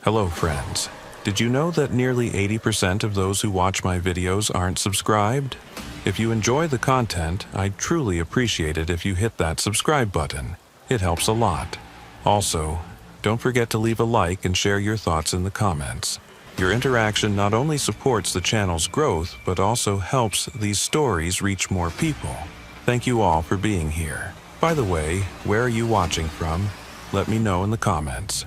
Hello friends. Did you know that nearly 80% of those who watch my videos aren't subscribed? If you enjoy the content, I'd truly appreciate it if you hit that subscribe button. It helps a lot. Also, don't forget to leave a like and share your thoughts in the comments. Your interaction not only supports the channel's growth, but also helps these stories reach more people. Thank you all for being here. By the way, where are you watching from? Let me know in the comments.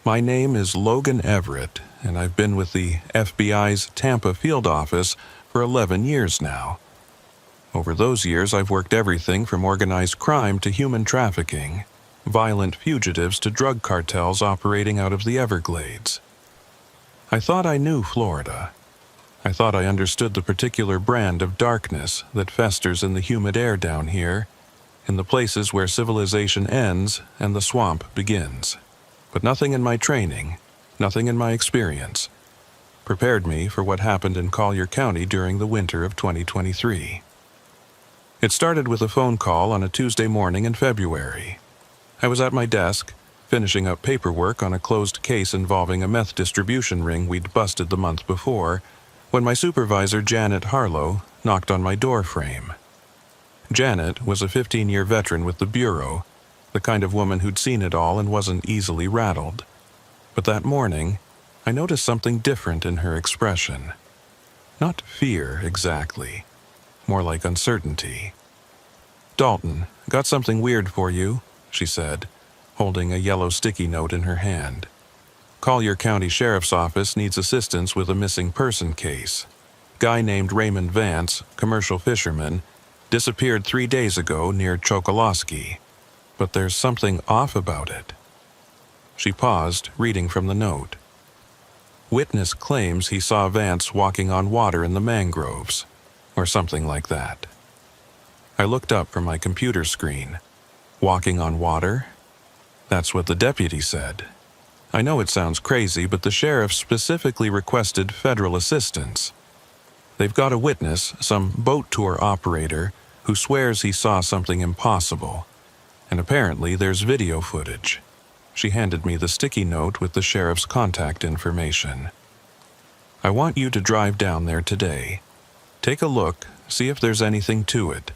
My name is Logan Everett, and I've been with the FBI's Tampa field office for 11 years now. Over those years, I've worked everything from organized crime to human trafficking, violent fugitives to drug cartels operating out of the Everglades. I thought I knew Florida. I thought I understood the particular brand of darkness that festers in the humid air down here, in the places where civilization ends and the swamp begins. But nothing in my training, nothing in my experience, prepared me for what happened in Collier County during the winter of 2023. It started with a phone call on a Tuesday morning in February. I was at my desk, finishing up paperwork on a closed case involving a meth distribution ring we'd busted the month before, when my supervisor, Janet Harlow, knocked on my door frame. Janet was a 15-year veteran with the Bureau, the kind of woman who'd seen it all and wasn't easily rattled. But that morning, I noticed something different in her expression. Not fear, exactly. More like uncertainty. "Dalton, got something weird for you," she said, holding a yellow sticky note in her hand. "Collier County Sheriff's Office needs assistance with a missing person case. Guy named Raymond Vance, commercial fisherman, disappeared 3 days ago near Chokoloskee. But there's something off about it." She paused, reading from the note. "Witness claims he saw Vance walking on water in the mangroves," or something like that. I looked up from my computer screen. Walking on water? That's what the deputy said. I know it sounds crazy, but the sheriff specifically requested federal assistance. They've got a witness, some boat tour operator, who swears he saw something impossible. And apparently there's video footage. She handed me the sticky note with the sheriff's contact information. "I want you to drive down there today. Take a look, see if there's anything to it.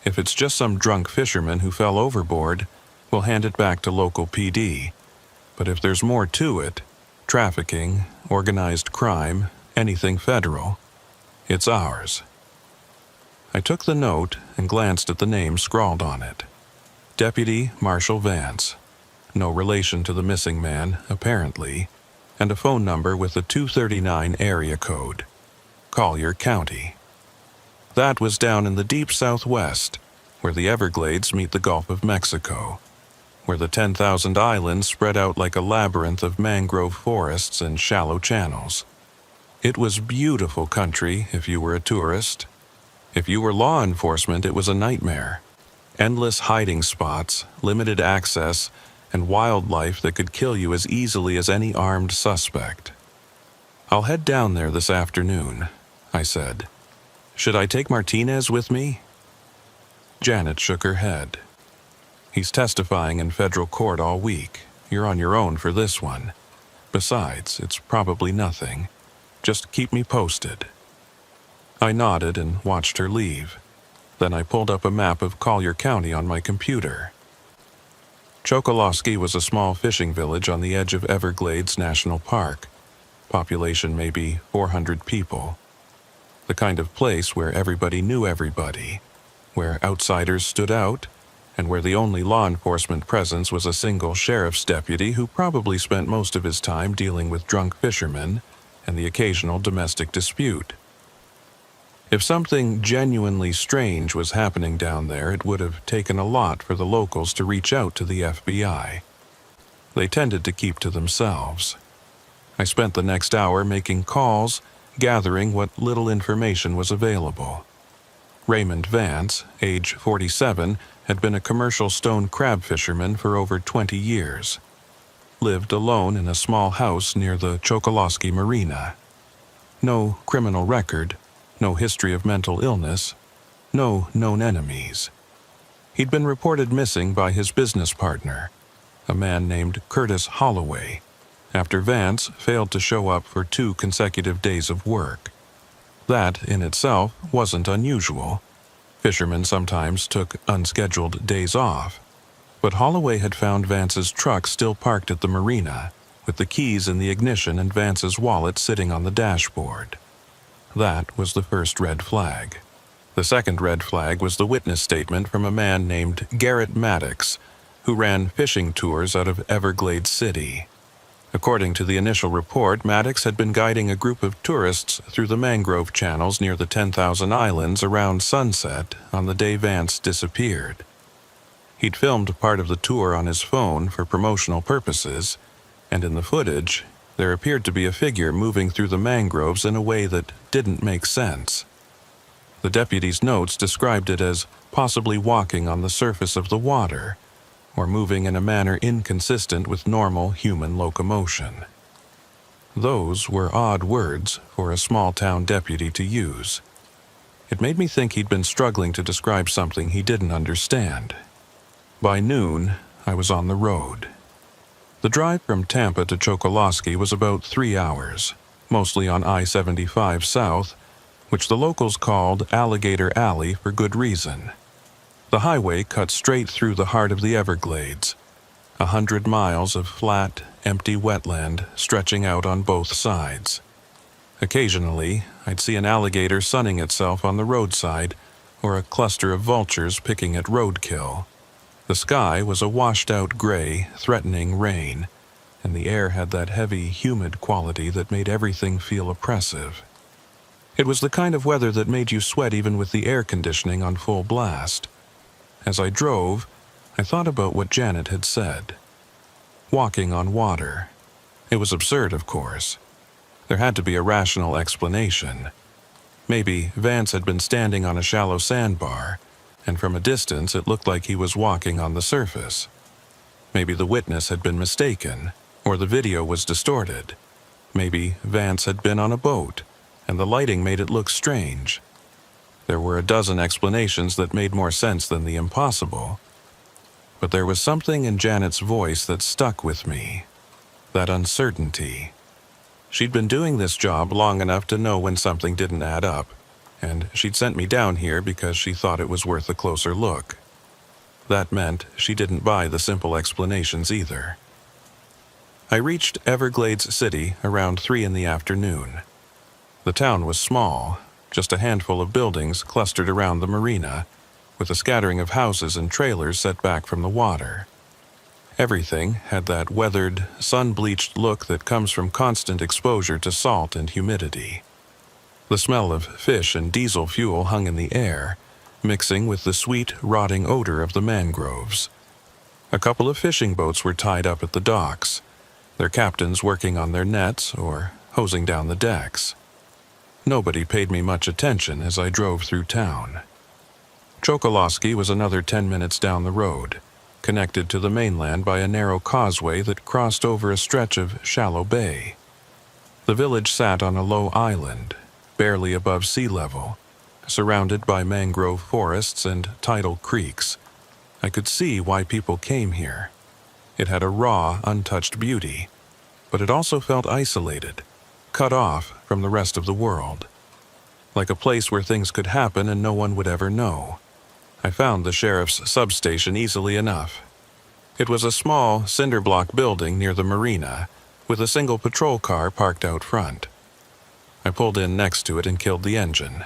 If it's just some drunk fisherman who fell overboard, we'll hand it back to local PD. But if there's more to it, trafficking, organized crime, anything federal, it's ours." I took the note and glanced at the name scrawled on it. Deputy Marshal Vance. No relation to the missing man, apparently, and a phone number with a 239 area code. Collier County. That was down in the deep southwest, where the Everglades meet the Gulf of Mexico, where the 10,000 islands spread out like a labyrinth of mangrove forests and shallow channels. It was beautiful country if you were a tourist. If you were law enforcement, it was a nightmare. Endless hiding spots, limited access, and wildlife that could kill you as easily as any armed suspect. "I'll head down there this afternoon," I said. "Should I take Martinez with me?" Janet shook her head. "He's testifying in federal court all week. You're on your own for this one. Besides, it's probably nothing. Just keep me posted." I nodded and watched her leave. Then I pulled up a map of Collier County on my computer. Chokoloskee was a small fishing village on the edge of Everglades National Park. Population maybe 400 people. The kind of place where everybody knew everybody, where outsiders stood out, and where the only law enforcement presence was a single sheriff's deputy who probably spent most of his time dealing with drunk fishermen and the occasional domestic dispute. If something genuinely strange was happening down there, it would have taken a lot for the locals to reach out to the FBI. They tended to keep to themselves. I spent the next hour making calls, gathering what little information was available. Raymond Vance, age 47, had been a commercial stone crab fisherman for over 20 years. Lived alone in a small house near the Chokoloskee Marina. No criminal record. No history of mental illness, no known enemies. He'd been reported missing by his business partner, a man named Curtis Holloway, after Vance failed to show up for 2 consecutive days of work. That, in itself, wasn't unusual. Fishermen sometimes took unscheduled days off, but Holloway had found Vance's truck still parked at the marina, with the keys in the ignition and Vance's wallet sitting on the dashboard. That was the first red flag. The second red flag was the witness statement from a man named Garrett Maddox, who ran fishing tours out of Everglades City. According to the initial report, Maddox had been guiding a group of tourists through the mangrove channels near the 10,000 Islands around sunset on the day Vance disappeared. He'd filmed part of the tour on his phone for promotional purposes, and in the footage, there appeared to be a figure moving through the mangroves in a way that didn't make sense. The deputy's notes described it as possibly walking on the surface of the water, or moving in a manner inconsistent with normal human locomotion. Those were odd words for a small-town deputy to use. It made me think he'd been struggling to describe something he didn't understand. By noon, I was on the road. The drive from Tampa to Chokoloskee was about 3 hours, mostly on I-75 South, which the locals called Alligator Alley for good reason. The highway cut straight through the heart of the Everglades, 100 miles of flat, empty wetland stretching out on both sides. Occasionally, I'd see an alligator sunning itself on the roadside or a cluster of vultures picking at roadkill. The sky was a washed-out gray, threatening rain, and the air had that heavy, humid quality that made everything feel oppressive. It was the kind of weather that made you sweat even with the air conditioning on full blast. As I drove, I thought about what Janet had said. Walking on water. It was absurd, of course. There had to be a rational explanation. Maybe Vance had been standing on a shallow sandbar, and from a distance it looked like he was walking on the surface. Maybe the witness had been mistaken, or the video was distorted. Maybe Vance had been on a boat, and the lighting made it look strange. There were a dozen explanations that made more sense than the impossible. But there was something in Janet's voice that stuck with me. That uncertainty. She'd been doing this job long enough to know when something didn't add up, and she'd sent me down here because she thought it was worth a closer look. That meant she didn't buy the simple explanations either. I reached Everglades City around 3 in the afternoon. The town was small, just a handful of buildings clustered around the marina, with a scattering of houses and trailers set back from the water. Everything had that weathered, sun-bleached look that comes from constant exposure to salt and humidity. The smell of fish and diesel fuel hung in the air, mixing with the sweet, rotting odor of the mangroves. A couple of fishing boats were tied up at the docks, their captains working on their nets or hosing down the decks. Nobody paid me much attention as I drove through town. Chokoloskee was another 10 minutes down the road, connected to the mainland by a narrow causeway that crossed over a stretch of shallow bay. The village sat on a low island, barely above sea level, surrounded by mangrove forests and tidal creeks. I could see why people came here. It had a raw, untouched beauty, but it also felt isolated, cut off from the rest of the world. Like a place where things could happen and no one would ever know. I found the sheriff's substation easily enough. It was a small, cinder-block building near the marina, with a single patrol car parked out front. I pulled in next to it and killed the engine.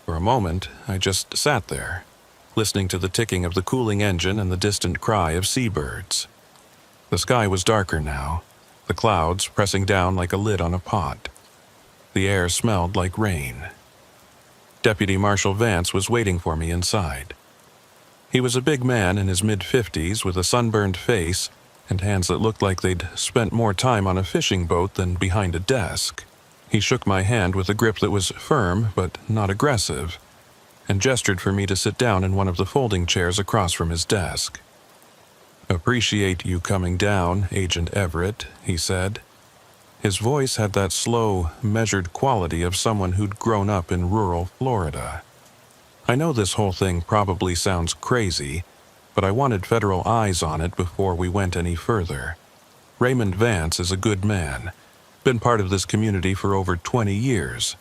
For a moment, I just sat there, listening to the ticking of the cooling engine and the distant cry of seabirds. The sky was darker now, the clouds pressing down like a lid on a pot. The air smelled like rain. Deputy Marshal Vance was waiting for me inside. He was a big man in his mid-50s with a sunburned face and hands that looked like they'd spent more time on a fishing boat than behind a desk. He shook my hand with a grip that was firm but not aggressive, and gestured for me to sit down in one of the folding chairs across from his desk. "Appreciate you coming down, Agent Everett," he said. His voice had that slow, measured quality of someone who'd grown up in rural Florida. I know this whole thing probably sounds crazy, but I wanted federal eyes on it before we went any further. Raymond Vance is a good man. Been part of this community for over 20 years.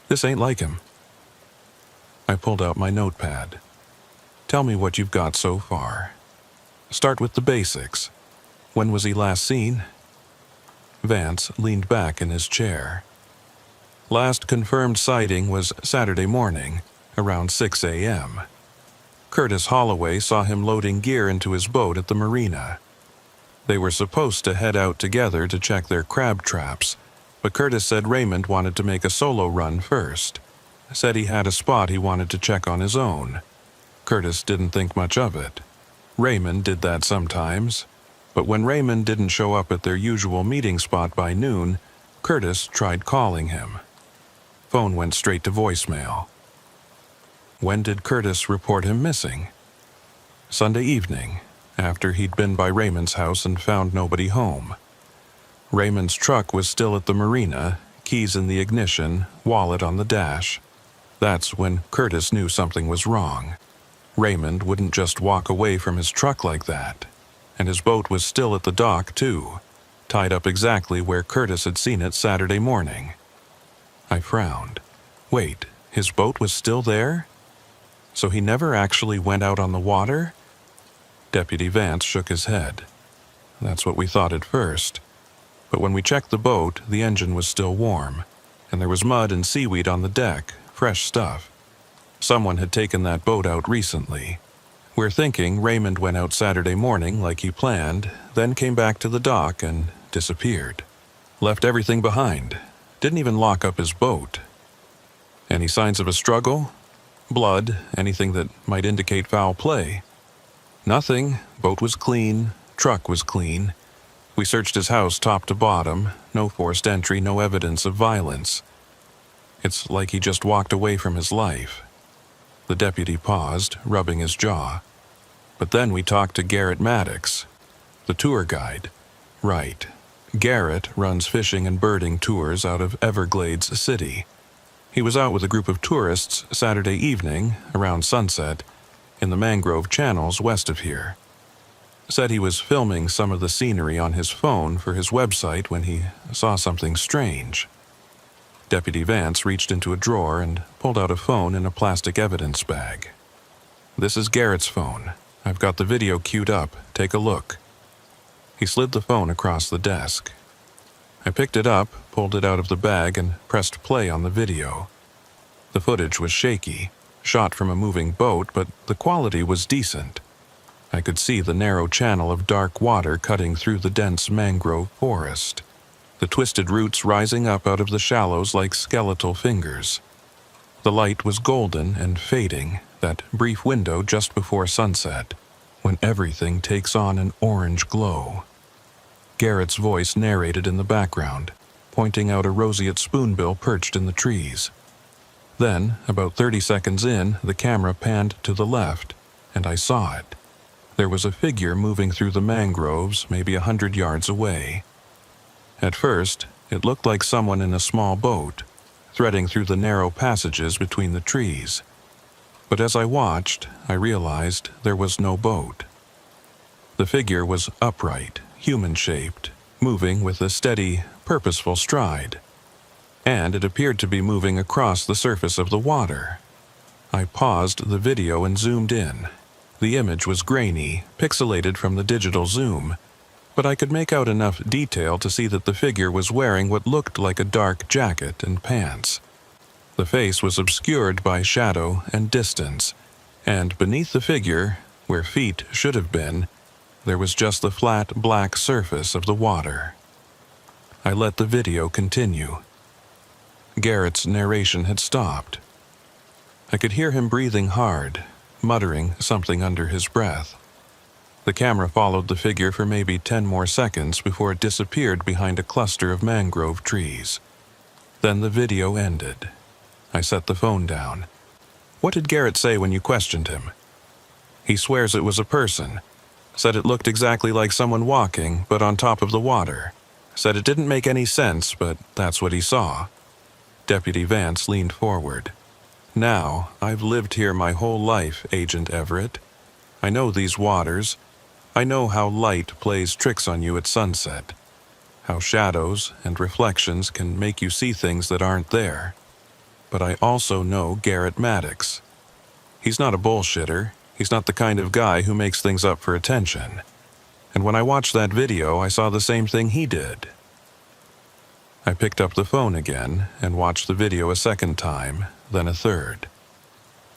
This ain't like him. I pulled out my notepad. Tell me what you've got so far. Start with the basics. When was he last seen? Vance leaned back in his chair. Last confirmed sighting was Saturday morning, around 6 a.m. Curtis Holloway saw him loading gear into his boat at the marina. They were supposed to head out together to check their crab traps, but Curtis said Raymond wanted to make a solo run first. Said he had a spot he wanted to check on his own. Curtis didn't think much of it. Raymond did that sometimes, but when Raymond didn't show up at their usual meeting spot by noon, Curtis tried calling him. Phone went straight to voicemail. When did Curtis report him missing? Sunday evening, after he'd been by Raymond's house and found nobody home. Raymond's truck was still at the marina, keys in the ignition, wallet on the dash. That's when Curtis knew something was wrong. Raymond wouldn't just walk away from his truck like that. And his boat was still at the dock, too, tied up exactly where Curtis had seen it Saturday morning. I frowned. Wait, his boat was still there? So he never actually went out on the water? Deputy Vance shook his head. That's what we thought at first. But when we checked the boat, the engine was still warm, and there was mud and seaweed on the deck, fresh stuff. Someone had taken that boat out recently. We're thinking Raymond went out Saturday morning like he planned, then came back to the dock and disappeared. Left everything behind. Didn't even lock up his boat. Any signs of a struggle? Blood? Anything that might indicate foul play? Nothing. Boat was clean. Truck was clean. We searched his house top to bottom. No forced entry, no evidence of violence. It's like he just walked away from his life. The deputy paused, rubbing his jaw. But then we talked to Garrett Maddox, the tour guide. Right. Garrett runs fishing and birding tours out of Everglades City. He was out with a group of tourists Saturday evening, around sunset, in the mangrove channels west of here. Said he was filming some of the scenery on his phone for his website when he saw something strange. Deputy Vance reached into a drawer and pulled out a phone in a plastic evidence bag. This is Garrett's phone. I've got the video queued up. Take a look. He slid the phone across the desk. I picked it up, pulled it out of the bag, and pressed play on the video. The footage was shaky, shot from a moving boat, but the quality was decent. I could see the narrow channel of dark water cutting through the dense mangrove forest, the twisted roots rising up out of the shallows like skeletal fingers. The light was golden and fading, that brief window just before sunset, when everything takes on an orange glow. Garrett's voice narrated in the background, pointing out a roseate spoonbill perched in the trees. Then, about 30 seconds in, the camera panned to the left, and I saw it. There was a figure moving through the mangroves, maybe 100 yards away. At first, it looked like someone in a small boat, threading through the narrow passages between the trees. But as I watched, I realized there was no boat. The figure was upright, human-shaped, moving with a steady, purposeful stride. And it appeared to be moving across the surface of the water. I paused the video and zoomed in. The image was grainy, pixelated from the digital zoom, but I could make out enough detail to see that the figure was wearing what looked like a dark jacket and pants. The face was obscured by shadow and distance, and beneath the figure, where feet should have been, there was just the flat black surface of the water. I let the video continue. Garrett's narration had stopped. I could hear him breathing hard, muttering something under his breath. The camera followed the figure for maybe 10 more seconds before it disappeared behind a cluster of mangrove trees. Then the video ended. I set the phone down. What did Garrett say when you questioned him? He swears it was a person. Said it looked exactly like someone walking, but on top of the water. Said it didn't make any sense, but that's what he saw. Deputy Vance leaned forward. Now, I've lived here my whole life, Agent Everett. I know these waters. I know how light plays tricks on you at sunset. How shadows and reflections can make you see things that aren't there. But I also know Garrett Maddox. He's not a bullshitter. He's not the kind of guy who makes things up for attention. And when I watched that video, I saw the same thing he did. I picked up the phone again and watched the video a second time, then a third.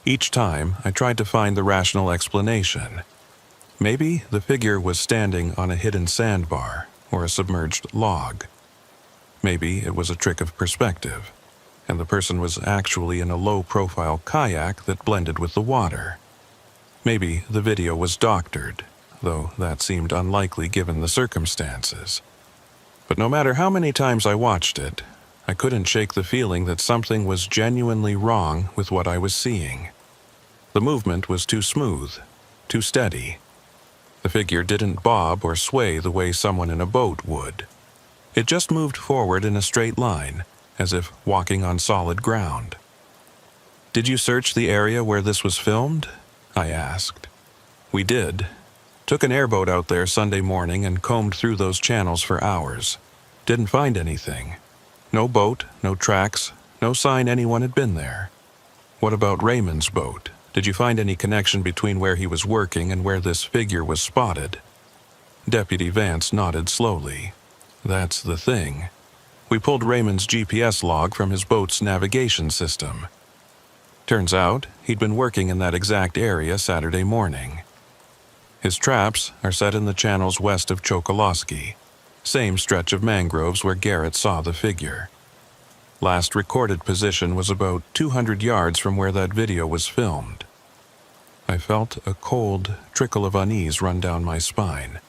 Each time, I tried to find the rational explanation. Maybe the figure was standing on a hidden sandbar or a submerged log. Maybe it was a trick of perspective, and the person was actually in a low-profile kayak that blended with the water. Maybe the video was doctored, though that seemed unlikely given the circumstances. But no matter how many times I watched it, I couldn't shake the feeling that something was genuinely wrong with what I was seeing. The movement was too smooth, too steady. The figure didn't bob or sway the way someone in a boat would. It just moved forward in a straight line, as if walking on solid ground. "Did you search the area where this was filmed?" I asked. "We did. Took an airboat out there Sunday morning and combed through those channels for hours. Didn't find anything. No boat, no tracks, no sign anyone had been there." "What about Raymond's boat? Did you find any connection between where he was working and where this figure was spotted?" Deputy Vance nodded slowly. "That's the thing. We pulled Raymond's GPS log from his boat's navigation system. Turns out he'd been working in that exact area Saturday morning. His traps are set in the channels west of Chokoloskee, same stretch of mangroves where Garrett saw the figure. Last recorded position was about 200 yards from where that video was filmed." I felt a cold trickle of unease run down my spine.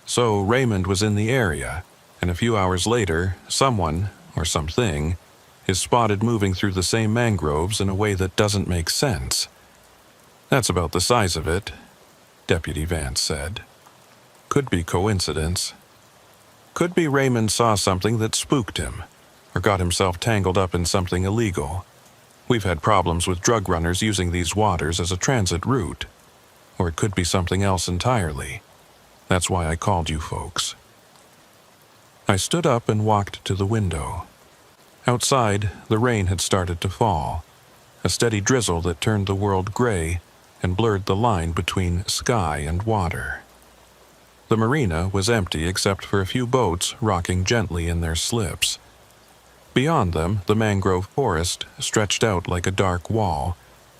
So Raymond was in the area, and a few hours later, someone, or something, is spotted moving through the same mangroves in a way that doesn't make sense. "That's about the size of it," Deputy Vance said. "Could be coincidence. Could be Raymond saw something that spooked him, or got himself tangled up in something illegal. We've had problems with drug runners using these waters as a transit route. Or it could be something else entirely. That's why I called you folks." I stood up and walked to the window. Outside, the rain had started to fall, a steady drizzle that turned the world gray and blurred the line between sky and water. The marina was empty except for a few boats rocking gently in their slips. Beyond them, the mangrove forest stretched out like a dark wall,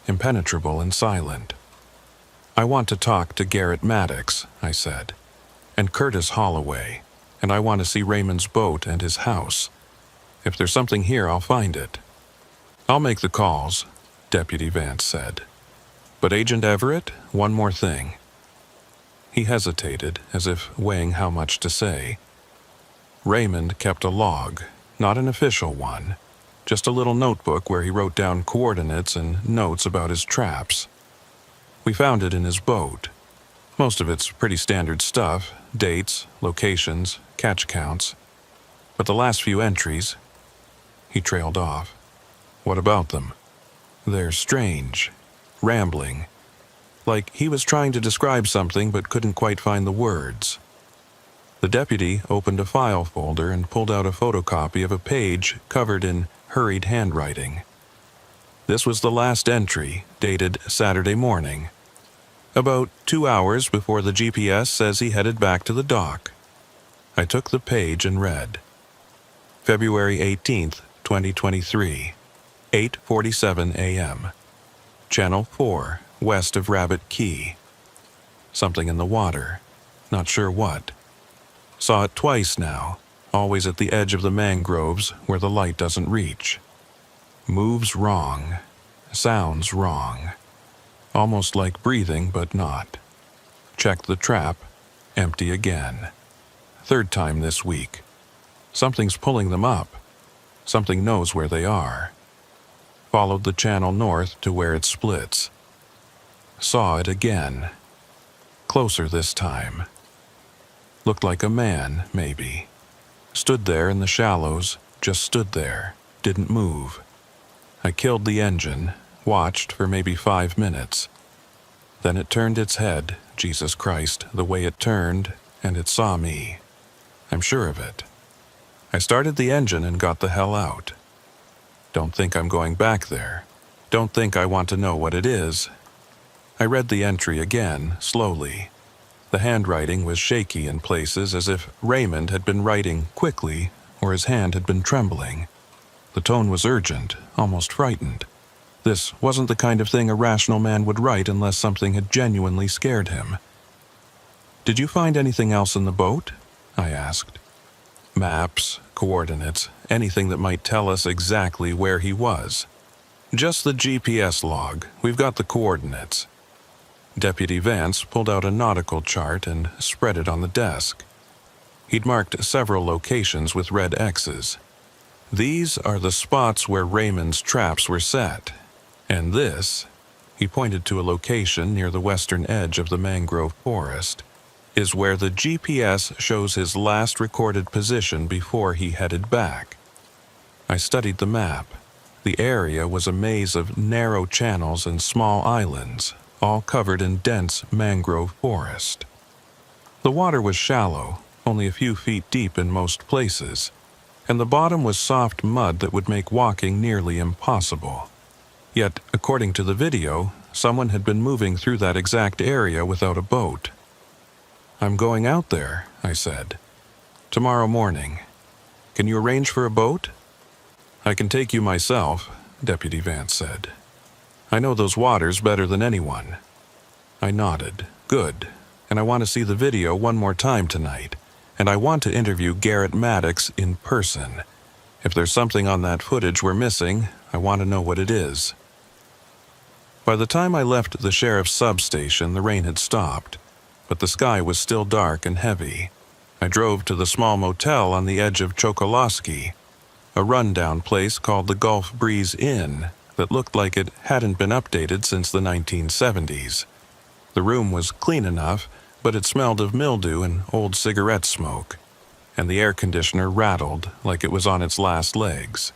impenetrable and silent. "I want to talk to Garrett Maddox," I said, "and Curtis Holloway, and I want to see Raymond's boat and his house. If there's something here, I'll find it." "I'll make the calls," Deputy Vance said. "But Agent Everett, one more thing." He hesitated, as if weighing how much to say. "Raymond kept a log, not an official one, just a little notebook where he wrote down coordinates and notes about his traps. We found it in his boat. Most of it's pretty standard stuff, dates, locations, catch counts. But the last few entries..." He trailed off. "What about them?" "They're strange, rambling. Like he was trying to describe something but couldn't quite find the words." The deputy opened a file folder and pulled out a photocopy of a page covered in hurried handwriting. This was the last entry, dated Saturday morning. About 2 hours before the GPS says he headed back to the dock. I took the page and read. February 18th, 2023, 8:47 a.m. Channel 4, west of Rabbit Key. Something in the water. Not sure what. Saw it twice now, always at the edge of the mangroves where the light doesn't reach. Moves wrong. Sounds wrong. Almost like breathing, but not. Checked the trap. Empty again. Third time this week. Something's pulling them up. Something knows where they are. Followed the channel north to where it splits. Saw it again. Closer this time. Looked like a man, maybe. Stood there in the shallows, just stood there, didn't move. I killed the engine, watched for maybe 5 minutes. Then it turned its head, Jesus Christ, the way it turned, and it saw me. I'm sure of it. I started the engine and got the hell out. Don't think I'm going back there. Don't think I want to know what it is. I read the entry again, slowly. The handwriting was shaky in places, as if Raymond had been writing quickly or his hand had been trembling. The tone was urgent, almost frightened. This wasn't the kind of thing a rational man would write unless something had genuinely scared him. "Did you find anything else in the boat?" I asked. "Maps, coordinates, anything that might tell us exactly where he was." "Just the GPS log. We've got the coordinates." Deputy Vance pulled out a nautical chart and spread it on the desk. He'd marked several locations with red X's. "These are the spots where Raymond's traps were set. And this," he pointed to a location near the western edge of the mangrove forest, "is where the GPS shows his last recorded position before he headed back." I studied the map. The area was a maze of narrow channels and small islands, all covered in dense mangrove forest. The water was shallow, only a few feet deep in most places, and the bottom was soft mud that would make walking nearly impossible. Yet, according to the video, someone had been moving through that exact area without a boat. "I'm going out there," I said. "Tomorrow morning. Can you arrange for a boat?" "I can take you myself," Deputy Vance said. "I know those waters better than anyone." I nodded. "Good. And I want to see the video one more time tonight. And I want to interview Garrett Maddox in person. If there's something on that footage we're missing, I want to know what it is." By the time I left the sheriff's substation, the rain had stopped, but the sky was still dark and heavy. I drove to the small motel on the edge of Chokoloskee, a rundown place called the Gulf Breeze Inn that looked like it hadn't been updated since the 1970s. The room was clean enough, but it smelled of mildew and old cigarette smoke, and the air conditioner rattled like it was on its last legs.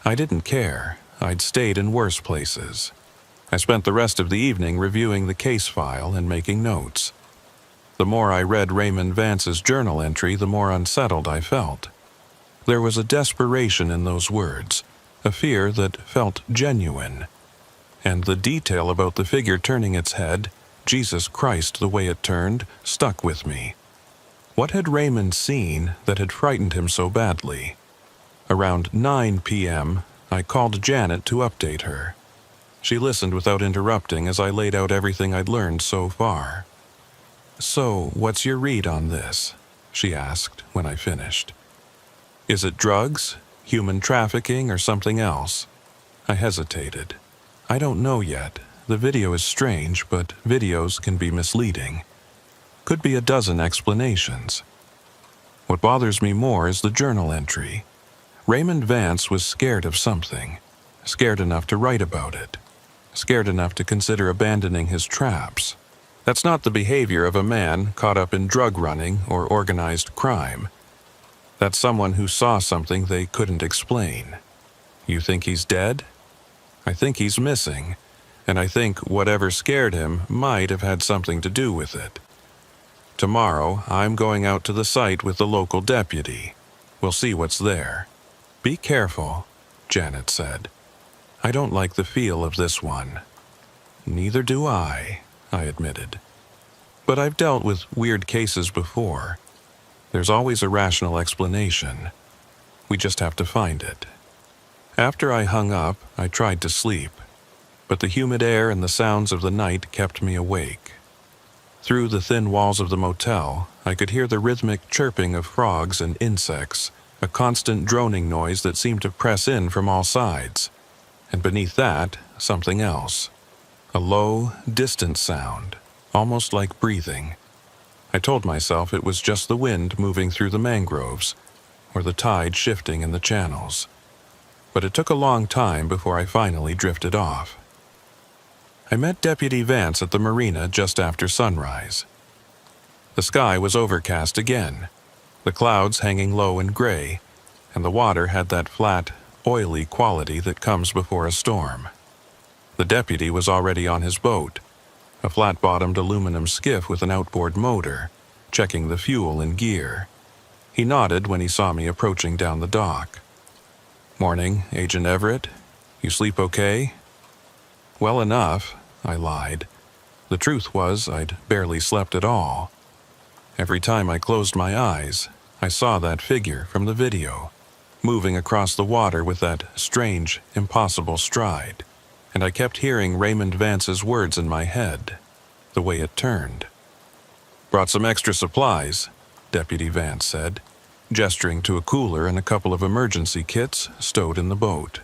I didn't care. I'd stayed in worse places. I spent the rest of the evening reviewing the case file and making notes. The more I read Raymond Vance's journal entry, the more unsettled I felt. There was a desperation in those words, a fear that felt genuine. And the detail about the figure turning its head, Jesus Christ the way it turned, stuck with me. What had Raymond seen that had frightened him so badly? Around 9 p.m., I called Janet to update her. She listened without interrupting as I laid out everything I'd learned so far. "So, what's your read on this?" she asked when I finished. "Is it drugs, human trafficking, or something else?" I hesitated. "I don't know yet. The video is strange, but videos can be misleading. Could be a dozen explanations. What bothers me more is the journal entry. Raymond Vance was scared of something, scared enough to write about it, scared enough to consider abandoning his traps. That's not the behavior of a man caught up in drug running or organized crime. That's someone who saw something they couldn't explain. You think he's dead? I think he's missing, and I think whatever scared him might have had something to do with it. Tomorrow, I'm going out to the site with the local deputy. We'll see what's there." "Be careful," Janet said. "I don't like the feel of this one." "Neither do I admitted. "But I've dealt with weird cases before. There's always a rational explanation. We just have to find it." After I hung up, I tried to sleep, but the humid air and the sounds of the night kept me awake. Through the thin walls of the motel, I could hear the rhythmic chirping of frogs and insects, a constant droning noise that seemed to press in from all sides. And beneath that, something else. A low, distant sound, almost like breathing. I told myself it was just the wind moving through the mangroves, or the tide shifting in the channels. But it took a long time before I finally drifted off. I met Deputy Vance at the marina just after sunrise. The sky was overcast again, the clouds hanging low and gray, and the water had that flat, oily quality that comes before a storm. The deputy was already on his boat, a flat-bottomed aluminum skiff with an outboard motor, checking the fuel and gear. He nodded when he saw me approaching down the dock. "Morning, Agent Everett. You sleep okay?" "Well enough," I lied. The truth was, I'd barely slept at all. Every time I closed my eyes, I saw that figure from the video, moving across the water with that strange, impossible stride, and I kept hearing Raymond Vance's words in my head, the way it turned. "Brought some extra supplies," Deputy Vance said, gesturing to a cooler and a couple of emergency kits stowed in the boat.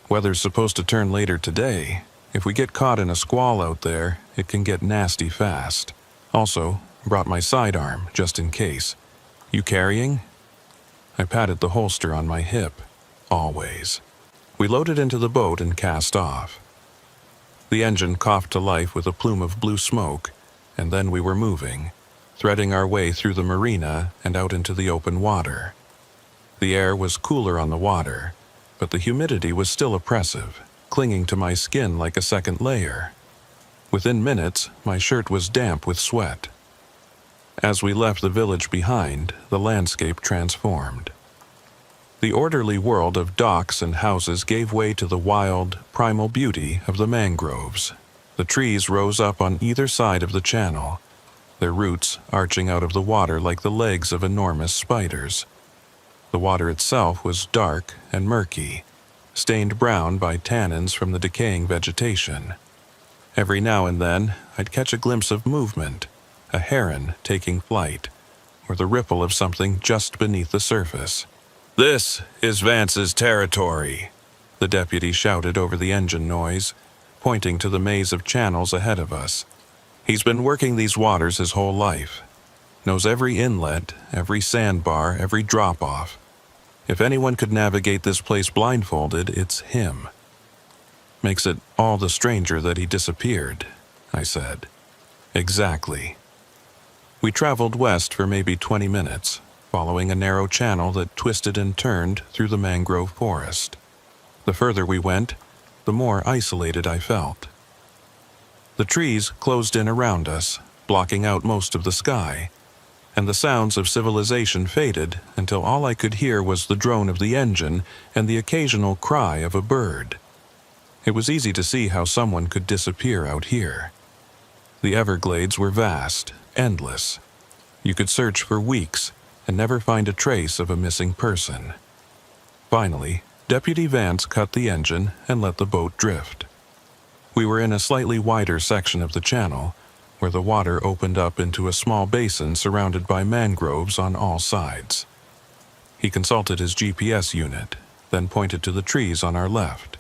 "Weather's supposed to turn later today. If we get caught in a squall out there, it can get nasty fast. Also, brought my sidearm, just in case. You carrying?" I patted the holster on my hip. Always. We loaded into the boat and cast off. The engine coughed to life with a plume of blue smoke, and then we were moving, threading our way through the marina and out into the open water. The air was cooler on the water, but the humidity was still oppressive, clinging to my skin like a second layer. Within minutes, my shirt was damp with sweat. As we left the village behind, the landscape transformed. The orderly world of docks and houses gave way to the wild, primal beauty of the mangroves. The trees rose up on either side of the channel, their roots arching out of the water like the legs of enormous spiders. The water itself was dark and murky, stained brown by tannins from the decaying vegetation. Every now and then, I'd catch a glimpse of movement, a heron taking flight, or the ripple of something just beneath the surface. "This is Vance's territory," the deputy shouted over the engine noise, pointing to the maze of channels ahead of us. "He's been working these waters his whole life. Knows every inlet, every sandbar, every drop-off. If anyone could navigate this place blindfolded, it's him. Makes it all the stranger that he disappeared," I said. "Exactly." We traveled west for maybe 20 minutes, following a narrow channel that twisted and turned through the mangrove forest. The further we went, the more isolated I felt. The trees closed in around us, blocking out most of the sky, and the sounds of civilization faded until all I could hear was the drone of the engine and the occasional cry of a bird. It was easy to see how someone could disappear out here. The Everglades were vast, endless. You could search for weeks and never find a trace of a missing person. Finally, Deputy Vance cut the engine and let the boat drift. We were in a slightly wider section of the channel, where the water opened up into a small basin surrounded by mangroves on all sides. He consulted his GPS unit, then pointed to the trees on our left.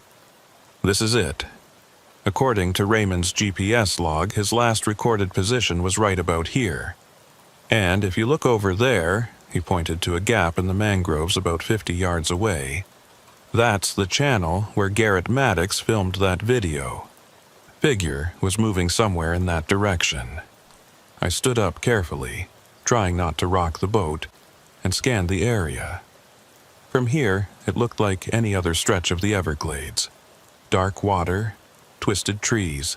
"This is it." According to Raymond's GPS log, his last recorded position was right about here. "And if you look over there," he pointed to a gap in the mangroves about 50 yards away, "that's the channel where Garrett Maddox filmed that video." Figure was moving somewhere in that direction. I stood up carefully, trying not to rock the boat, and scanned the area. From here, it looked like any other stretch of the Everglades. Dark water, twisted trees,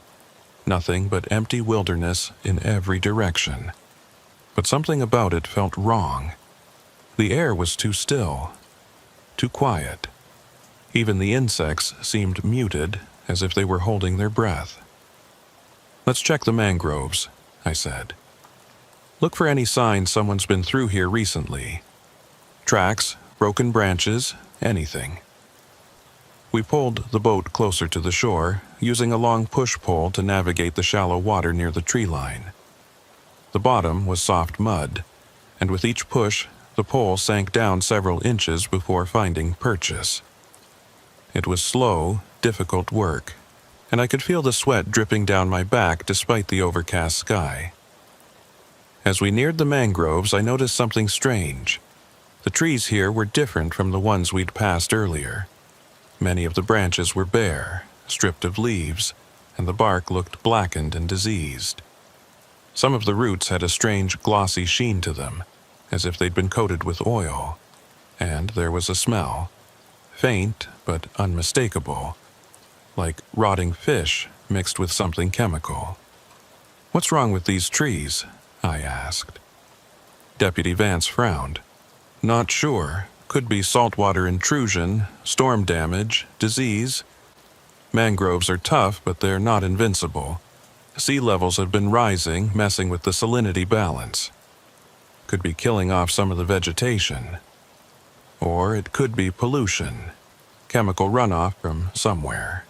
nothing but empty wilderness in every direction. But something about it felt wrong. The air was too still, too quiet. Even the insects seemed muted, as if they were holding their breath. "Let's check the mangroves," I said. "Look for any signs someone's been through here recently. Tracks, broken branches, anything." We pulled the boat closer to the shore, using a long push pole to navigate the shallow water near the tree line. The bottom was soft mud, and with each push, the pole sank down several inches before finding purchase. It was slow, difficult work, and I could feel the sweat dripping down my back despite the overcast sky. As we neared the mangroves, I noticed something strange. The trees here were different from the ones we'd passed earlier. Many of the branches were bare, stripped of leaves, and the bark looked blackened and diseased. Some of the roots had a strange glossy sheen to them, as if they'd been coated with oil, and there was a smell, faint but unmistakable, like rotting fish mixed with something chemical. "What's wrong with these trees?" I asked. Deputy Vance frowned. "Not sure. Could be saltwater intrusion, storm damage, disease. Mangroves are tough, but they're not invincible. Sea levels have been rising, messing with the salinity balance. Could be killing off some of the vegetation. Or it could be pollution, chemical runoff from somewhere.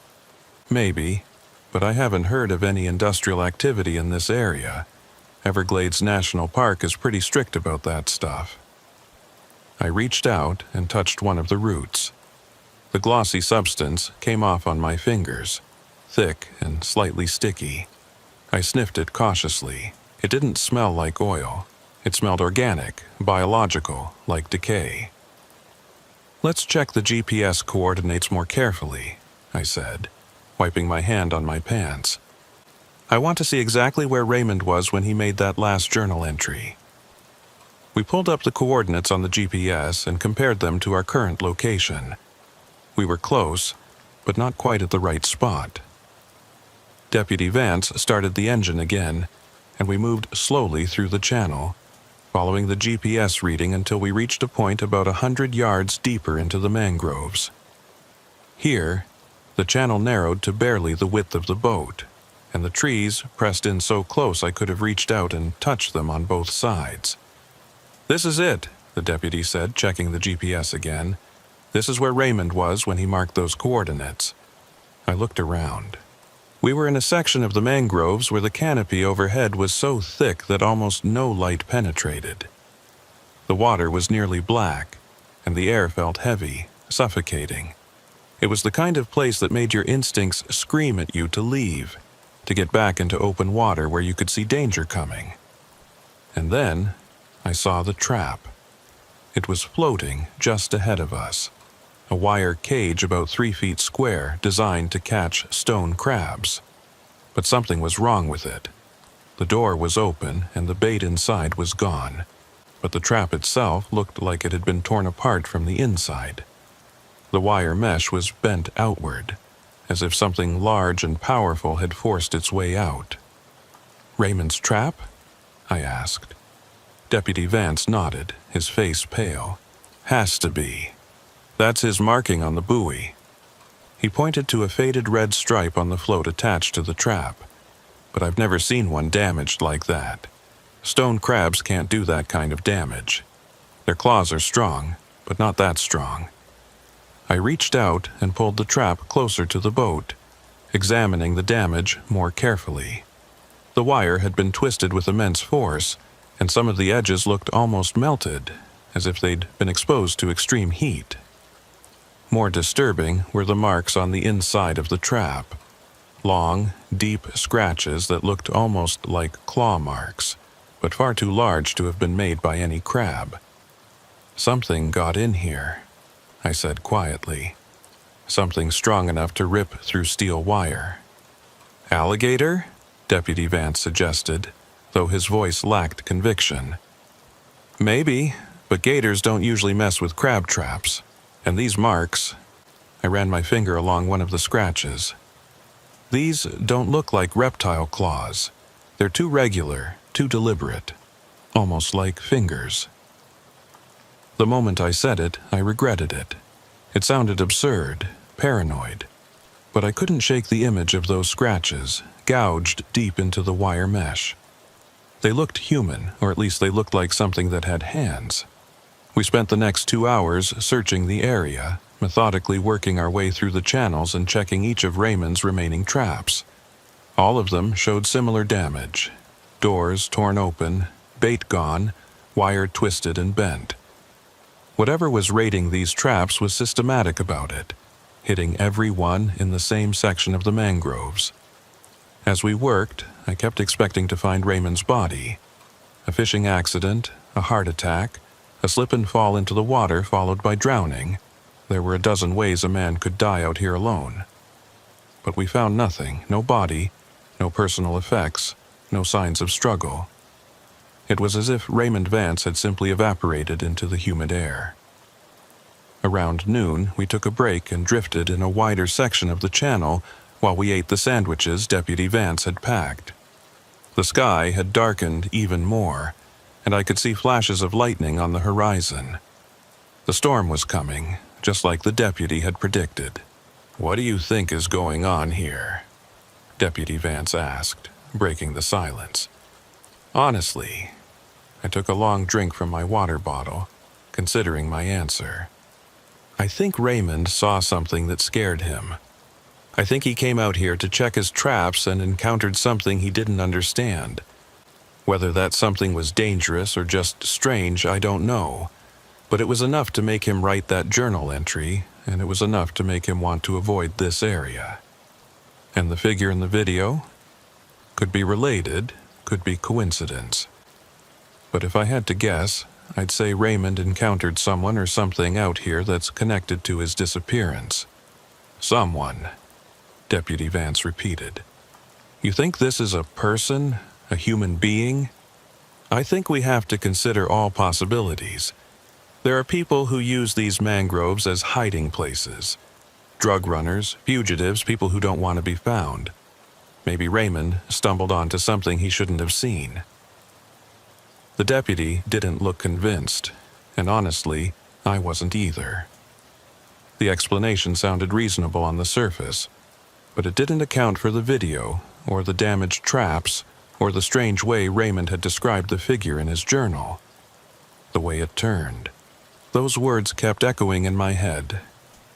Maybe, but I haven't heard of any industrial activity in this area. Everglades National Park is pretty strict about that stuff." I reached out and touched one of the roots. The glossy substance came off on my fingers, thick and slightly sticky. I sniffed it cautiously. It didn't smell like oil. It smelled organic, biological, like decay. "Let's check the GPS coordinates more carefully," I said, wiping my hand on my pants. "I want to see exactly where Raymond was when he made that last journal entry." We pulled up the coordinates on the GPS and compared them to our current location. We were close, but not quite at the right spot. Deputy Vance started the engine again, and we moved slowly through the channel, following the GPS reading until we reached a point about 100 yards deeper into the mangroves. Here, the channel narrowed to barely the width of the boat, and the trees pressed in so close I could have reached out and touched them on both sides. "This is it," the deputy said, checking the GPS again. "This is where Raymond was when he marked those coordinates." I looked around. We were in a section of the mangroves where the canopy overhead was so thick that almost no light penetrated. The water was nearly black, and the air felt heavy, suffocating. It was the kind of place that made your instincts scream at you to leave, to get back into open water where you could see danger coming. And then I saw the trap. It was floating just ahead of us. A wire cage about 3 feet square designed to catch stone crabs. But something was wrong with it. The door was open and the bait inside was gone, but the trap itself looked like it had been torn apart from the inside. The wire mesh was bent outward, as if something large and powerful had forced its way out. "Raymond's trap?" I asked. Deputy Vance nodded, his face pale. "Has to be. That's his marking on the buoy." He pointed to a faded red stripe on the float attached to the trap. "But I've never seen one damaged like that. Stone crabs can't do that kind of damage. Their claws are strong, but not that strong." I reached out and pulled the trap closer to the boat, examining the damage more carefully. The wire had been twisted with immense force, and some of the edges looked almost melted, as if they'd been exposed to extreme heat. More disturbing were the marks on the inside of the trap. Long, deep scratches that looked almost like claw marks, but far too large to have been made by any crab. "Something got in here," I said quietly. "Something strong enough to rip through steel wire." "Alligator?" Deputy Vance suggested, though his voice lacked conviction. "Maybe, but gators don't usually mess with crab traps. And these marks," I ran my finger along one of the scratches, "these don't look like reptile claws. They're too regular, too deliberate, almost like fingers." The moment I said it, I regretted it. It sounded absurd, paranoid, but I couldn't shake the image of those scratches, gouged deep into the wire mesh. They looked human, or at least they looked like something that had hands. We spent the next 2 hours searching the area, methodically working our way through the channels and checking each of Raymond's remaining traps. All of them showed similar damage. Doors torn open, bait gone, wire twisted and bent. Whatever was raiding these traps was systematic about it, hitting every one in the same section of the mangroves. As we worked, I kept expecting to find Raymond's body. A fishing accident, a heart attack, a slip and fall into the water followed by drowning. There were a dozen ways a man could die out here alone. But we found nothing, no body, no personal effects, no signs of struggle. It was as if Raymond Vance had simply evaporated into the humid air. Around noon, we took a break and drifted in a wider section of the channel while we ate the sandwiches Deputy Vance had packed. The sky had darkened even more, and I could see flashes of lightning on the horizon. The storm was coming, just like the deputy had predicted. "What do you think is going on here?" Deputy Vance asked, breaking the silence. Honestly, I took a long drink from my water bottle, considering my answer. I think Raymond saw something that scared him. I think he came out here to check his traps and encountered something he didn't understand. Whether that something was dangerous or just strange, I don't know. But it was enough to make him write that journal entry, and it was enough to make him want to avoid this area. And the figure in the video? Could be related, could be coincidence. But if I had to guess, I'd say Raymond encountered someone or something out here that's connected to his disappearance. Someone, Deputy Vance repeated. You think this is a person, a human being? I think we have to consider all possibilities. There are people who use these mangroves as hiding places. Drug runners, fugitives, people who don't want to be found. Maybe Raymond stumbled onto something he shouldn't have seen. The deputy didn't look convinced, and honestly, I wasn't either. The explanation sounded reasonable on the surface, but it didn't account for the video, or the damaged traps, or the strange way Raymond had described the figure in his journal. The way it turned. Those words kept echoing in my head.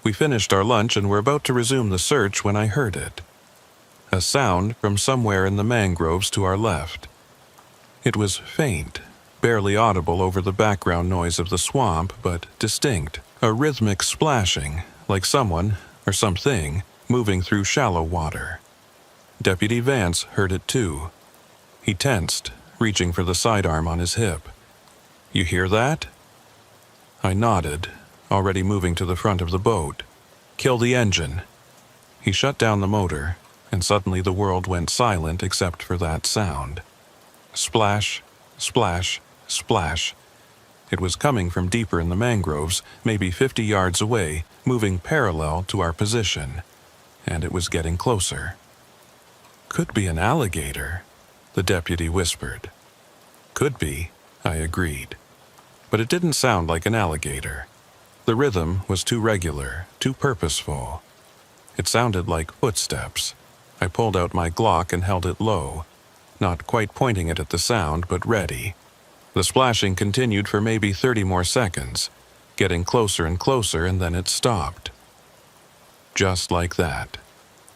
We finished our lunch and were about to resume the search when I heard it. A sound from somewhere in the mangroves to our left. It was faint, barely audible over the background noise of the swamp, but distinct, a rhythmic splashing, like someone, or something, moving through shallow water. Deputy Vance heard it too. He tensed, reaching for the sidearm on his hip. "You hear that?" I nodded, already moving to the front of the boat. "Kill the engine." He shut down the motor, and suddenly the world went silent except for that sound. Splash, splash, splash. It was coming from deeper in the mangroves, maybe 50 yards away, moving parallel to our position. And it was getting closer. "Could be an alligator," the deputy whispered. "Could be," I agreed. But it didn't sound like an alligator. The rhythm was too regular, too purposeful. It sounded like footsteps. I pulled out my Glock and held it low, not quite pointing it at the sound, but ready. The splashing continued for maybe 30 more seconds, getting closer and closer, and then it stopped. Just like that.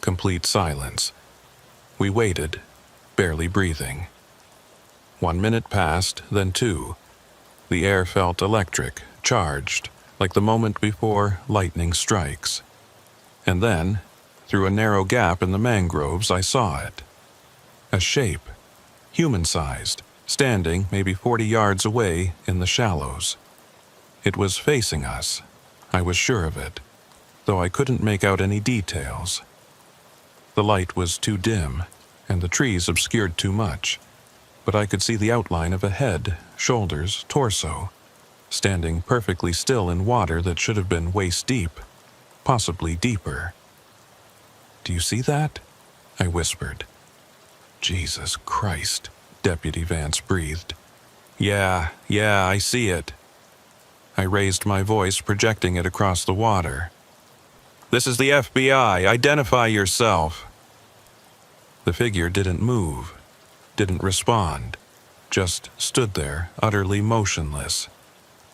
Complete silence. We waited, barely breathing. 1 minute passed, then 2. The air felt electric, charged, like the moment before lightning strikes. And then, through a narrow gap in the mangroves, I saw it. A shape, human-sized, standing maybe 40 yards away in the shallows. It was facing us. I was sure of it, though I couldn't make out any details. The light was too dim, and the trees obscured too much, but I could see the outline of a head, shoulders, torso, standing perfectly still in water that should have been waist-deep, possibly deeper. "Do you see that?" I whispered. "Jesus Christ," Deputy Vance breathed. Yeah, I see it." I raised my voice, projecting it across the water. "This is the FBI. Identify yourself." The figure didn't move, didn't respond, just stood there, utterly motionless.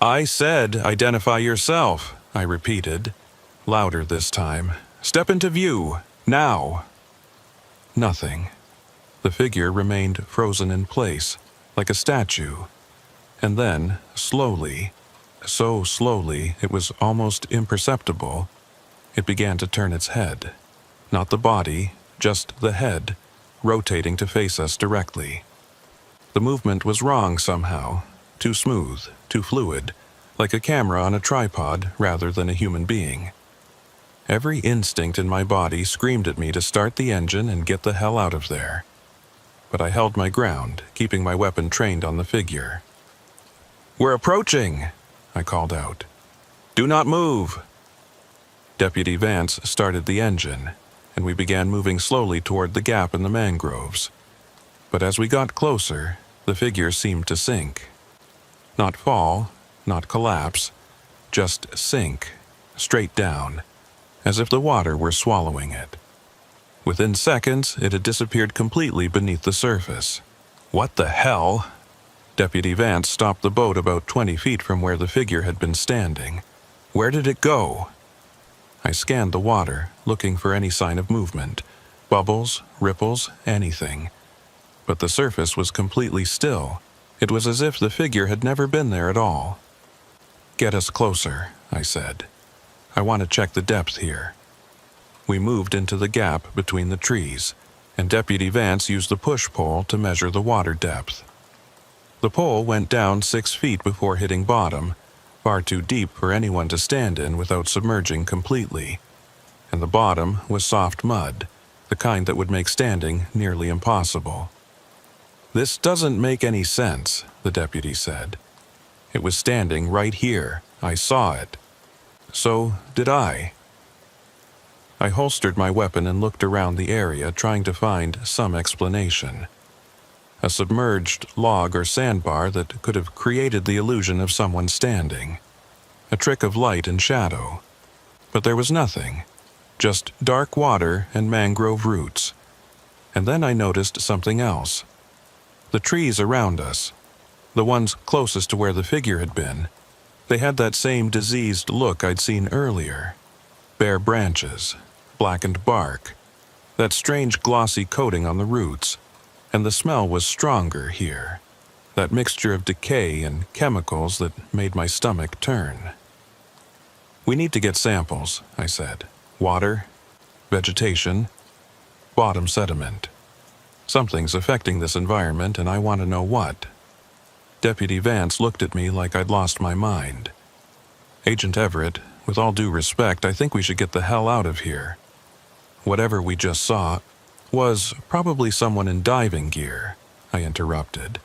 "I said, identify yourself," I repeated, louder this time. "Step into view, now." Nothing. The figure remained frozen in place, like a statue. And then, slowly, so slowly it was almost imperceptible, it began to turn its head. Not the body, just the head, rotating to face us directly. The movement was wrong somehow, too smooth, too fluid, like a camera on a tripod rather than a human being. Every instinct in my body screamed at me to start the engine and get the hell out of there. But I held my ground, keeping my weapon trained on the figure. "We're approaching," I called out. "Do not move." Deputy Vance started the engine, and we began moving slowly toward the gap in the mangroves. But as we got closer, the figure seemed to sink. Not fall, not collapse, just sink, straight down, as if the water were swallowing it. Within seconds, it had disappeared completely beneath the surface. What the hell? Deputy Vance stopped the boat about 20 feet from where the figure had been standing. Where did it go? I scanned the water, looking for any sign of movement. Bubbles, ripples, anything. But the surface was completely still. It was as if the figure had never been there at all. Get us closer, I said. I want to check the depth here. We moved into the gap between the trees, and Deputy Vance used the push pole to measure the water depth. The pole went down 6 feet before hitting bottom, far too deep for anyone to stand in without submerging completely. And the bottom was soft mud, the kind that would make standing nearly impossible. This doesn't make any sense, the deputy said. It was standing right here. I saw it. So did I. I holstered my weapon and looked around the area, trying to find some explanation. A submerged log or sandbar that could have created the illusion of someone standing. A trick of light and shadow. But there was nothing. Just dark water and mangrove roots. And then I noticed something else. The trees around us, the ones closest to where the figure had been, they had that same diseased look I'd seen earlier. Bare branches, blackened bark, that strange glossy coating on the roots, and the smell was stronger here, that mixture of decay and chemicals that made my stomach turn. We need to get samples, I said. Water, vegetation, bottom sediment. Something's affecting this environment, and I want to know what. Deputy Vance looked at me like I'd lost my mind. Agent Everett, with all due respect, I think we should get the hell out of here. Whatever we just saw was probably someone in diving gear, I interrupted,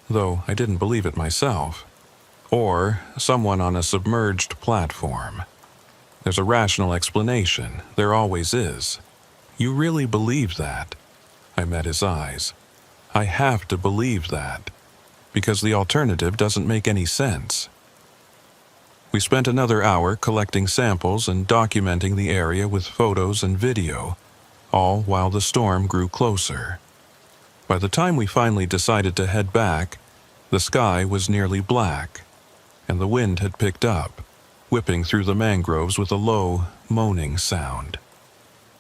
though I didn't believe it myself. Or someone on a submerged platform. There's a rational explanation. There always is. You really believe that? I met his eyes. I have to believe that, because the alternative doesn't make any sense. We spent another hour collecting samples and documenting the area with photos and video, all while the storm grew closer. By the time we finally decided to head back, the sky was nearly black, and the wind had picked up, whipping through the mangroves with a low, moaning sound.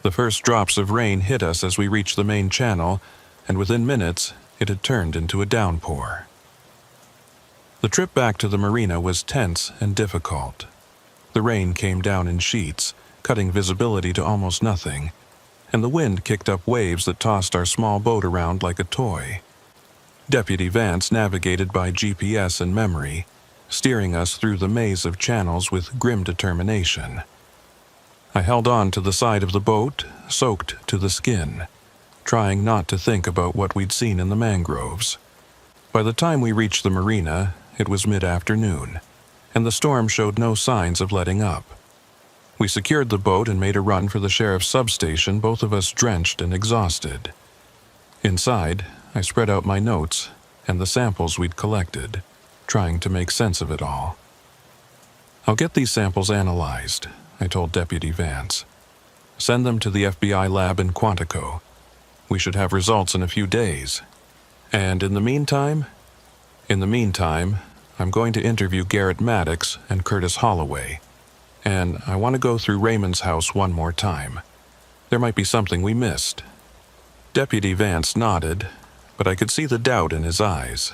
The first drops of rain hit us as we reached the main channel, and within minutes it had turned into a downpour. The trip back to the marina was tense and difficult. The rain came down in sheets, cutting visibility to almost nothing, and the wind kicked up waves that tossed our small boat around like a toy. Deputy Vance navigated by GPS and memory, steering us through the maze of channels with grim determination. I held on to the side of the boat, soaked to the skin, trying not to think about what we'd seen in the mangroves. By the time we reached the marina, it was mid-afternoon, and the storm showed no signs of letting up. We secured the boat and made a run for the sheriff's substation, both of us drenched and exhausted. Inside, I spread out my notes and the samples we'd collected, trying to make sense of it all. I'll get these samples analyzed, I told Deputy Vance. Send them to the FBI lab in Quantico. We should have results in a few days. And in the meantime, I'm going to interview Garrett Maddox and Curtis Holloway. And I want to go through Raymond's house one more time. There might be something we missed. Deputy Vance nodded, but I could see the doubt in his eyes.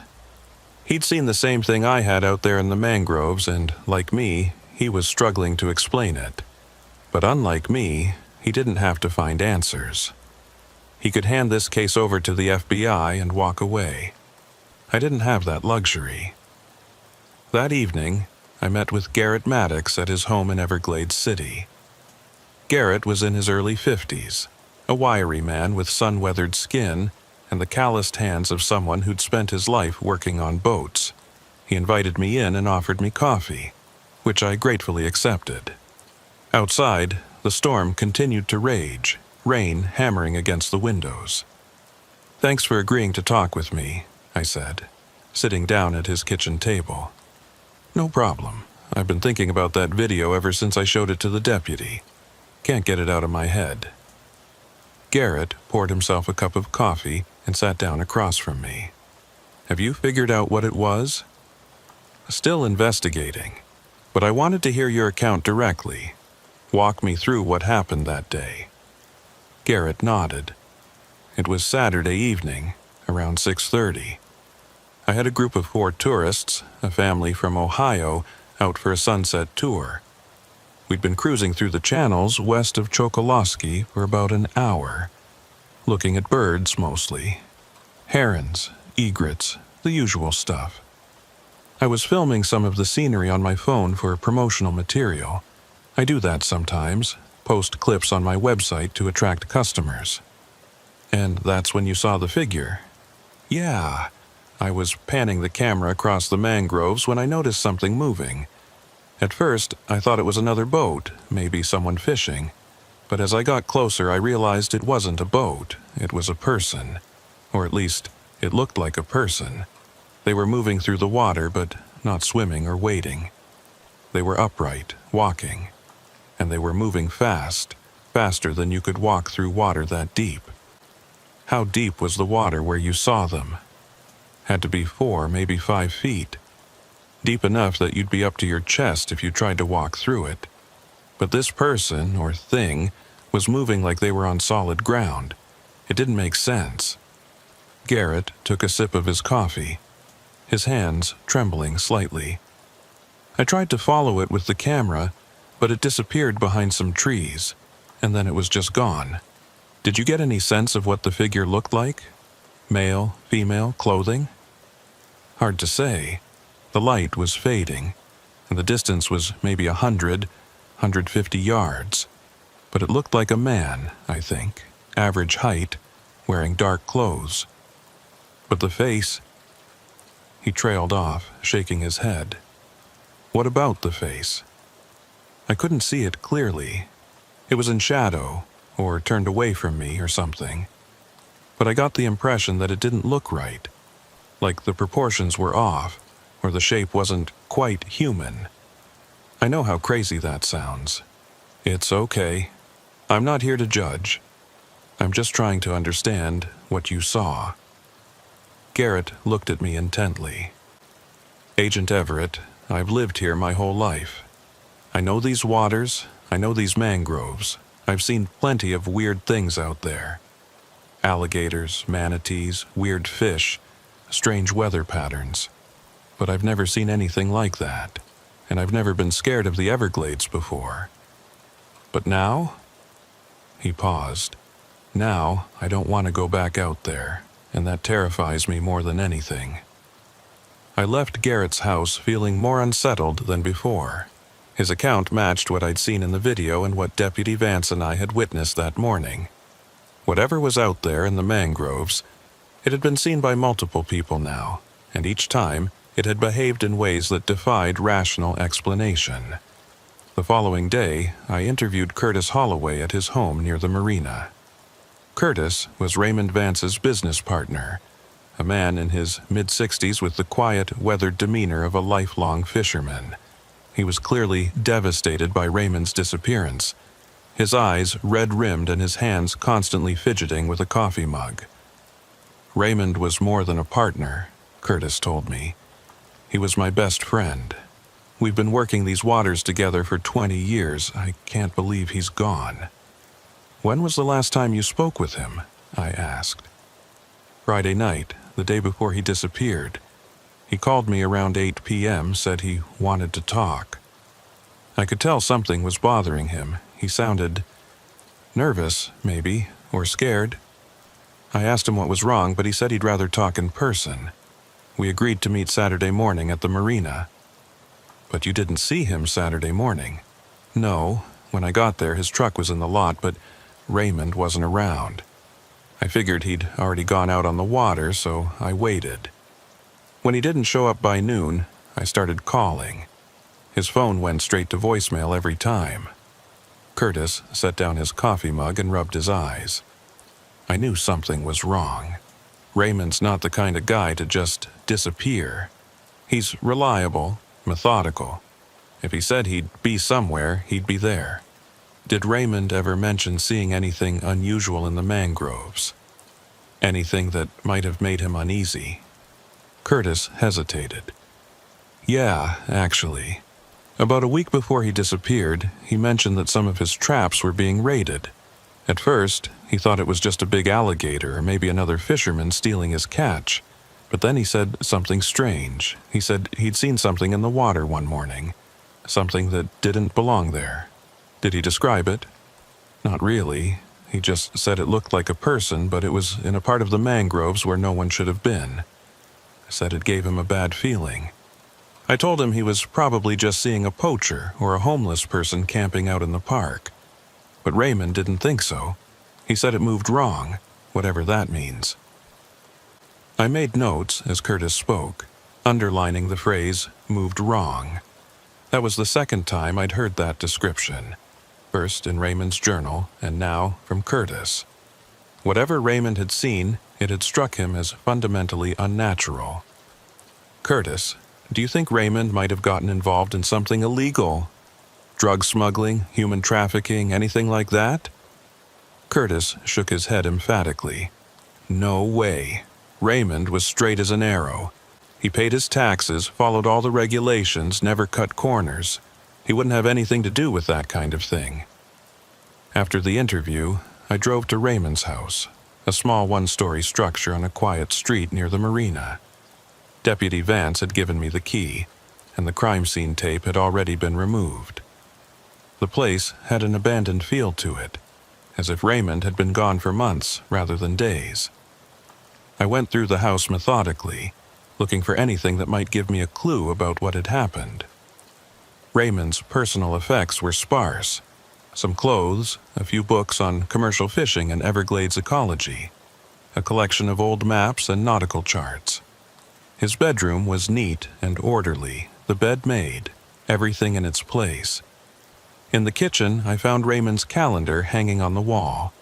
He'd seen the same thing I had out there in the mangroves, and, like me, he was struggling to explain it. But unlike me, he didn't have to find answers. He could hand this case over to the FBI and walk away. I didn't have that luxury. That evening, I met with Garrett Maddox at his home in Everglades City. Garrett was in his early 50s, a wiry man with sun-weathered skin and the calloused hands of someone who'd spent his life working on boats. He invited me in and offered me coffee, which I gratefully accepted. Outside, the storm continued to rage, rain hammering against the windows. "Thanks for agreeing to talk with me," I said, sitting down at his kitchen table. "No problem. I've been thinking about that video ever since I showed it to the deputy. Can't get it out of my head." Garrett poured himself a cup of coffee and sat down across from me. "Have you figured out what it was?" "Still investigating, but I wanted to hear your account directly. Walk me through what happened that day." Garrett nodded. "It was Saturday evening, around 6:30. I had a group of 4 tourists, a family from Ohio, out for a sunset tour. We'd been cruising through the channels west of Chokoloskee for about an hour, looking at birds mostly. Herons, egrets, the usual stuff. I was filming some of the scenery on my phone for promotional material. I do that sometimes, post clips on my website to attract customers. And that's when you saw the figure." "Yeah." I was panning the camera across the mangroves when I noticed something moving. At first, I thought it was another boat, maybe someone fishing. But as I got closer, I realized it wasn't a boat, it was a person. Or at least, it looked like a person. They were moving through the water, but not swimming or wading. They were upright, walking. And they were moving fast, faster than you could walk through water that deep. How deep was the water where you saw them? Had to be 4, maybe 5 feet. Deep enough that you'd be up to your chest if you tried to walk through it. But this person, or thing, was moving like they were on solid ground. It didn't make sense. Garrett took a sip of his coffee, his hands trembling slightly. I tried to follow it with the camera, but it disappeared behind some trees, and then it was just gone. Did you get any sense of what the figure looked like? Male, female, clothing? Hard to say. The light was fading, and the distance was maybe 150 yards. But it looked like a man, I think, average height, wearing dark clothes. But the face... He trailed off, shaking his head. "What about the face?" I couldn't see it clearly. It was in shadow, or turned away from me or something. But I got the impression that it didn't look right. Like the proportions were off, or the shape wasn't quite human. I know how crazy that sounds. It's okay. I'm not here to judge. I'm just trying to understand what you saw. Garrett looked at me intently. "Agent Everett, I've lived here my whole life. I know these waters, I know these mangroves. I've seen plenty of weird things out there. Alligators, manatees, weird fish, strange weather patterns. But I've never seen anything like that, and I've never been scared of the Everglades before. But now?" He paused. "Now, I don't want to go back out there, and that terrifies me more than anything." I left Garrett's house feeling more unsettled than before. His account matched what I'd seen in the video and what Deputy Vance and I had witnessed that morning. Whatever was out there in the mangroves, it had been seen by multiple people now, and each time it had behaved in ways that defied rational explanation. The following day, I interviewed Curtis Holloway at his home near the marina. Curtis was Raymond Vance's business partner, a man in his mid-60s with the quiet, weathered demeanor of a lifelong fisherman. He was clearly devastated by Raymond's disappearance, his eyes red-rimmed and his hands constantly fidgeting with a coffee mug. Raymond was more than a partner, Curtis told me. He was my best friend. We've been working these waters together for 20 years. I can't believe he's gone. "When was the last time you spoke with him?" I asked. "Friday night, the day before he disappeared. He called me around 8 p.m., said he wanted to talk. I could tell something was bothering him. He sounded nervous, maybe, or scared. I asked him what was wrong, but he said he'd rather talk in person. We agreed to meet Saturday morning at the marina." "But you didn't see him Saturday morning?" "No. When I got there, his truck was in the lot, but Raymond wasn't around. I figured he'd already gone out on the water, so I waited. When he didn't show up by noon, I started calling. His phone went straight to voicemail every time." Curtis set down his coffee mug and rubbed his eyes. I knew something was wrong. Raymond's not the kind of guy to just disappear. He's reliable, methodical. If he said he'd be somewhere, he'd be there. Did Raymond ever mention seeing anything unusual in the mangroves? Anything that might have made him uneasy? Curtis hesitated. Yeah, actually. About a week before he disappeared, he mentioned that some of his traps were being raided. At first, he thought it was just a big alligator or maybe another fisherman stealing his catch. But then he said something strange. He said he'd seen something in the water one morning. Something that didn't belong there. Did he describe it? Not really. He just said it looked like a person, but it was in a part of the mangroves where no one should have been. Said it gave him a bad feeling. I told him he was probably just seeing a poacher or a homeless person camping out in the park. But Raymond didn't think so. He said it moved wrong, whatever that means. I made notes as Curtis spoke, underlining the phrase, moved wrong. That was the second time I'd heard that description. First in Raymond's journal, and now from Curtis. Whatever Raymond had seen, it had struck him as fundamentally unnatural. Curtis, do you think Raymond might have gotten involved in something illegal? Drug smuggling, human trafficking, anything like that? Curtis shook his head emphatically. No way. Raymond was straight as an arrow. He paid his taxes, followed all the regulations, never cut corners. He wouldn't have anything to do with that kind of thing. After the interview, I drove to Raymond's house, a small one-story structure on a quiet street near the marina. Deputy Vance had given me the key, and the crime scene tape had already been removed. The place had an abandoned feel to it, as if Raymond had been gone for months rather than days. I went through the house methodically, looking for anything that might give me a clue about what had happened. Raymond's personal effects were sparse. Some clothes, a few books on commercial fishing and Everglades ecology, a collection of old maps and nautical charts. His bedroom was neat and orderly, the bed made, everything in its place. In the kitchen, I found Raymond's calendar hanging on the wall.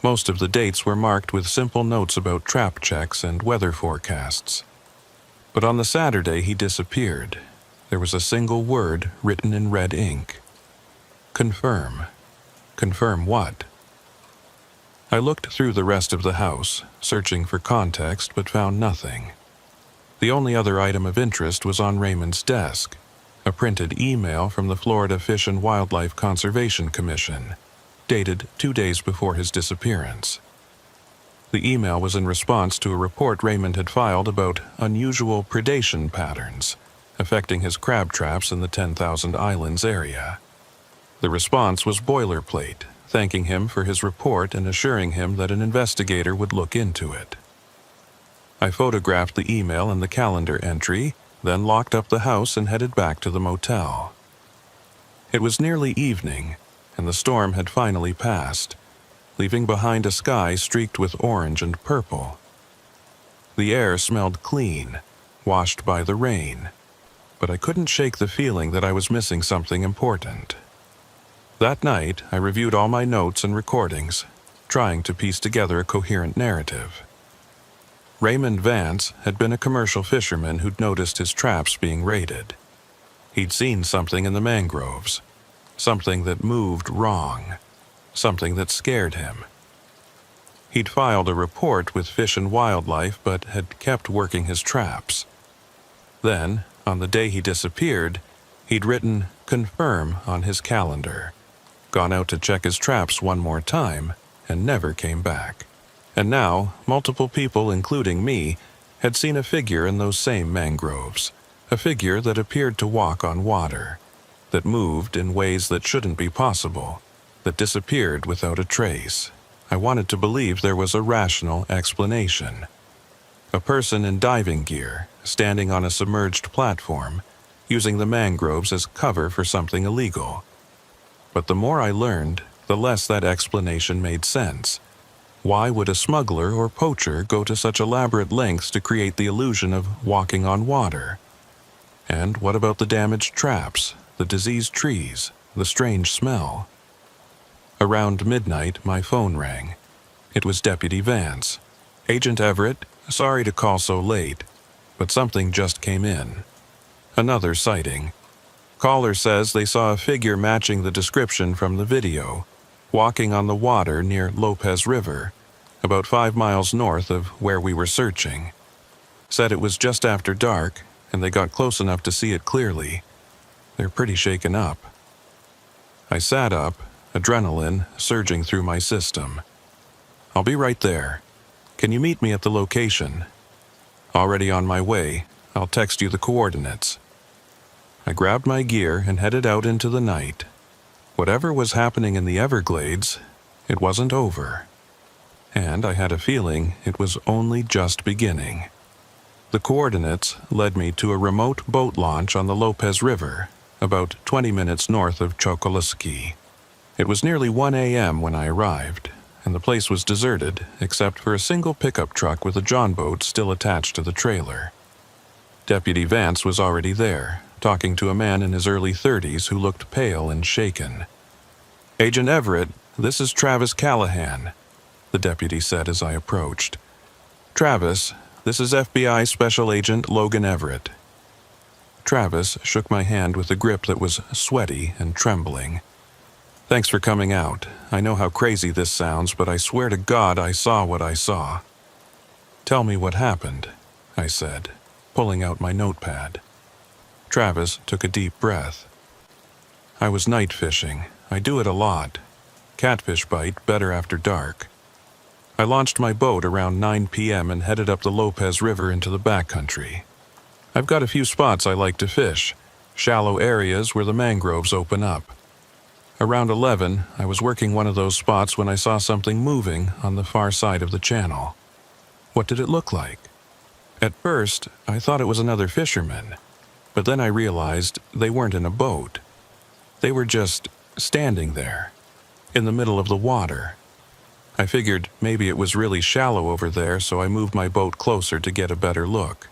Most of the dates were marked with simple notes about trap checks and weather forecasts. But on the Saturday he disappeared, there was a single word written in red ink. Confirm. Confirm what? I looked through the rest of the house, searching for context, but found nothing. The only other item of interest was on Raymond's desk, a printed email from the Florida Fish and Wildlife Conservation Commission, dated 2 days before his disappearance. The email was in response to a report Raymond had filed about unusual predation patterns affecting his crab traps in the 10,000 Islands area. The response was boilerplate, thanking him for his report and assuring him that an investigator would look into it. I photographed the email and the calendar entry, then locked up the house and headed back to the motel. It was nearly evening, and the storm had finally passed, leaving behind a sky streaked with orange and purple. The air smelled clean, washed by the rain, but I couldn't shake the feeling that I was missing something important. That night, I reviewed all my notes and recordings, trying to piece together a coherent narrative. Raymond Vance had been a commercial fisherman who'd noticed his traps being raided. He'd seen something in the mangroves, something that moved wrong, something that scared him. He'd filed a report with Fish and Wildlife, but had kept working his traps. Then, on the day he disappeared, he'd written "confirm" on his calendar, gone out to check his traps one more time, and never came back. And now, multiple people, including me, had seen a figure in those same mangroves, a figure that appeared to walk on water, that moved in ways that shouldn't be possible, that disappeared without a trace. I wanted to believe there was a rational explanation. A person in diving gear, standing on a submerged platform, using the mangroves as cover for something illegal. But the more I learned, the less that explanation made sense. Why would a smuggler or poacher go to such elaborate lengths to create the illusion of walking on water? And what about the damaged traps, the diseased trees, the strange smell? Around midnight, my phone rang. It was Deputy Vance. "Agent Everett, sorry to call so late, but something just came in. Another sighting. Caller says they saw a figure matching the description from the video, walking on the water near Lopez River, about 5 miles north of where we were searching. Said it was just after dark, and they got close enough to see it clearly. They're pretty shaken up." I sat up, adrenaline surging through my system. "I'll be right there. Can you meet me at the location?" "Already on my way. I'll text you the coordinates." I grabbed my gear and headed out into the night. Whatever was happening in the Everglades, it wasn't over. And I had a feeling it was only just beginning. The coordinates led me to a remote boat launch on the Lopez River, about 20 minutes north of Chokoloskee. It was nearly 1 a.m. when I arrived, and the place was deserted except for a single pickup truck with a John boat still attached to the trailer. Deputy Vance was already there, talking to a man in his early 30s who looked pale and shaken. "Agent Everett, this is Travis Callahan," the deputy said as I approached. "Travis, this is FBI Special Agent Logan Everett." Travis shook my hand with a grip that was sweaty and trembling. "Thanks for coming out. I know how crazy this sounds, but I swear to God I saw what I saw." "Tell me what happened," I said, pulling out my notepad. Travis took a deep breath. "I was night fishing. I do it a lot. Catfish bite better after dark. I launched my boat around 9 p.m. and headed up the Lopez River into the backcountry. I've got a few spots I like to fish, shallow areas where the mangroves open up. Around 11, I was working one of those spots when I saw something moving on the far side of the channel. What did it look like? At first, I thought it was another fisherman, but then I realized they weren't in a boat. They were just standing there, in the middle of the water. I figured maybe it was really shallow over there, so I moved my boat closer to get a better look."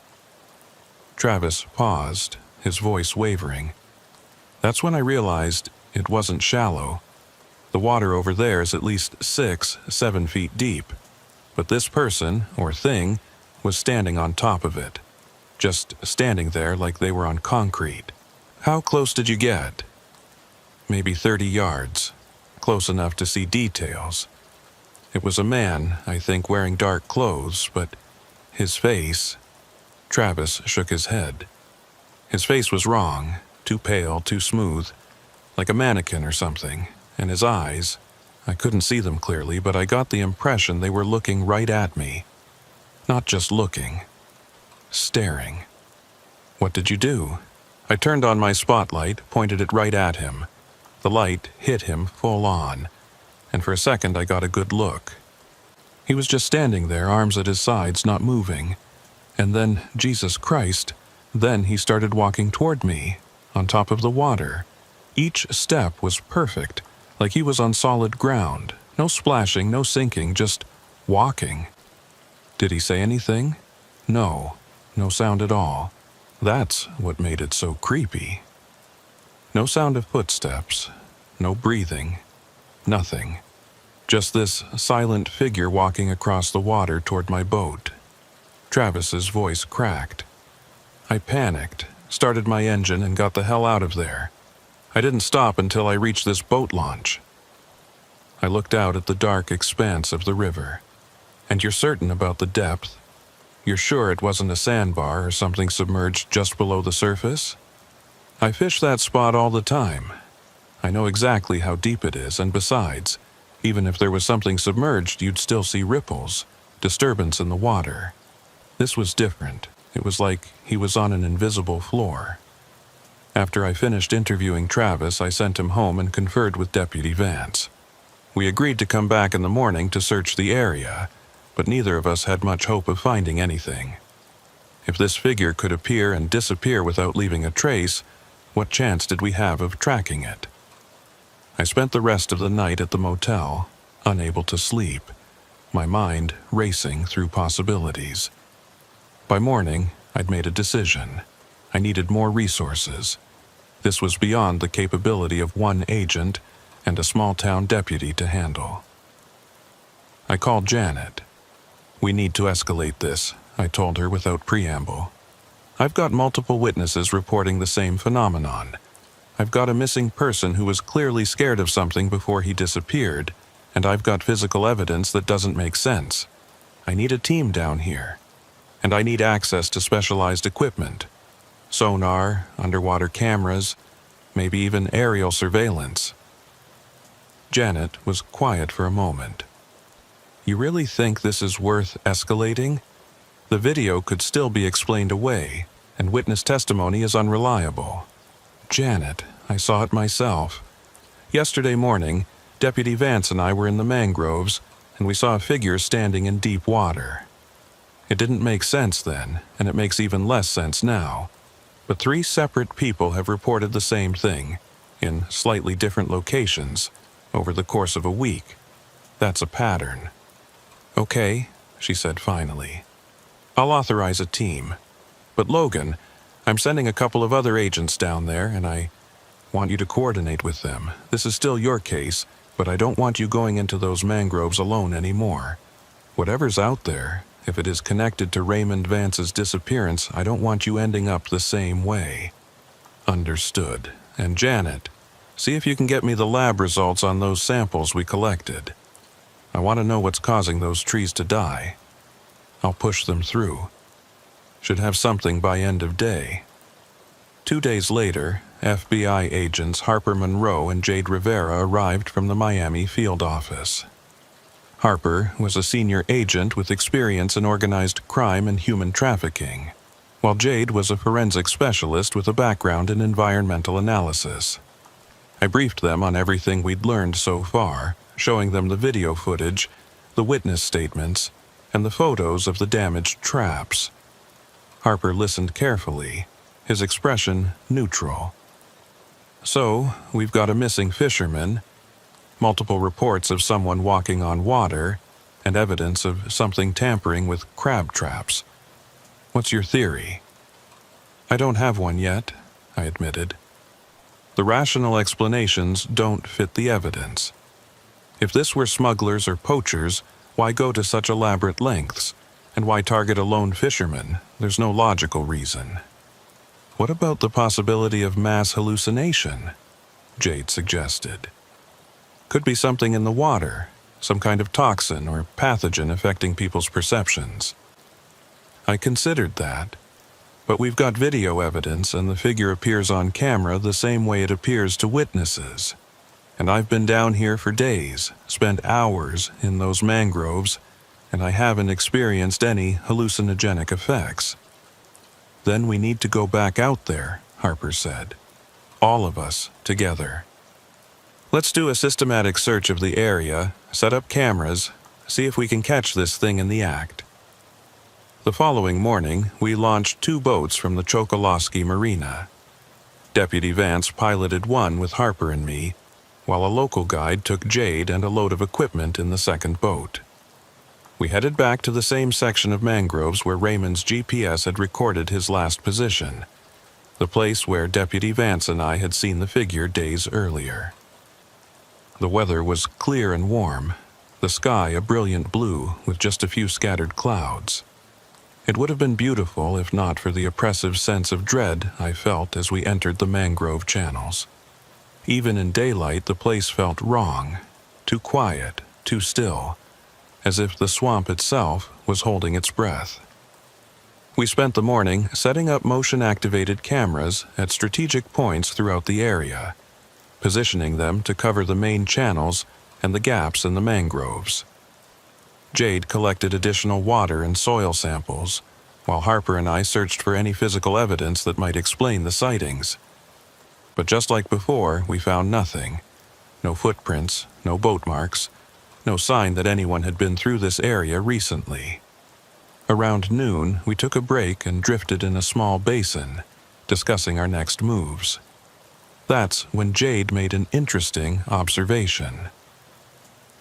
Travis paused, his voice wavering. "That's when I realized it wasn't shallow. The water over there is at least 6-7 feet deep, but this person, or thing, was standing on top of it, just standing there like they were on concrete." "How close did you get?" "Maybe 30 yards, close enough to see details. It was a man, I think, wearing dark clothes, but his face..." Travis shook his head. "His face was wrong, too pale, too smooth, like a mannequin or something, and his eyes, I couldn't see them clearly, but I got the impression they were looking right at me. Not just looking, staring." "What did you do?" I turned on my spotlight, pointed it right at him. The light hit him full on, and for a second I got a good look. He was just standing there, arms at his sides, not moving. And then, Jesus Christ, then he started walking toward me, on top of the water. Each step was perfect, like he was on solid ground. No splashing, no sinking, just walking. Did he say anything? No, no sound at all. That's what made it so creepy. No sound of footsteps, no breathing, nothing. Just this silent figure walking across the water toward my boat. Travis's voice cracked. I panicked, started my engine, and got the hell out of there. I didn't stop until I reached this boat launch. I looked out at the dark expanse of the river. "And you're certain about the depth? You're sure it wasn't a sandbar or something submerged just below the surface?" "I fish that spot all the time. I know exactly how deep it is, and besides, even if there was something submerged, you'd still see ripples, disturbance in the water. This was different. It was like he was on an invisible floor." After I finished interviewing Travis, I sent him home and conferred with Deputy Vance. We agreed to come back in the morning to search the area, but neither of us had much hope of finding anything. If this figure could appear and disappear without leaving a trace, what chance did we have of tracking it? I spent the rest of the night at the motel, unable to sleep, my mind racing through possibilities. By morning, I'd made a decision. I needed more resources. This was beyond the capability of one agent, and a small-town deputy to handle. I called Janet. "We need to escalate this," I told her without preamble. "I've got multiple witnesses reporting the same phenomenon. I've got a missing person who was clearly scared of something before he disappeared, and I've got physical evidence that doesn't make sense. I need a team down here, and I need access to specialized equipment. Sonar, underwater cameras, maybe even aerial surveillance." Janet was quiet for a moment. "You really think this is worth escalating? The video could still be explained away, and witness testimony is unreliable." "Janet, I saw it myself. Yesterday morning, Deputy Vance and I were in the mangroves, and we saw a figure standing in deep water. It didn't make sense then, and it makes even less sense now. But 3 separate people have reported the same thing, in slightly different locations, over the course of a week. That's a pattern." "Okay," she said finally. "I'll authorize a team. But Logan, I'm sending a couple of other agents down there, and I want you to coordinate with them. This is still your case, but I don't want you going into those mangroves alone anymore. Whatever's out there, if it is connected to Raymond Vance's disappearance, I don't want you ending up the same way." "Understood. And Janet, see if you can get me the lab results on those samples we collected. I want to know what's causing those trees to die. I'll push them through. Should have something by end of day." 2 days later, FBI agents Harper Monroe and Jade Rivera arrived from the Miami field office. Harper was a senior agent with experience in organized crime and human trafficking, while Jade was a forensic specialist with a background in environmental analysis. I briefed them on everything we'd learned so far, showing them the video footage, the witness statements, and the photos of the damaged traps. Harper listened carefully, his expression neutral. "So, we've got a missing fisherman, multiple reports of someone walking on water, and evidence of something tampering with crab traps. What's your theory?" "I don't have one yet," I admitted. "The rational explanations don't fit the evidence. If this were smugglers or poachers, why go to such elaborate lengths? And why target a lone fisherman? There's no logical reason." "What about the possibility of mass hallucination?" Jade suggested. "Could be something in the water, some kind of toxin or pathogen affecting people's perceptions." I considered that, but we've got video evidence and the figure appears on camera the same way it appears to witnesses. And I've been down here for days, spent hours in those mangroves, and I haven't experienced any hallucinogenic effects. "Then we need to go back out there," Harper said. "All of us, together. Let's do a systematic search of the area, set up cameras, see if we can catch this thing in the act." The following morning, we launched 2 boats from the Chokolosky Marina. Deputy Vance piloted one with Harper and me, while a local guide took Jade and a load of equipment in the second boat. We headed back to the same section of mangroves where Raymond's GPS had recorded his last position, the place where Deputy Vance and I had seen the figure days earlier. The weather was clear and warm, the sky a brilliant blue with just a few scattered clouds. It would have been beautiful if not for the oppressive sense of dread I felt as we entered the mangrove channels. Even in daylight, the place felt wrong, too quiet, too still, as if the swamp itself was holding its breath. We spent the morning setting up motion-activated cameras at strategic points throughout the area, positioning them to cover the main channels and the gaps in the mangroves. Jade collected additional water and soil samples, while Harper and I searched for any physical evidence that might explain the sightings. But just like before, we found nothing. No footprints, no boat marks, no sign that anyone had been through this area recently. Around noon, we took a break and drifted in a small basin, discussing our next moves. That's when Jade made an interesting observation.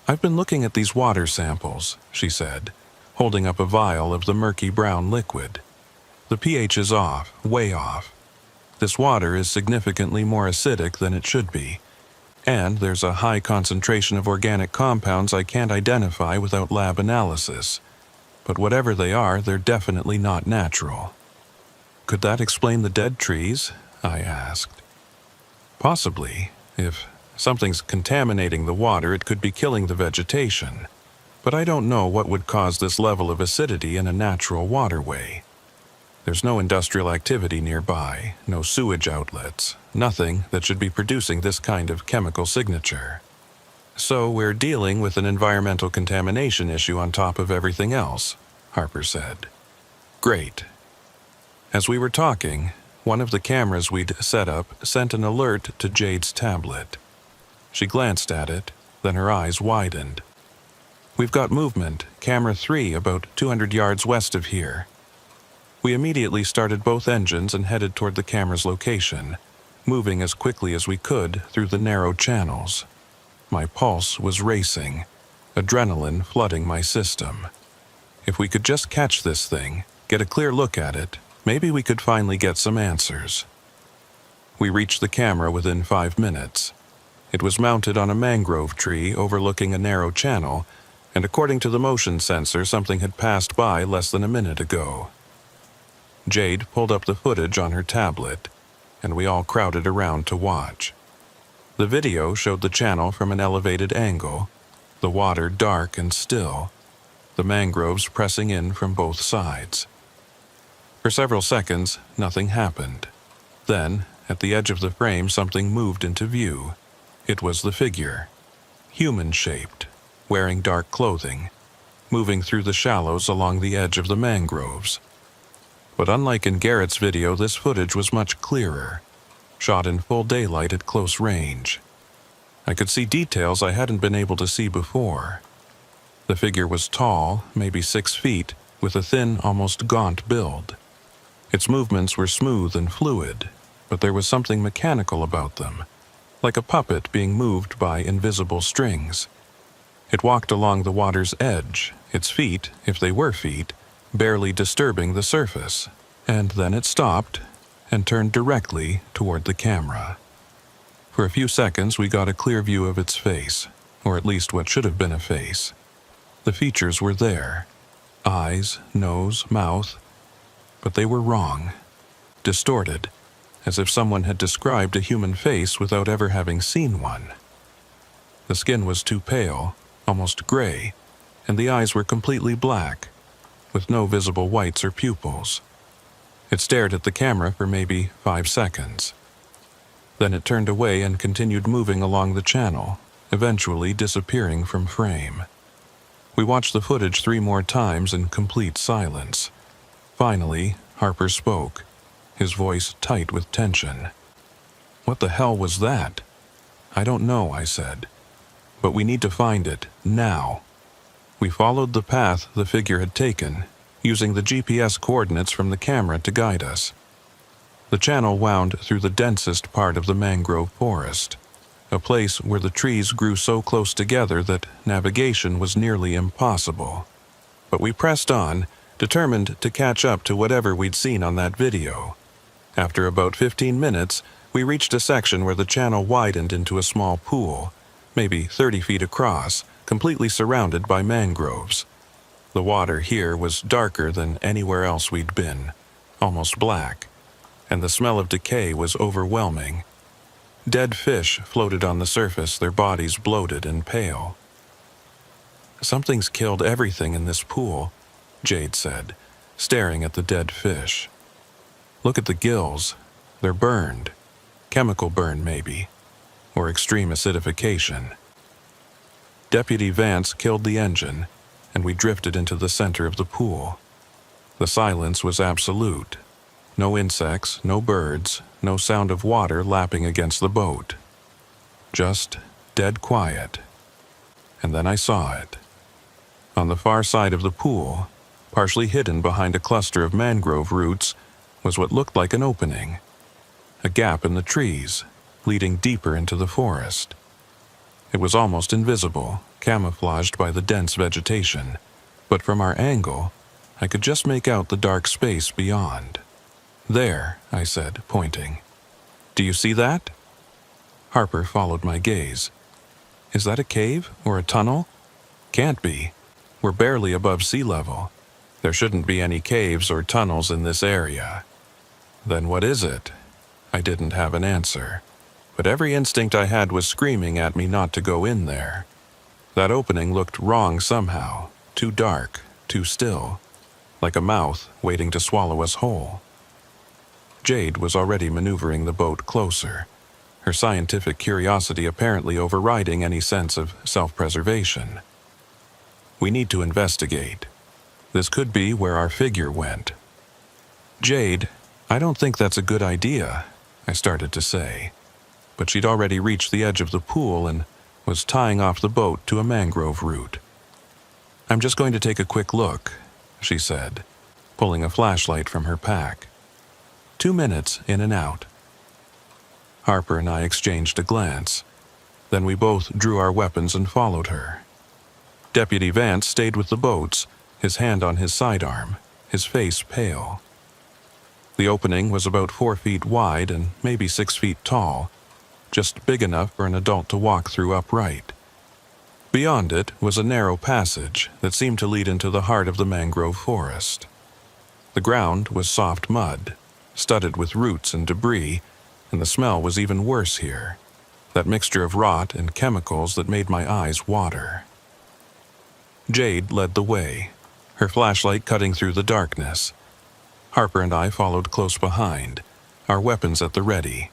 "I've been looking at these water samples," she said, holding up a vial of the murky brown liquid. "The pH is off, way off. This water is significantly more acidic than it should be. And there's a high concentration of organic compounds I can't identify without lab analysis. But whatever they are, they're definitely not natural. Could that explain the dead trees? I asked. Possibly. If something's contaminating the water, it could be killing the vegetation. But I don't know what would cause this level of acidity in a natural waterway. There's no industrial activity nearby, no sewage outlets, nothing that should be producing this kind of chemical signature. So we're dealing with an environmental contamination issue on top of everything else, Harper said. Great. As we were talking, one of the cameras we'd set up sent an alert to Jade's tablet. She glanced at it, then her eyes widened. We've got movement, camera 3, about 200 yards west of here. We immediately started both engines and headed toward the camera's location, moving as quickly as we could through the narrow channels. My pulse was racing, adrenaline flooding my system. If we could just catch this thing, get a clear look at it, maybe we could finally get some answers. We reached the camera within 5 minutes. It was mounted on a mangrove tree overlooking a narrow channel, and according to the motion sensor, something had passed by less than a minute ago. Jade pulled up the footage on her tablet, and we all crowded around to watch. The video showed the channel from an elevated angle, the water dark and still, the mangroves pressing in from both sides. For several seconds, nothing happened. Then, at the edge of the frame, something moved into view. It was the figure, human-shaped, wearing dark clothing, moving through the shallows along the edge of the mangroves. But unlike in Garrett's video, this footage was much clearer, shot in full daylight at close range. I could see details I hadn't been able to see before. The figure was tall, maybe 6 feet, with a thin, almost gaunt build. Its movements were smooth and fluid, but there was something mechanical about them, like a puppet being moved by invisible strings. It walked along the water's edge, its feet, if they were feet, barely disturbing the surface, and then it stopped and turned directly toward the camera. For a few seconds we got a clear view of its face, or at least what should have been a face. The features were there, eyes, nose, mouth, but they were wrong, distorted, as if someone had described a human face without ever having seen one. The skin was too pale, almost gray, and the eyes were completely black, with no visible whites or pupils. It stared at the camera for maybe 5 seconds. Then it turned away and continued moving along the channel, eventually disappearing from frame. We watched the footage 3 more times in complete silence. Finally, Harper spoke, his voice tight with tension. "What the hell was that?" "I don't know," I said. "But we need to find it, now." We followed the path the figure had taken, using the GPS coordinates from the camera to guide us. The channel wound through the densest part of the mangrove forest, a place where the trees grew so close together that navigation was nearly impossible. But we pressed on, determined to catch up to whatever we'd seen on that video. After about 15 minutes, we reached a section where the channel widened into a small pool, maybe 30 feet across, completely surrounded by mangroves. The water here was darker than anywhere else we'd been, almost black, and the smell of decay was overwhelming. Dead fish floated on the surface, their bodies bloated and pale. "Something's killed everything in this pool," Jade said, staring at the dead fish. "Look at the gills. They're burned. Chemical burn, maybe, or extreme acidification." Deputy Vance killed the engine, and we drifted into the center of the pool. The silence was absolute. No insects, no birds, no sound of water lapping against the boat. Just dead quiet. And then I saw it. On the far side of the pool, partially hidden behind a cluster of mangrove roots, was what looked like an opening. A gap in the trees, leading deeper into the forest. It was almost invisible, camouflaged by the dense vegetation, but from our angle, I could just make out the dark space beyond. "There," I said, pointing. "Do you see that?" Harper followed my gaze. Is that a cave or a tunnel? Can't be. We're barely above sea level. There shouldn't be any caves or tunnels in this area. Then what is it? I didn't have an answer, but every instinct I had was screaming at me not to go in there. That opening looked wrong somehow, too dark, too still, like a mouth waiting to swallow us whole. Jade was already maneuvering the boat closer, her scientific curiosity apparently overriding any sense of self-preservation. We need to investigate. This could be where our figure went. Jade, I don't think that's a good idea, I started to say, but she'd already reached the edge of the pool and was tying off the boat to a mangrove root. I'm just going to take a quick look, she said, pulling a flashlight from her pack. 2 minutes in and out. Harper and I exchanged a glance. Then we both drew our weapons and followed her. Deputy Vance stayed with the boats, his hand on his sidearm, his face pale. The opening was about 4 feet wide and maybe 6 feet tall, just big enough for an adult to walk through upright. Beyond it was a narrow passage that seemed to lead into the heart of the mangrove forest. The ground was soft mud, studded with roots and debris, and the smell was even worse here, that mixture of rot and chemicals that made my eyes water. Jade led the way, her flashlight cutting through the darkness. Harper and I followed close behind, our weapons at the ready.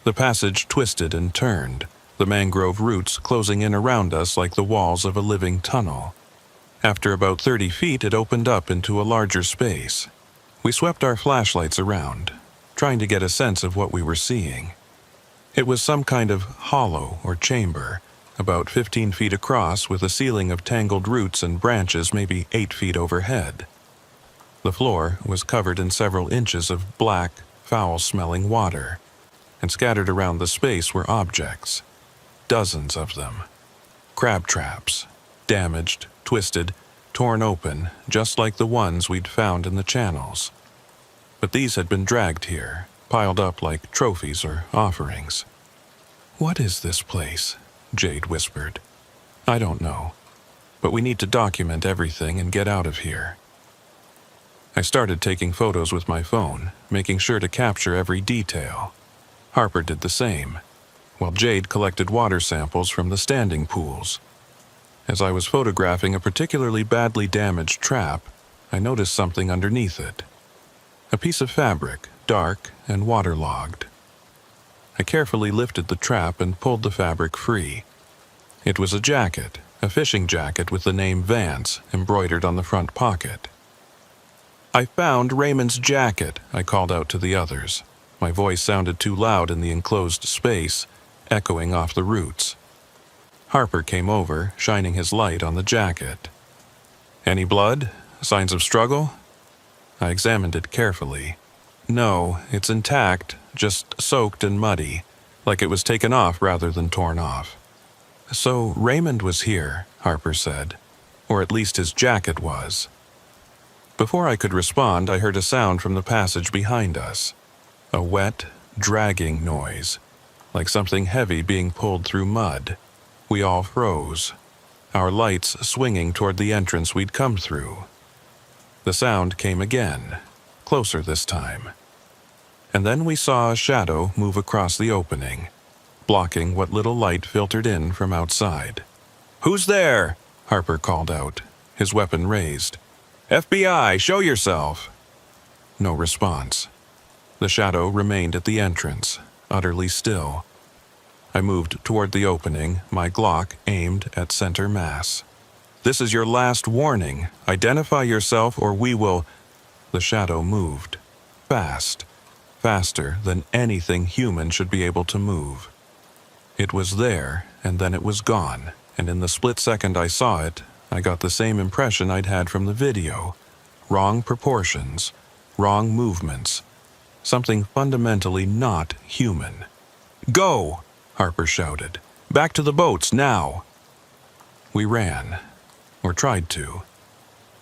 The passage twisted and turned, the mangrove roots closing in around us like the walls of a living tunnel. After about 30 feet, it opened up into a larger space. We swept our flashlights around, trying to get a sense of what we were seeing. It was some kind of hollow or chamber, about 15 feet across with a ceiling of tangled roots and branches maybe 8 feet overhead. The floor was covered in several inches of black, foul-smelling water, and scattered around the space were objects. Dozens of them. Crab traps, damaged, twisted, torn open, just like the ones we'd found in the channels. But these had been dragged here, piled up like trophies or offerings. "What is this place?" Jade whispered. "I don't know, but we need to document everything and get out of here." I started taking photos with my phone, making sure to capture every detail. Harper did the same, while Jade collected water samples from the standing pools. As I was photographing a particularly badly damaged trap, I noticed something underneath it. A piece of fabric, dark and waterlogged. I carefully lifted the trap and pulled the fabric free. It was a jacket, a fishing jacket with the name Vance embroidered on the front pocket. "I found Raymond's jacket," I called out to the others. My voice sounded too loud in the enclosed space, echoing off the roots. Harper came over, shining his light on the jacket. "Any blood? Signs of struggle?" I examined it carefully. "No, it's intact, just soaked and muddy, like it was taken off rather than torn off." "So Raymond was here," Harper said. "Or at least his jacket was." Before I could respond, I heard a sound from the passage behind us. A wet, dragging noise, like something heavy being pulled through mud. We all froze, our lights swinging toward the entrance we'd come through. The sound came again, closer this time. And then we saw a shadow move across the opening, blocking what little light filtered in from outside. "Who's there?" Harper called out, his weapon raised. "FBI, show yourself!" No response. The shadow remained at the entrance, utterly still. I moved toward the opening, my Glock aimed at center mass. "This is your last warning. Identify yourself or we will—" The shadow moved. Fast. Faster than anything human should be able to move. It was there, and then it was gone, and in the split second I saw it, I got the same impression I'd had from the video. Wrong proportions, wrong movements. Something fundamentally not human. "Go!" Harper shouted. "Back to the boats, now!" We ran, or tried to.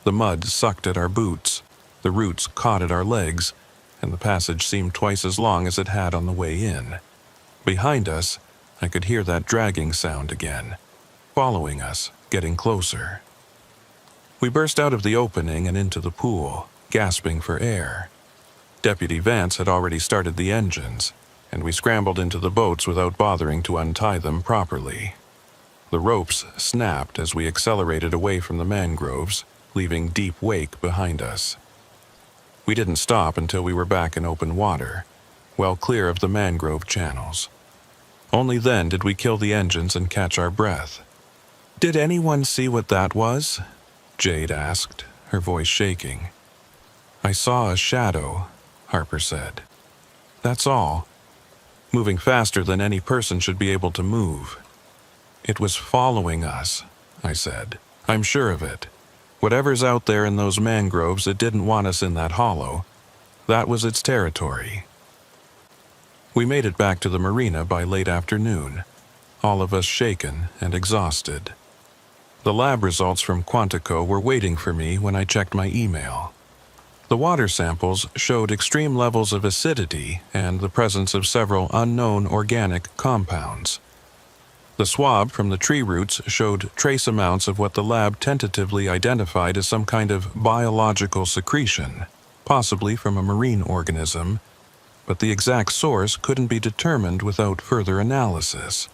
The mud sucked at our boots, the roots caught at our legs, and the passage seemed twice as long as it had on the way in. behind us, I could hear that dragging sound again, following us, getting closer. We burst out of the opening and into the pool, gasping for air. Deputy Vance had already started the engines, and we scrambled into the boats without bothering to untie them properly. The ropes snapped as we accelerated away from the mangroves, leaving deep wake behind us. We didn't stop until we were back in open water, well clear of the mangrove channels. Only then did we kill the engines and catch our breath. "Did anyone see what that was?" Jade asked, her voice shaking. "I saw a shadow," Harper said. "That's all. Moving faster than any person should be able to move." "It was following us," I said. "I'm sure of it. Whatever's out there in those mangroves, it didn't want us in that hollow. That was its territory." We made it back to the marina by late afternoon, all of us shaken and exhausted. The lab results from Quantico were waiting for me when I checked my email. The water samples showed extreme levels of acidity and the presence of several unknown organic compounds. The swab from the tree roots showed trace amounts of what the lab tentatively identified as some kind of biological secretion, possibly from a marine organism, but the exact source couldn't be determined without further analysis.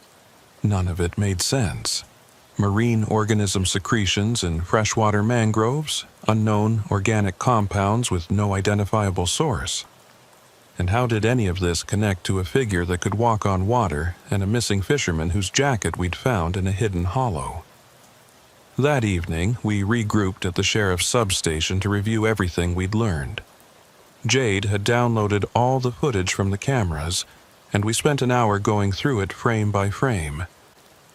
None of it made sense. Marine organism secretions in freshwater mangroves, unknown organic compounds with no identifiable source. And how did any of this connect to a figure that could walk on water and a missing fisherman whose jacket we'd found in a hidden hollow? That evening, we regrouped at the sheriff's substation to review everything we'd learned. Jade had downloaded all the footage from the cameras, and we spent an hour going through it frame by frame.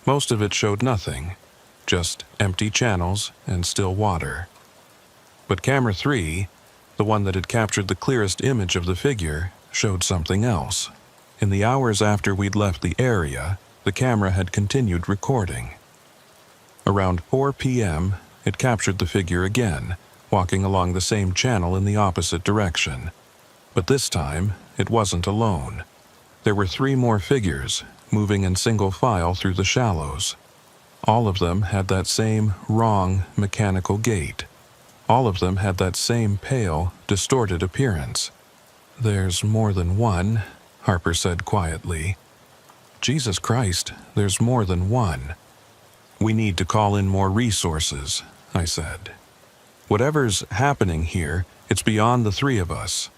Most of it showed nothing, just empty channels and still water. But camera 3, the one that had captured the clearest image of the figure, showed something else. In the hours after we'd left the area, the camera had continued recording. Around 4 p.m., it captured the figure again, walking along the same channel in the opposite direction. But this time, it wasn't alone. There were 3 more figures, moving in single file through the shallows. All of them had that same wrong, mechanical gait. All of them had that same pale, distorted appearance. "There's more than one," Harper said quietly. "Jesus Christ, there's more than one." "We need to call in more resources," I said. "Whatever's happening here, it's beyond the 3 of us.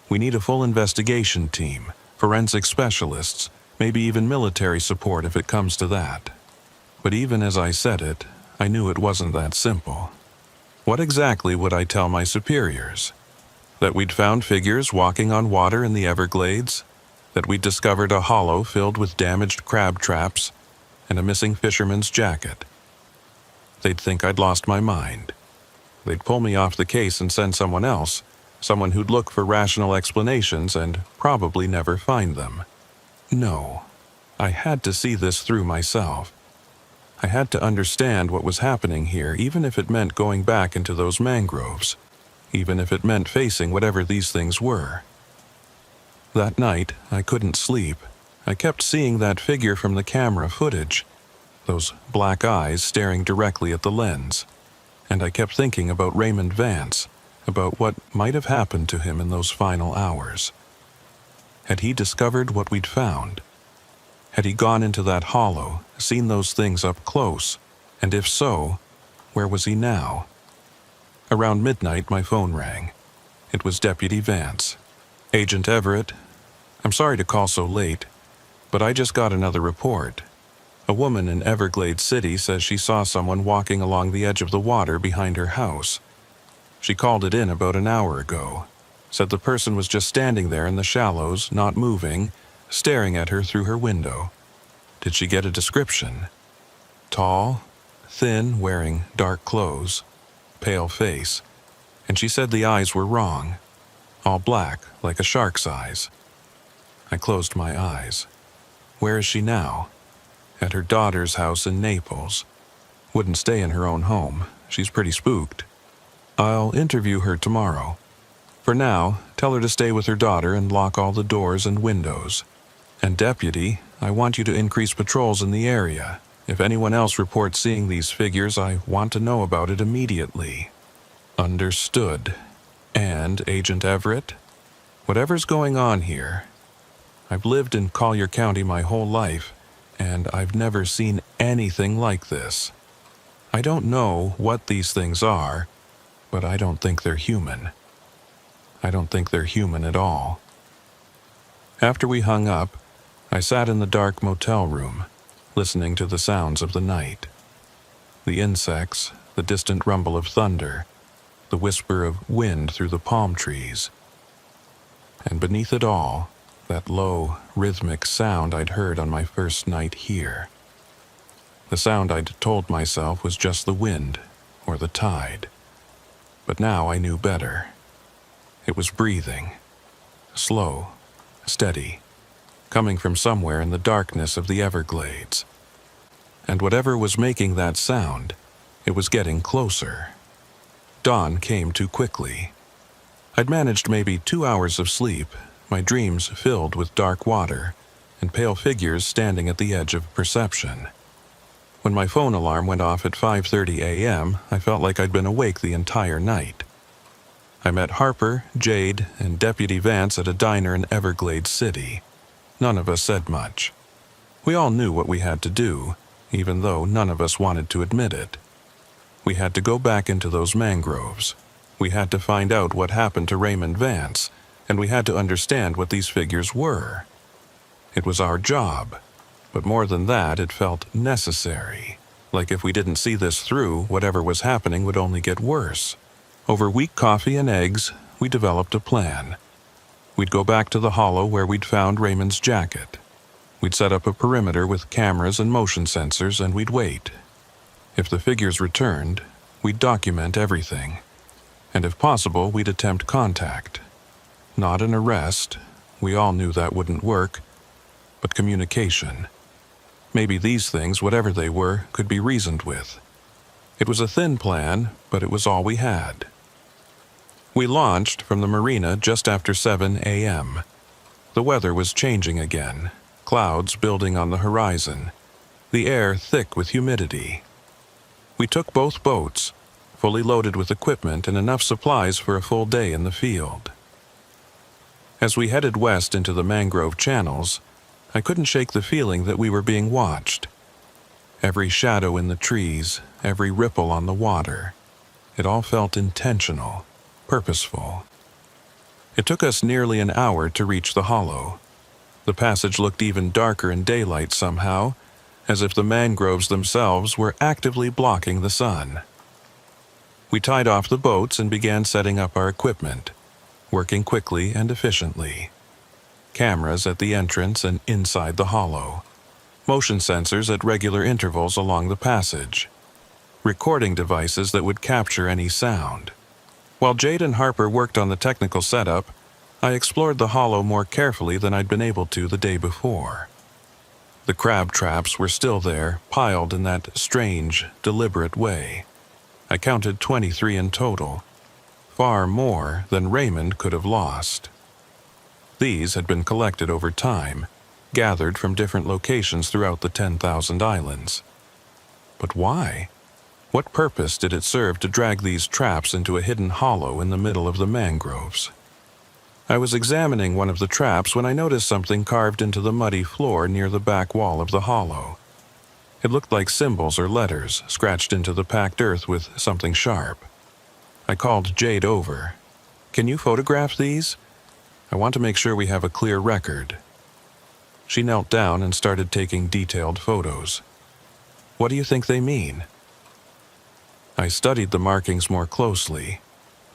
We need a full investigation team, forensic specialists, maybe even military support if it comes to that." But even as I said it, I knew it wasn't that simple. What exactly would I tell my superiors? That we'd found figures walking on water in the Everglades? That we'd discovered a hollow filled with damaged crab traps and a missing fisherman's jacket? They'd think I'd lost my mind. They'd pull me off the case and send someone else, someone who'd look for rational explanations and probably never find them. No, I had to see this through myself. I had to understand what was happening here, even if it meant going back into those mangroves, even if it meant facing whatever these things were. That night, I couldn't sleep. I kept seeing that figure from the camera footage, those black eyes staring directly at the lens, and I kept thinking about Raymond Vance, about what might have happened to him in those final hours. Had he discovered what we'd found? Had he gone into that hollow, seen those things up close? And if so, where was he now? Around midnight, my phone rang. It was Deputy Vance. "Agent Everett, I'm sorry to call so late, but I just got another report. A woman in Everglades City says she saw someone walking along the edge of the water behind her house. She called it in about an hour ago. Said the person was just standing there in the shallows, not moving, staring at her through her window. Did she get a description? Tall, thin, wearing dark clothes, pale face, and she said the eyes were wrong, all black like a shark's eyes." I closed my eyes. Where is she now? At her daughter's house in Naples. Wouldn't stay in her own home. She's pretty spooked. I'll interview her tomorrow. For now, tell her to stay with her daughter and lock all the doors and windows. And Deputy, I want you to increase patrols in the area. If anyone else reports seeing these figures, I want to know about it immediately." "Understood. And, Agent Everett, whatever's going on here, I've lived in Collier County my whole life, and I've never seen anything like this. I don't know what these things are, but I don't think they're human. I don't think they're human at all." After we hung up, I sat in the dark motel room, listening to the sounds of the night. The insects, the distant rumble of thunder, the whisper of wind through the palm trees. And beneath it all, that low, rhythmic sound I'd heard on my first night here. The sound I'd told myself was just the wind or the tide. But now I knew better. It was breathing, slow, steady, coming from somewhere in the darkness of the Everglades. And whatever was making that sound, it was getting closer. Dawn came too quickly. I'd managed maybe 2 hours of sleep, my dreams filled with dark water and pale figures standing at the edge of perception. When my phone alarm went off at 5:30 a.m., I felt like I'd been awake the entire night. I met Harper, Jade, and Deputy Vance at a diner in Everglades City. None of us said much. We all knew what we had to do, even though none of us wanted to admit it. We had to go back into those mangroves. We had to find out what happened to Raymond Vance, and we had to understand what these figures were. It was our job, but more than that, it felt necessary. Like if we didn't see this through, whatever was happening would only get worse. Over weak coffee and eggs, we developed a plan. We'd go back to the hollow where we'd found Raymond's jacket. We'd set up a perimeter with cameras and motion sensors, and we'd wait. If the figures returned, we'd document everything. And if possible, we'd attempt contact. Not an arrest, we all knew that wouldn't work, but communication. Maybe these things, whatever they were, could be reasoned with. It was a thin plan, but it was all we had. We launched from the marina just after 7 a.m. The weather was changing again, clouds building on the horizon, the air thick with humidity. We took both boats, fully loaded with equipment and enough supplies for a full day in the field. As we headed west into the mangrove channels, I couldn't shake the feeling that we were being watched. Every shadow in the trees, every ripple on the water, it all felt intentional, purposeful. It took us nearly an hour to reach the hollow. The passage looked even darker in daylight somehow, as if the mangroves themselves were actively blocking the sun. We tied off the boats and began setting up our equipment, working quickly and efficiently. Cameras at the entrance and inside the hollow. Motion sensors at regular intervals along the passage. Recording devices that would capture any sound. While Jade and Harper worked on the technical setup, I explored the hollow more carefully than I'd been able to the day before. The crab traps were still there, piled in that strange, deliberate way. I counted 23 in total, far more than Raymond could have lost. These had been collected over time, gathered from different locations throughout the 10,000 islands. But why? What purpose did it serve to drag these traps into a hidden hollow in the middle of the mangroves? I was examining one of the traps when I noticed something carved into the muddy floor near the back wall of the hollow. It looked like symbols or letters scratched into the packed earth with something sharp. I called Jade over. "Can you photograph these? I want to make sure we have a clear record." She knelt down and started taking detailed photos. "What do you think they mean?" I studied the markings more closely.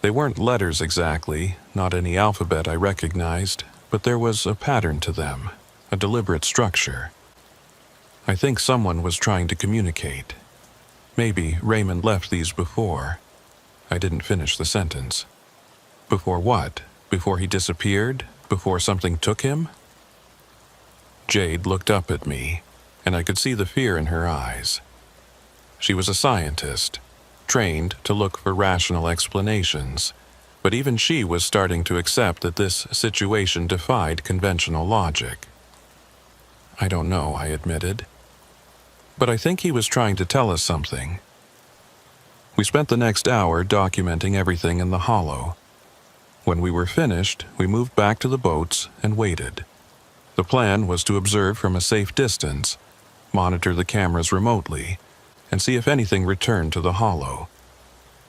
They weren't letters exactly, not any alphabet I recognized, but there was a pattern to them, a deliberate structure. I think someone was trying to communicate. Maybe Raymond left these before. I didn't finish the sentence. Before what? Before he disappeared? Before something took him? Jade looked up at me, and I could see the fear in her eyes. She was a scientist, trained to look for rational explanations, but even she was starting to accept that this situation defied conventional logic. I don't know, I admitted. But I think he was trying to tell us something. We spent the next hour documenting everything in the hollow. When we were finished, we moved back to the boats and waited. The plan was to observe from a safe distance, monitor the cameras remotely, and see if anything returned to the hollow.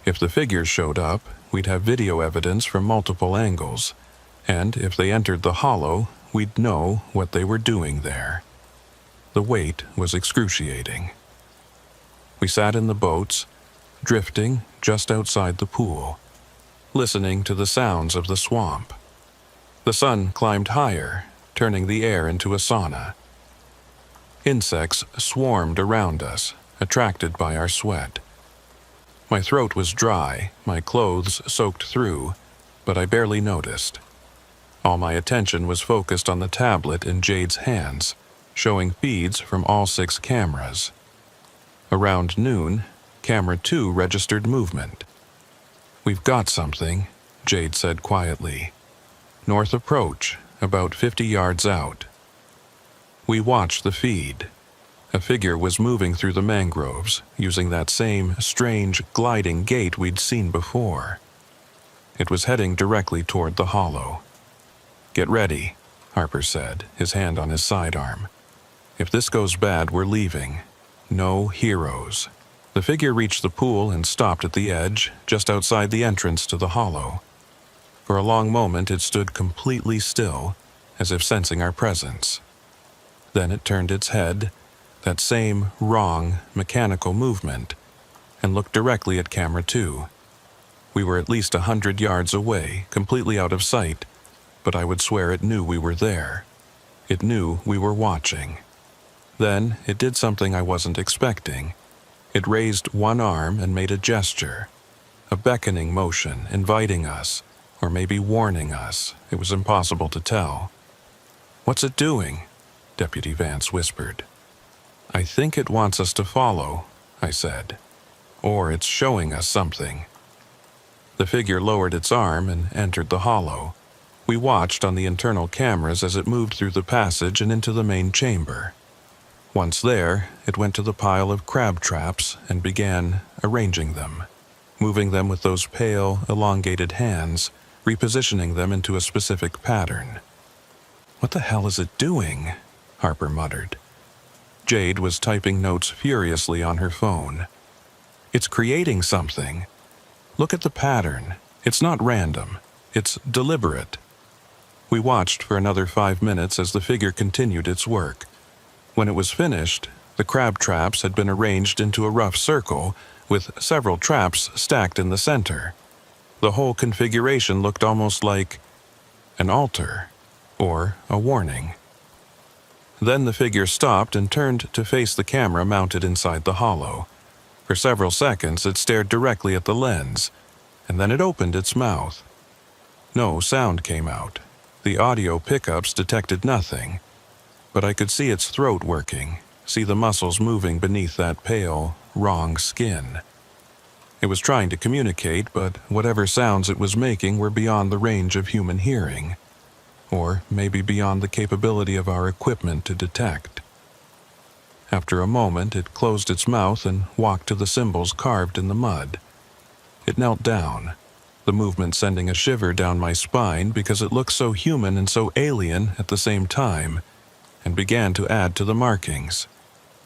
If the figures showed up, we'd have video evidence from multiple angles, and if they entered the hollow, we'd know what they were doing there. The wait was excruciating. We sat in the boats, drifting just outside the pool, listening to the sounds of the swamp. The sun climbed higher, turning the air into a sauna. Insects swarmed around us, attracted by our sweat. My throat was dry, my clothes soaked through, but I barely noticed. All my attention was focused on the tablet in Jade's hands, showing feeds from all 6 cameras. Around noon, camera 2 registered movement. "We've got something," Jade said quietly. "North approach, about 50 yards out." We watched the feed. A figure was moving through the mangroves, using that same strange gliding gait we'd seen before. It was heading directly toward the hollow. "Get ready," Harper said, his hand on his sidearm. "If this goes bad, we're leaving. No heroes." The figure reached the pool and stopped at the edge, just outside the entrance to the hollow. For a long moment it stood completely still, as if sensing our presence. Then it turned its head, that same wrong, mechanical movement, and looked directly at camera 2. We were at least 100 yards away, completely out of sight, but I would swear it knew we were there. It knew we were watching. Then it did something I wasn't expecting. It raised one arm and made a gesture, a beckoning motion, inviting us, or maybe warning us. It was impossible to tell. "What's it doing?" Deputy Vance whispered. "I think it wants us to follow," I said. "Or it's showing us something." The figure lowered its arm and entered the hollow. We watched on the internal cameras as it moved through the passage and into the main chamber. Once there, it went to the pile of crab traps and began arranging them, moving them with those pale, elongated hands, repositioning them into a specific pattern. "What the hell is it doing?" Harper muttered. Jade was typing notes furiously on her phone. "It's creating something. Look at the pattern. It's not random. It's deliberate." We watched for another 5 minutes as the figure continued its work. When it was finished, the crab traps had been arranged into a rough circle, with several traps stacked in the center. The whole configuration looked almost like an altar, or a warning. Then the figure stopped and turned to face the camera mounted inside the hollow. For several seconds it stared directly at the lens, and then it opened its mouth. No sound came out. The audio pickups detected nothing, but I could see its throat working, see the muscles moving beneath that pale, wrong skin. It was trying to communicate, but whatever sounds it was making were beyond the range of human hearing, or maybe beyond the capability of our equipment to detect. After a moment, it closed its mouth and walked to the symbols carved in the mud. It knelt down, the movement sending a shiver down my spine because it looked so human and so alien at the same time, and began to add to the markings.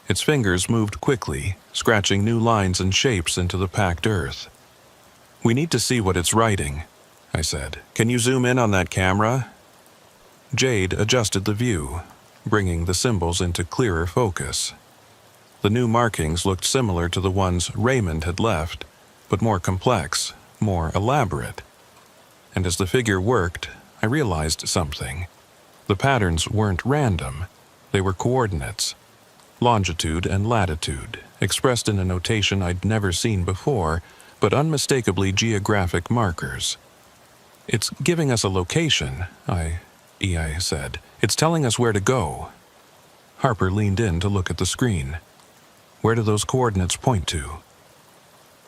Its fingers moved quickly, scratching new lines and shapes into the packed earth. "We need to see what it's writing," I said. "Can you zoom in on that camera?" Jade adjusted the view, bringing the symbols into clearer focus. The new markings looked similar to the ones Raymond had left, but more complex, more elaborate. And as the figure worked, I realized something. The patterns weren't random. They were coordinates. Longitude and latitude, expressed in a notation I'd never seen before, but unmistakably geographic markers. "It's giving us a location," I said. "It's telling us where to go." Harper leaned in to look at the screen. "Where do those coordinates point to?"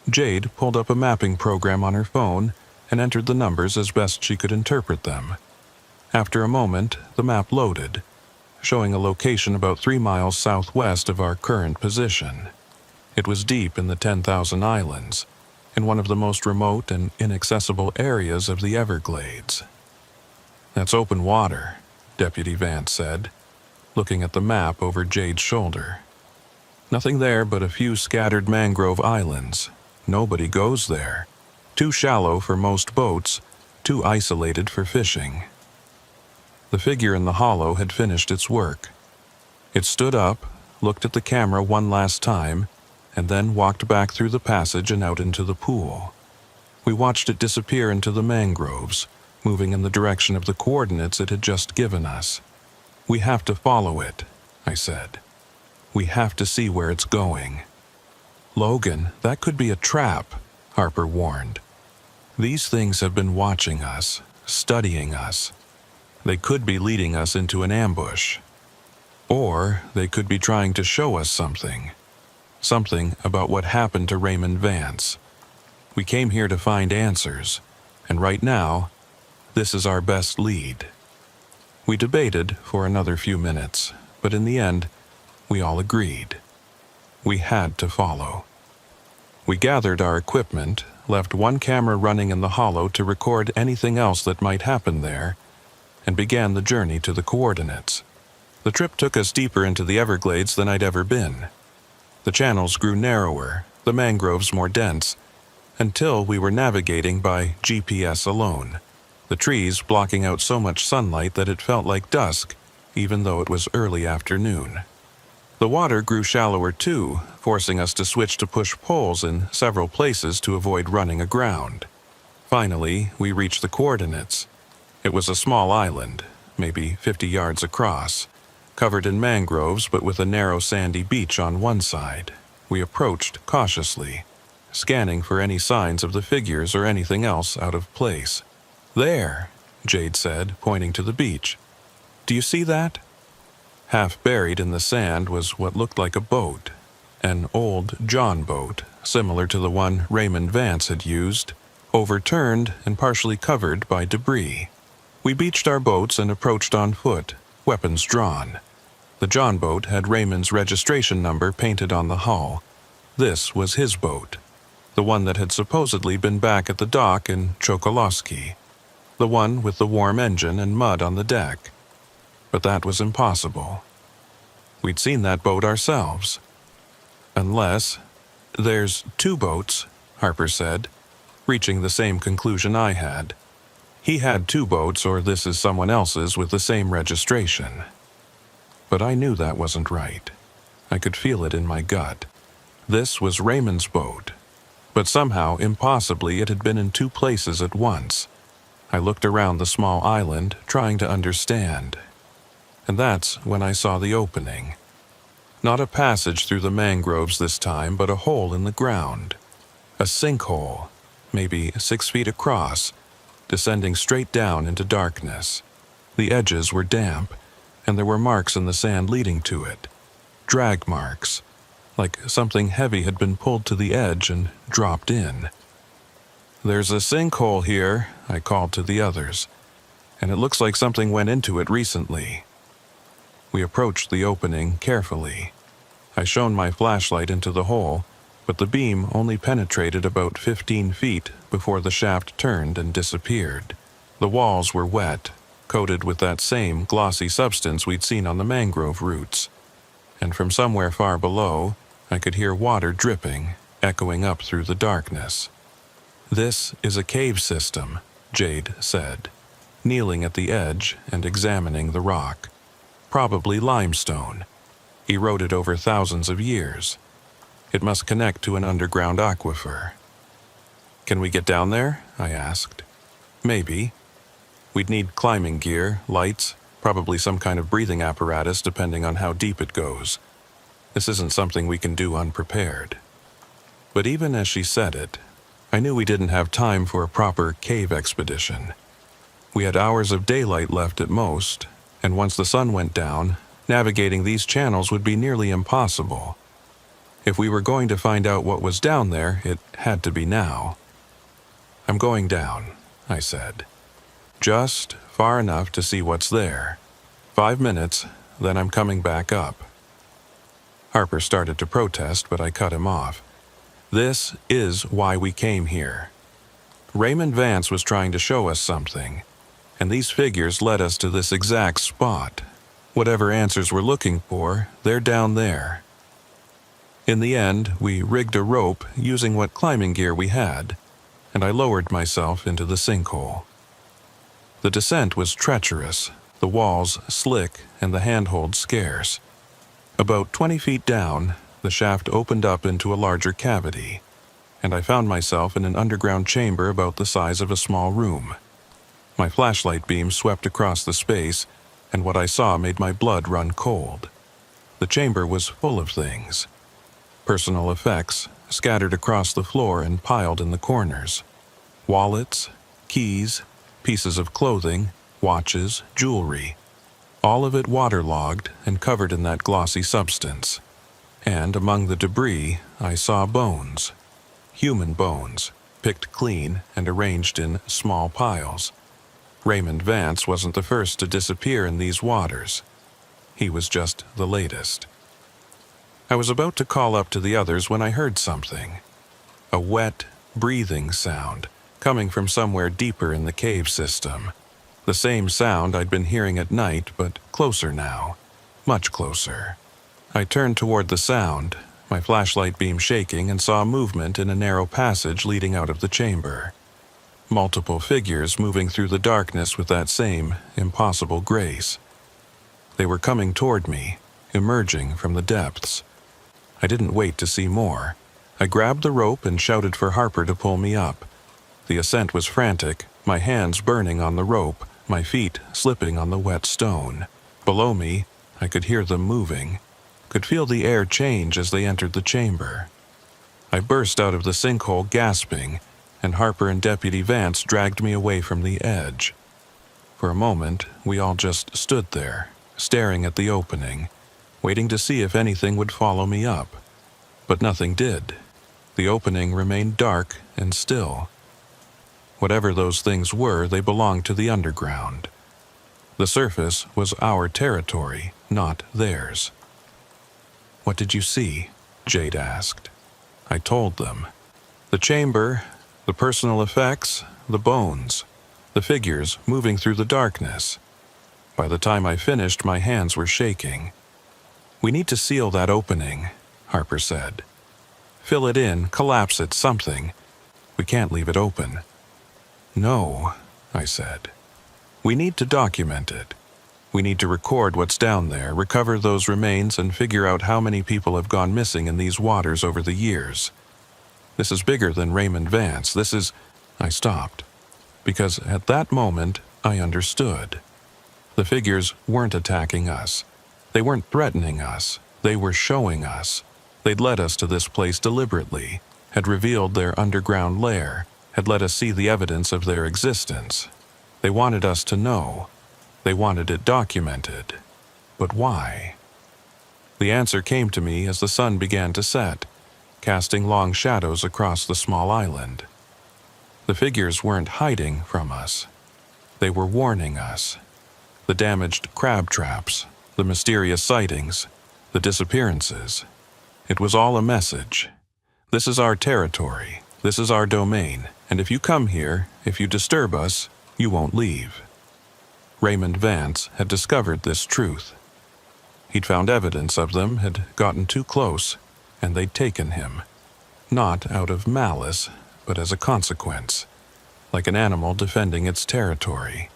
Jade pulled up a mapping program on her phone and entered the numbers as best she could interpret them. After a moment, the map loaded. showing a location about 3 miles southwest of our current position. It was deep in the 10,000 Islands, in one of the most remote and inaccessible areas of the Everglades. "That's open water," Deputy Vance said, looking at the map over Jade's shoulder. "Nothing there but a few scattered mangrove islands. Nobody goes there. Too shallow for most boats, too isolated for fishing." The figure in the hollow had finished its work. It stood up, looked at the camera one last time, and then walked back through the passage and out into the pool. We watched it disappear into the mangroves, moving in the direction of the coordinates it had just given us. "We have to follow it," I said. "We have to see where it's going." "Logan, that could be a trap," Harper warned. "These things have been watching us, studying us. They could be leading us into an ambush. Or they could be trying to show us something. Something about what happened to Raymond Vance. We came here to find answers, and right now, this is our best lead." We debated for another few minutes, but in the end, we all agreed. We had to follow. We gathered our equipment, left one camera running in the hollow to record anything else that might happen there, and began the journey to the coordinates. The trip took us deeper into the Everglades than I'd ever been. The channels grew narrower, the mangroves more dense, until we were navigating by GPS alone, the trees blocking out so much sunlight that it felt like dusk, even though it was early afternoon. The water grew shallower too, forcing us to switch to push poles in several places to avoid running aground. Finally, we reached the coordinates. It was a small island, maybe 50 yards across, covered in mangroves but with a narrow sandy beach on one side. We approached cautiously, scanning for any signs of the figures or anything else out of place. "There," Jade said, pointing to the beach. "Do you see that?" Half buried in the sand was what looked like a boat, an old John boat, similar to the one Raymond Vance had used, overturned and partially covered by debris. We beached our boats and approached on foot, weapons drawn. The John boat had Raymond's registration number painted on the hull. This was his boat, the one that had supposedly been back at the dock in Chokoloskee, the one with the warm engine and mud on the deck. But that was impossible. We'd seen that boat ourselves. Unless, "There's 2 boats," Harper said, reaching the same conclusion I had. He had 2 boats, or this is someone else's with the same registration. But I knew that wasn't right. I could feel it in my gut. This was Raymond's boat, but somehow, impossibly, it had been in 2 places at once. I looked around the small island, trying to understand. And that's when I saw the opening. Not a passage through the mangroves this time, but a hole in the ground. A sinkhole, maybe 6 feet across, descending straight down into darkness. The edges were damp, and there were marks in the sand leading to it. Drag marks, like something heavy had been pulled to the edge and dropped in. "There's a sinkhole here," I called to the others, "and it looks like something went into it recently." We approached the opening carefully. I shone my flashlight into the hole, but the beam only penetrated about 15 feet before the shaft turned and disappeared. The walls were wet, coated with that same glossy substance we'd seen on the mangrove roots, and from somewhere far below, I could hear water dripping, echoing up through the darkness. "This is a cave system," Jade said, kneeling at the edge and examining the rock. "Probably limestone, eroded over thousands of years. It must connect to an underground aquifer." "Can we get down there?" I asked. "Maybe. We'd need climbing gear, lights, probably some kind of breathing apparatus depending on how deep it goes. This isn't something we can do unprepared." But even as she said it, I knew we didn't have time for a proper cave expedition. We had hours of daylight left at most, and once the sun went down, navigating these channels would be nearly impossible. If we were going to find out what was down there, it had to be now. "I'm going down," I said. "Just far enough to see what's there. 5 minutes, then I'm coming back up." Harper started to protest, but I cut him off. "This is why we came here. Raymond Vance was trying to show us something, and these figures led us to this exact spot. Whatever answers we're looking for, they're down there." In the end, we rigged a rope using what climbing gear we had, and I lowered myself into the sinkhole. The descent was treacherous, the walls slick, and the handhold scarce. About 20 feet down, the shaft opened up into a larger cavity, and I found myself in an underground chamber about the size of a small room. My flashlight beam swept across the space, and what I saw made my blood run cold. The chamber was full of things. Personal effects scattered across the floor and piled in the corners. Wallets, keys, pieces of clothing, watches, jewelry. All of it waterlogged and covered in that glossy substance. And among the debris, I saw bones. Human bones, picked clean and arranged in small piles. Raymond Vance wasn't the first to disappear in these waters. He was just the latest. I was about to call up to the others when I heard something. A wet, breathing sound coming from somewhere deeper in the cave system. The same sound I'd been hearing at night, but closer now. Much closer. I turned toward the sound, my flashlight beam shaking, and saw movement in a narrow passage leading out of the chamber. Multiple figures moving through the darkness with that same impossible grace. They were coming toward me, emerging from the depths. I didn't wait to see more. I grabbed the rope and shouted for Harper to pull me up. The ascent was frantic, my hands burning on the rope, my feet slipping on the wet stone. Below me, I could hear them moving, could feel the air change as they entered the chamber. I burst out of the sinkhole gasping, and Harper and Deputy Vance dragged me away from the edge. For a moment, we all just stood there, staring at the opening, waiting to see if anything would follow me up. But nothing did. The opening remained dark and still. Whatever those things were, they belonged to the underground. The surface was our territory, not theirs. "What did you see?" Jade asked. I told them. The chamber, the personal effects, the bones, the figures moving through the darkness. By the time I finished, my hands were shaking. "We need to seal that opening," Harper said. "Fill it in, collapse it, something. We can't leave it open." "No," I said. "We need to document it. We need to record what's down there, recover those remains, and figure out how many people have gone missing in these waters over the years. This is bigger than Raymond Vance. This is—" I stopped, because at that moment I understood. The figures weren't attacking us. They weren't threatening us. They were showing us. They'd led us to this place deliberately, had revealed their underground lair, had let us see the evidence of their existence. They wanted us to know. They wanted it documented. But why? The answer came to me as the sun began to set, casting long shadows across the small island. The figures weren't hiding from us. They were warning us. The damaged crab traps, the mysterious sightings, the disappearances. It was all a message. This is our territory. This is our domain. And if you come here, if you disturb us, you won't leave. Raymond Vance had discovered this truth. He'd found evidence of them, had gotten too close, and they'd taken him. Not out of malice, but as a consequence, like an animal defending its territory.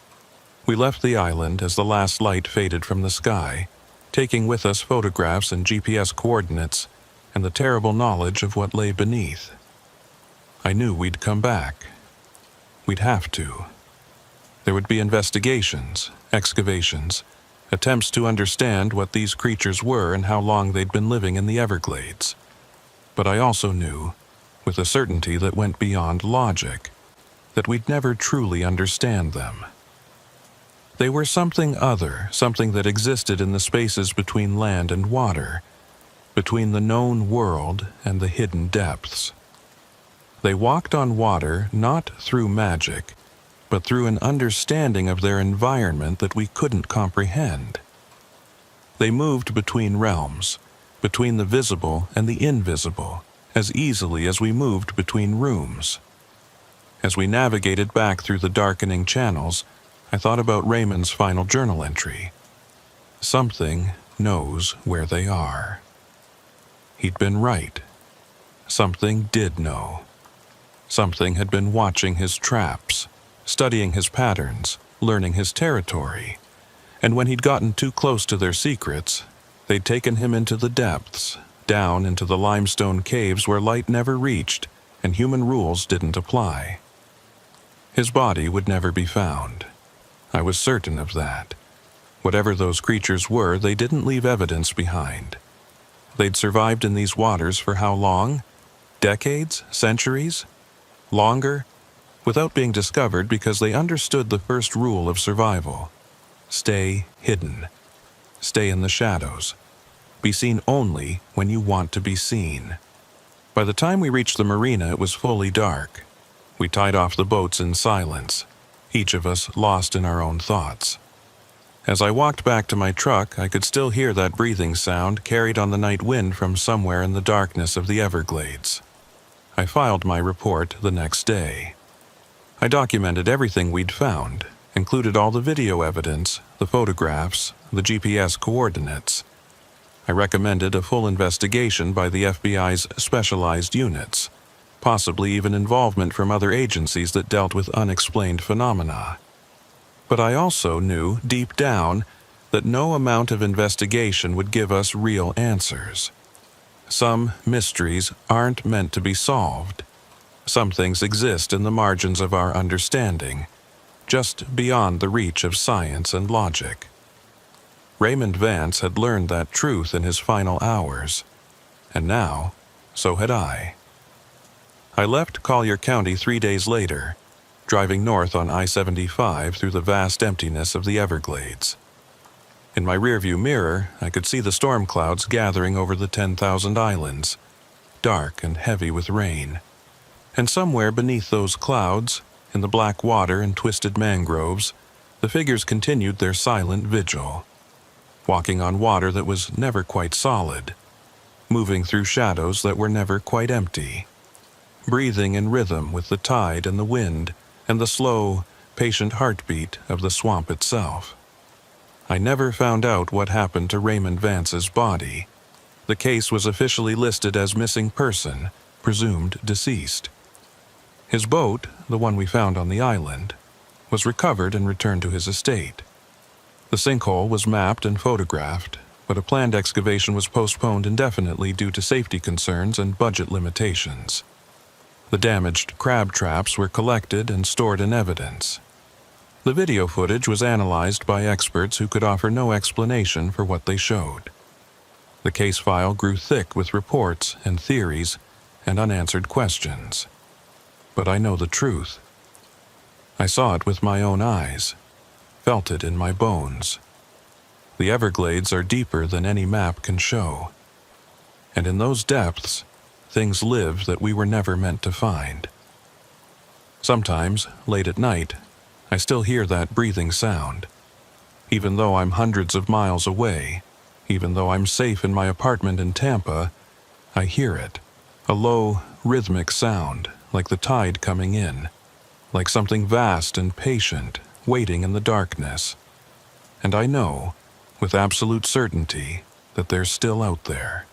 We left the island as the last light faded from the sky, taking with us photographs and GPS coordinates and the terrible knowledge of what lay beneath. I knew we'd come back. We'd have to. There would be investigations, excavations, attempts to understand what these creatures were and how long they'd been living in the Everglades. But I also knew, with a certainty that went beyond logic, that we'd never truly understand them. They were something other, something that existed in the spaces between land and water, between the known world and the hidden depths. They walked on water not through magic, but through an understanding of their environment that we couldn't comprehend. They moved between realms, between the visible and the invisible, as easily as we moved between rooms. As we navigated back through the darkening channels, I thought about Raymond's final journal entry. Something knows where they are. He'd been right. Something did know. Something had been watching his traps, studying his patterns, learning his territory. And when he'd gotten too close to their secrets, they'd taken him into the depths, down into the limestone caves where light never reached and human rules didn't apply. His body would never be found. I was certain of that. Whatever those creatures were, they didn't leave evidence behind. They'd survived in these waters for how long? Decades? Centuries? Longer? Without being discovered because they understood the first rule of survival. Stay hidden. Stay in the shadows. Be seen only when you want to be seen. By the time we reached the marina, it was fully dark. We tied off the boats in silence, each of us lost in our own thoughts. As I walked back to my truck, I could still hear that breathing sound carried on the night wind from somewhere in the darkness of the Everglades. I filed my report the next day. I documented everything we'd found, included all the video evidence, the photographs, the GPS coordinates. I recommended a full investigation by the FBI's specialized units, possibly even involvement from other agencies that dealt with unexplained phenomena. But I also knew, deep down, that no amount of investigation would give us real answers. Some mysteries aren't meant to be solved. Some things exist in the margins of our understanding, just beyond the reach of science and logic. Raymond Vance had learned that truth in his final hours, and now, so had I. I left Collier County 3 days later, driving north on I-75 through the vast emptiness of the Everglades. In my rearview mirror, I could see the storm clouds gathering over the 10,000 islands, dark and heavy with rain. And somewhere beneath those clouds, in the black water and twisted mangroves, the figures continued their silent vigil, walking on water that was never quite solid, moving through shadows that were never quite empty, breathing in rhythm with the tide and the wind and the slow, patient heartbeat of the swamp itself. I never found out what happened to Raymond Vance's body. The case was officially listed as missing person, presumed deceased. His boat, the one we found on the island, was recovered and returned to his estate. The sinkhole was mapped and photographed, but a planned excavation was postponed indefinitely due to safety concerns and budget limitations. The damaged crab traps were collected and stored in evidence. The video footage was analyzed by experts who could offer no explanation for what they showed. The case file grew thick with reports and theories and unanswered questions. But I know the truth. I saw it with my own eyes, felt it in my bones. The Everglades are deeper than any map can show. And in those depths, things live that we were never meant to find. Sometimes, late at night, I still hear that breathing sound. Even though I'm hundreds of miles away, even though I'm safe in my apartment in Tampa, I hear it. A low, rhythmic sound, like the tide coming in, like something vast and patient, waiting in the darkness. And I know, with absolute certainty, that they're still out there,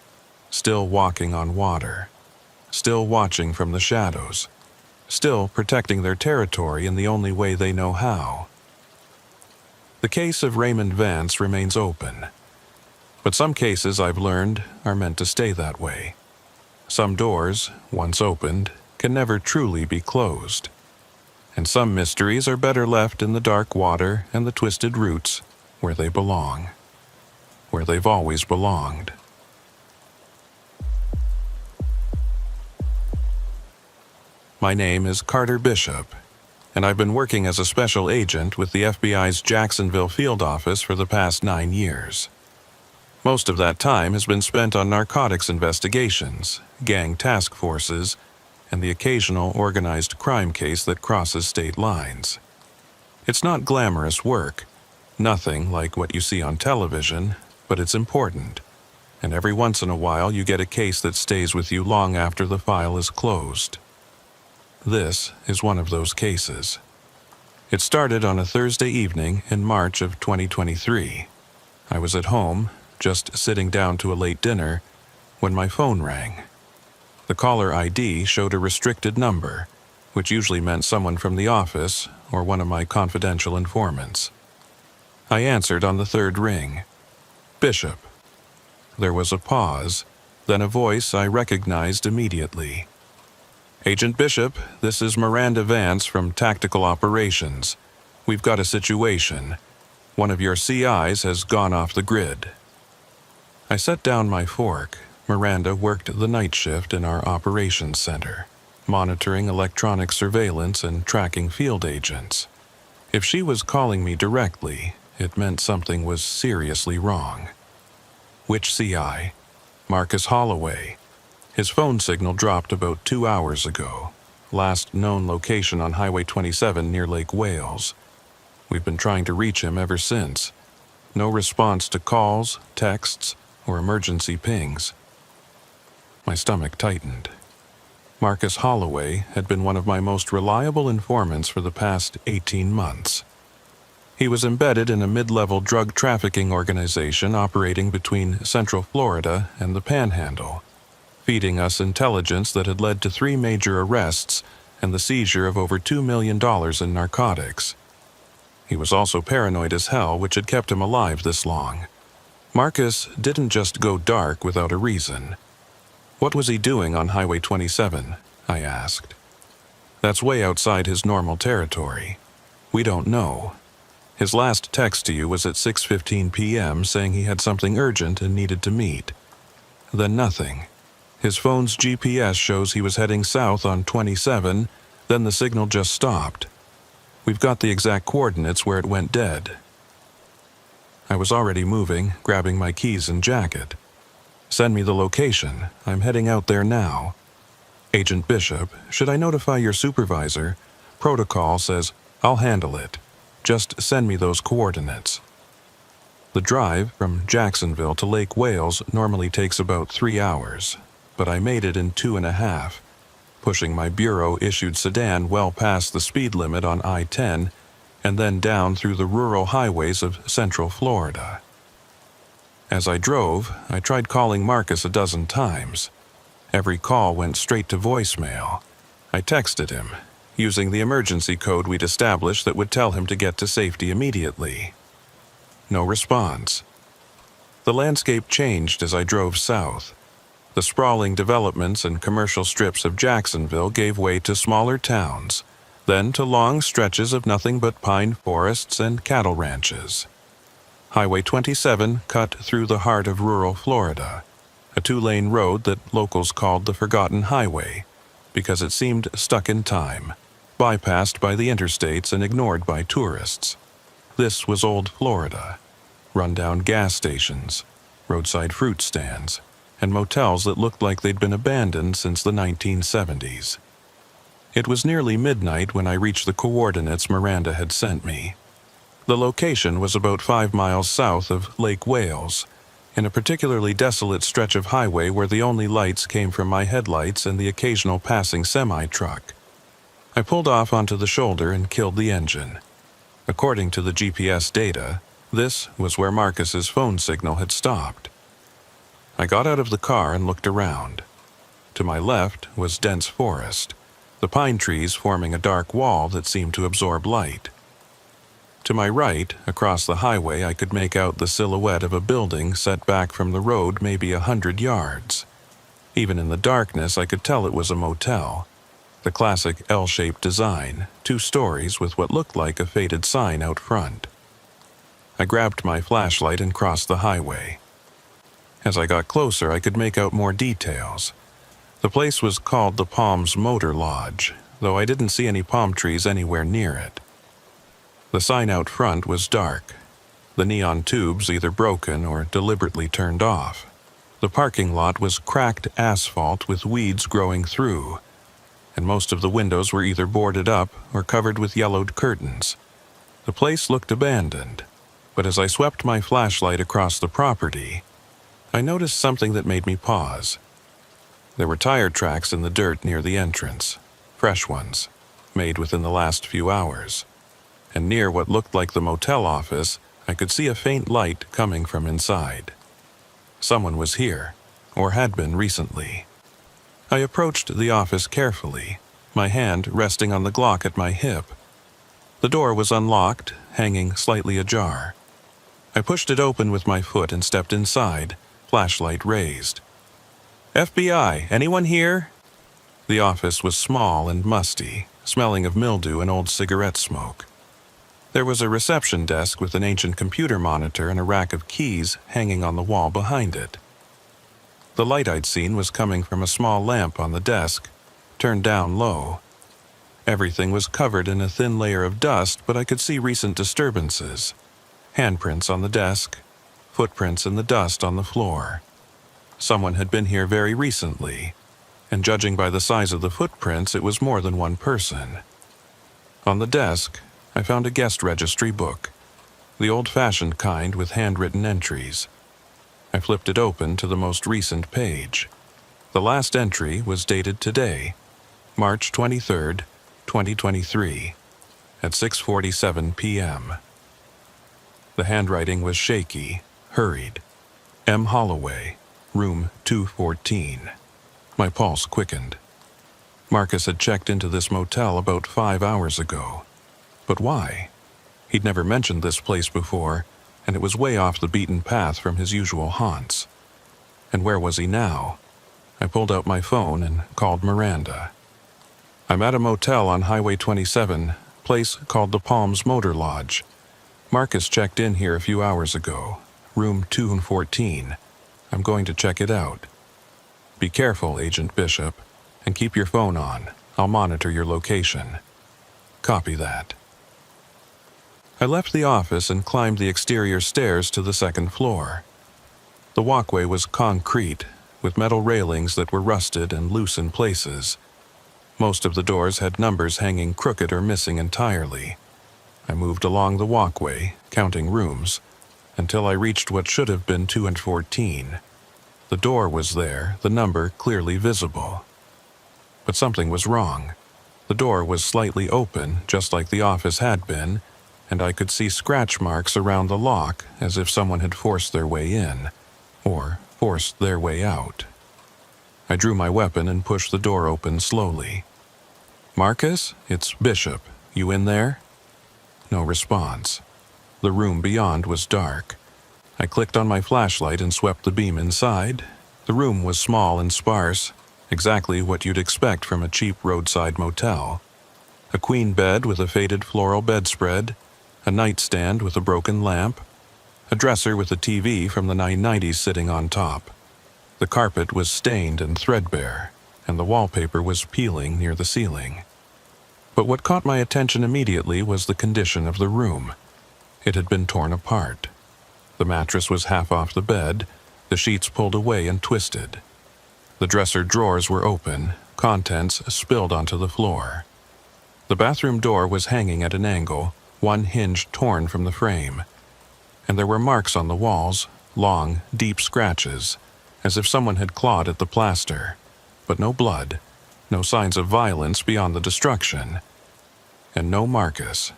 still walking on water, still watching from the shadows, still protecting their territory in the only way they know how. The case of Raymond Vance remains open, but some cases I've learned are meant to stay that way. Some doors, once opened, can never truly be closed. And some mysteries are better left in the dark water and the twisted roots where they belong, where they've always belonged. My name is Carter Bishop, and I've been working as a special agent with the FBI's Jacksonville field office for the past 9 years. Most of that time has been spent on narcotics investigations, gang task forces, and the occasional organized crime case that crosses state lines. It's not glamorous work, nothing like what you see on television, but it's important, and every once in a while you get a case that stays with you long after the file is closed. This is one of those cases. It started on a Thursday evening in March of 2023. I was at home, just sitting down to a late dinner, when my phone rang. The caller ID showed a restricted number, which usually meant someone from the office or one of my confidential informants. I answered on the third ring. Bishop. There was a pause, then a voice I recognized immediately. Agent Bishop, this is Miranda Vance from Tactical Operations. We've got a situation. One of your CIs has gone off the grid. I set down my fork. Miranda worked the night shift in our operations center, monitoring electronic surveillance and tracking field agents. If she was calling me directly, it meant something was seriously wrong. Which CI? Marcus Holloway. His phone signal dropped about 2 hours ago. Last known location on Highway 27 near Lake Wales. We've been trying to reach him ever since. No response to calls, texts, or emergency pings. My stomach tightened. Marcus Holloway had been one of my most reliable informants for the past 18 months. He was embedded in a mid-level drug trafficking organization operating between Central Florida and the Panhandle, feeding us intelligence that had led to 3 major arrests and the seizure of over $2 million in narcotics. He was also paranoid as hell, which had kept him alive this long. Marcus didn't just go dark without a reason. What was he doing on Highway 27? I asked. That's way outside his normal territory. We don't know. His last text to you was at 6:15 p.m. saying he had something urgent and needed to meet. Then nothing. His phone's GPS shows he was heading south on 27, then the signal just stopped. We've got the exact coordinates where it went dead. I was already moving, grabbing my keys and jacket. Send me the location. I'm heading out there now. Agent Bishop, should I notify your supervisor? Protocol says, I'll handle it. Just send me those coordinates. The drive from Jacksonville to Lake Wales normally takes about 3 hours, but I made it in 2.5, pushing my bureau-issued sedan well past the speed limit on I-10 and then down through the rural highways of Central Florida. As I drove, I tried calling Marcus a dozen times. Every call went straight to voicemail. I texted him, using the emergency code we'd established that would tell him to get to safety immediately. No response. The landscape changed as I drove south. The sprawling developments and commercial strips of Jacksonville gave way to smaller towns, then to long stretches of nothing but pine forests and cattle ranches. Highway 27 cut through the heart of rural Florida, a 2-lane road that locals called the Forgotten Highway because it seemed stuck in time, bypassed by the interstates and ignored by tourists. This was old Florida, run-down gas stations, roadside fruit stands, and motels that looked like they'd been abandoned since the 1970s. It was nearly midnight when I reached the coordinates Miranda had sent me. The location was about 5 miles south of Lake Wales, in a particularly desolate stretch of highway where the only lights came from my headlights and the occasional passing semi-truck. I pulled off onto the shoulder and killed the engine. According to the GPS data, this was where Marcus's phone signal had stopped. I got out of the car and looked around. To my left was dense forest, the pine trees forming a dark wall that seemed to absorb light. To my right, across the highway, I could make out the silhouette of a building set back from the road maybe 100 yards. Even in the darkness, I could tell it was a motel. The classic L-shaped design, 2 stories with what looked like a faded sign out front. I grabbed my flashlight and crossed the highway. As I got closer, I could make out more details. The place was called the Palms Motor Lodge, though I didn't see any palm trees anywhere near it. The sign out front was dark, the neon tubes either broken or deliberately turned off. The parking lot was cracked asphalt with weeds growing through, and most of the windows were either boarded up or covered with yellowed curtains. The place looked abandoned. but as I swept my flashlight across the property, I noticed something that made me pause. There were tire tracks in the dirt near the entrance, fresh ones, made within the last few hours. And near what looked like the motel office, I could see a faint light coming from inside. Someone was here, or had been recently. I approached the office carefully, my hand resting on the Glock at my hip. The door was unlocked, hanging slightly ajar. I pushed it open with my foot and stepped inside, flashlight raised. "FBI, anyone here?" The office was small and musty, smelling of mildew and old cigarette smoke. There was a reception desk with an ancient computer monitor and a rack of keys hanging on the wall behind it. The light I'd seen was coming from a small lamp on the desk, turned down low. Everything was covered in a thin layer of dust, but I could see recent disturbances. Handprints on the desk, footprints in the dust on the floor. Someone had been here very recently, and judging by the size of the footprints, it was more than one person. On the desk, I found a guest registry book, the old-fashioned kind with handwritten entries. I flipped it open to the most recent page. The last entry was dated today, March 23rd, 2023, at 6:47 p.m. The handwriting was shaky, hurried. M. Holloway, room 214. My pulse quickened. Marcus had checked into this motel about 5 hours ago. But why? He'd never mentioned this place before, and it was way off the beaten path from his usual haunts. And where was he now? I pulled out my phone and called Miranda. "I'm at a motel on Highway 27, place called the Palms Motor Lodge. Marcus checked in here a few hours ago, room 214. I'm going to check it out. Be careful, Agent Bishop, and keep your phone on. I'll monitor your location." Copy that. I left the office and climbed the exterior stairs to the second floor. The walkway was concrete, with metal railings that were rusted and loose in places. Most of the doors had numbers hanging crooked or missing entirely. I moved along the walkway, counting rooms, until I reached what should have been 214. The door was there, the number clearly visible. But something was wrong. The door was slightly open, just like the office had been, and I could see scratch marks around the lock as if someone had forced their way in, or forced their way out. I drew my weapon and pushed the door open slowly. "Marcus, it's Bishop. You in there?" No response. The room beyond was dark. I clicked on my flashlight and swept the beam inside. The room was small and sparse, exactly what you'd expect from a cheap roadside motel. A queen bed with a faded floral bedspread, a nightstand with a broken lamp, a dresser with a TV from the 990s sitting on top. The carpet was stained and threadbare, and the wallpaper was peeling near the ceiling. But what caught my attention immediately was the condition of the room. It had been torn apart. The mattress was half off the bed, the sheets pulled away and twisted. The dresser drawers were open, contents spilled onto the floor. The bathroom door was hanging at an angle, one hinge torn from the frame. And there were marks on the walls, long, deep scratches, as if someone had clawed at the plaster. But no blood, no signs of violence beyond the destruction. And no Marcus.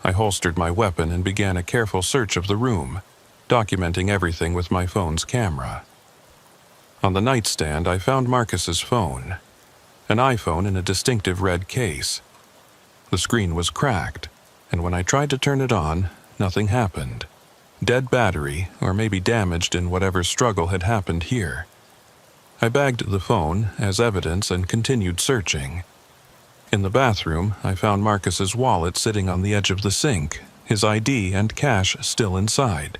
I holstered my weapon and began a careful search of the room, documenting everything with my phone's camera. On the nightstand, I found Marcus's phone, an iPhone in a distinctive red case. The screen was cracked, and when I tried to turn it on, nothing happened. Dead battery, or maybe damaged in whatever struggle had happened here. I bagged the phone as evidence and continued searching. In the bathroom, I found Marcus's wallet sitting on the edge of the sink, his ID and cash still inside.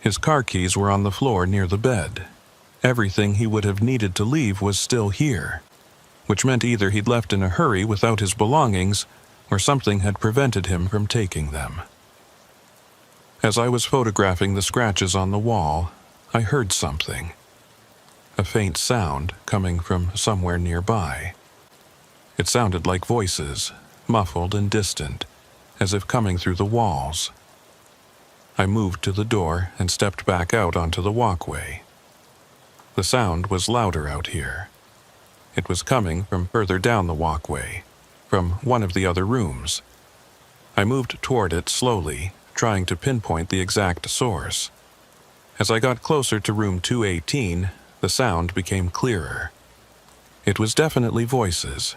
His car keys were on the floor near the bed. Everything he would have needed to leave was still here, which meant either he'd left in a hurry without his belongings, or something had prevented him from taking them. As I was photographing the scratches on the wall, I heard something. A faint sound coming from somewhere nearby. It sounded like voices, muffled and distant, as if coming through the walls. I moved to the door and stepped back out onto the walkway. The sound was louder out here. It was coming from further down the walkway, from one of the other rooms. I moved toward it slowly, trying to pinpoint the exact source. As I got closer to room 218, the sound became clearer. It was definitely voices.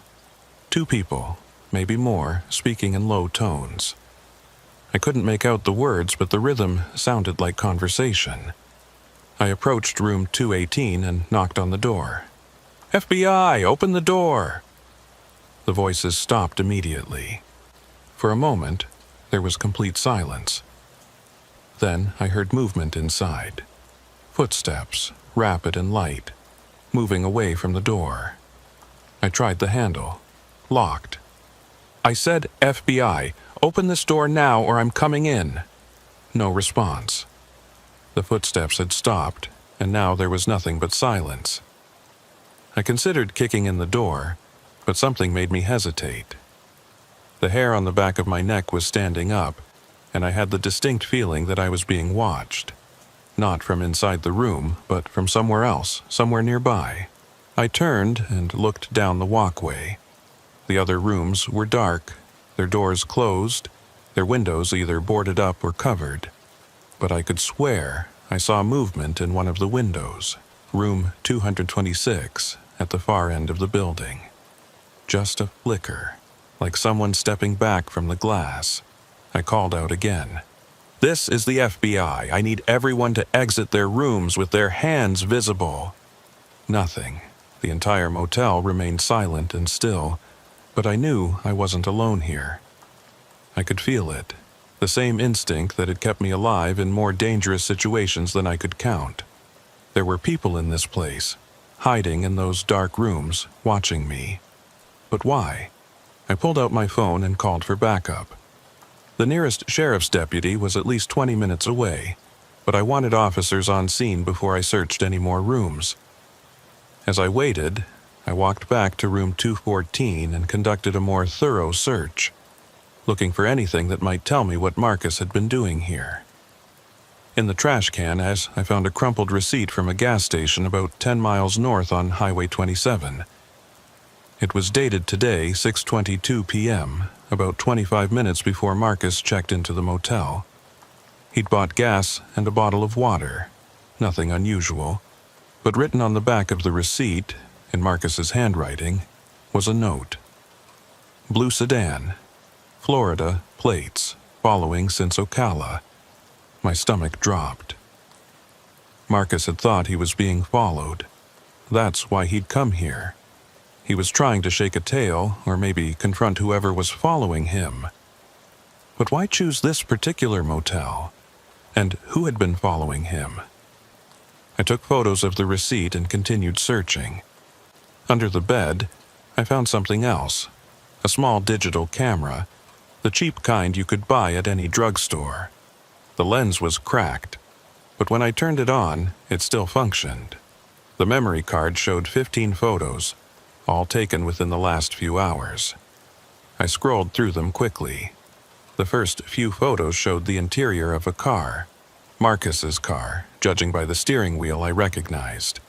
2 people, maybe more, speaking in low tones. I couldn't make out the words, but the rhythm sounded like conversation. I approached room 218 and knocked on the door. "FBI, open the door!" The voices stopped immediately. For a moment, there was complete silence. Then I heard movement inside. Footsteps, rapid and light, moving away from the door. I tried the handle. Locked. I said, "FBI, open this door now or I'm coming in." No response. The footsteps had stopped, and now there was nothing but silence. I considered kicking in the door, but something made me hesitate. The hair on the back of my neck was standing up, and I had the distinct feeling that I was being watched. Not from inside the room, but from somewhere else, somewhere nearby. I turned and looked down the walkway. The other rooms were dark, their doors closed, their windows either boarded up or covered. But I could swear I saw movement in one of the windows, room 226, at the far end of the building. Just a flicker, like someone stepping back from the glass. I called out again. "This is the FBI. I need everyone to exit their rooms with their hands visible." Nothing. The entire motel remained silent and still, but I knew I wasn't alone here. I could feel it, the same instinct that had kept me alive in more dangerous situations than I could count. There were people in this place, hiding in those dark rooms, watching me. But why? I pulled out my phone and called for backup. The nearest sheriff's deputy was at least 20 minutes away, but I wanted officers on scene before I searched any more rooms. As I waited, I walked back to room 214 and conducted a more thorough search, looking for anything that might tell me what Marcus had been doing here. In the trash can, I found a crumpled receipt from a gas station about 10 miles north on Highway 27. It was dated today, 6:22 p.m., about 25 minutes before Marcus checked into the motel. He'd bought gas and a bottle of water, nothing unusual, but written on the back of the receipt, in Marcus's handwriting, was a note. Blue sedan, Florida, plates, following since Ocala. My stomach dropped. Marcus had thought he was being followed. That's why he'd come here. He was trying to shake a tail, or maybe confront whoever was following him. But why choose this particular motel? And who had been following him? I took photos of the receipt and continued searching. Under the bed, I found something else. A small digital camera, the cheap kind you could buy at any drugstore. The lens was cracked, but when I turned it on, it still functioned. The memory card showed 15 photos, all taken within the last few hours. I scrolled through them quickly. The first few photos showed the interior of a car. Marcus's car, judging by the steering wheel I recognized.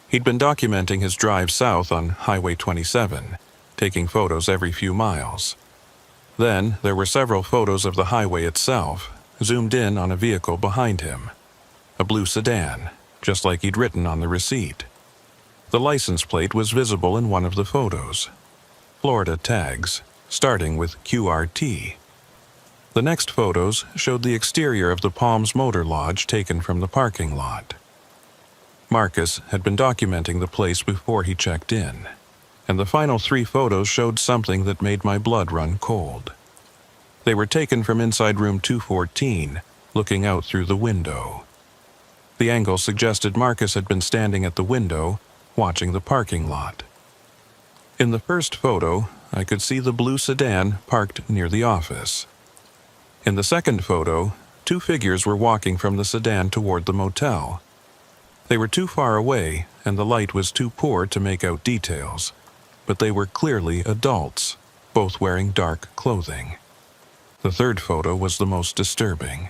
He'd been documenting his drive south on Highway 27, taking photos every few miles. Then there were several photos of the highway itself, zoomed in on a vehicle behind him. A blue sedan, just like he'd written on the receipt. The license plate was visible in one of the photos. Florida tags, starting with QRT. The next photos showed the exterior of the Palms Motor Lodge taken from the parking lot. Marcus had been documenting the place before he checked in, and the final 3 photos showed something that made my blood run cold. They were taken from inside room 214, looking out through the window. The angle suggested Marcus had been standing at the window, watching the parking lot. In the first photo, I could see the blue sedan parked near the office. In the second photo, 2 figures were walking from the sedan toward the motel. They were too far away, and the light was too poor to make out details, but they were clearly adults, both wearing dark clothing. The third photo was the most disturbing.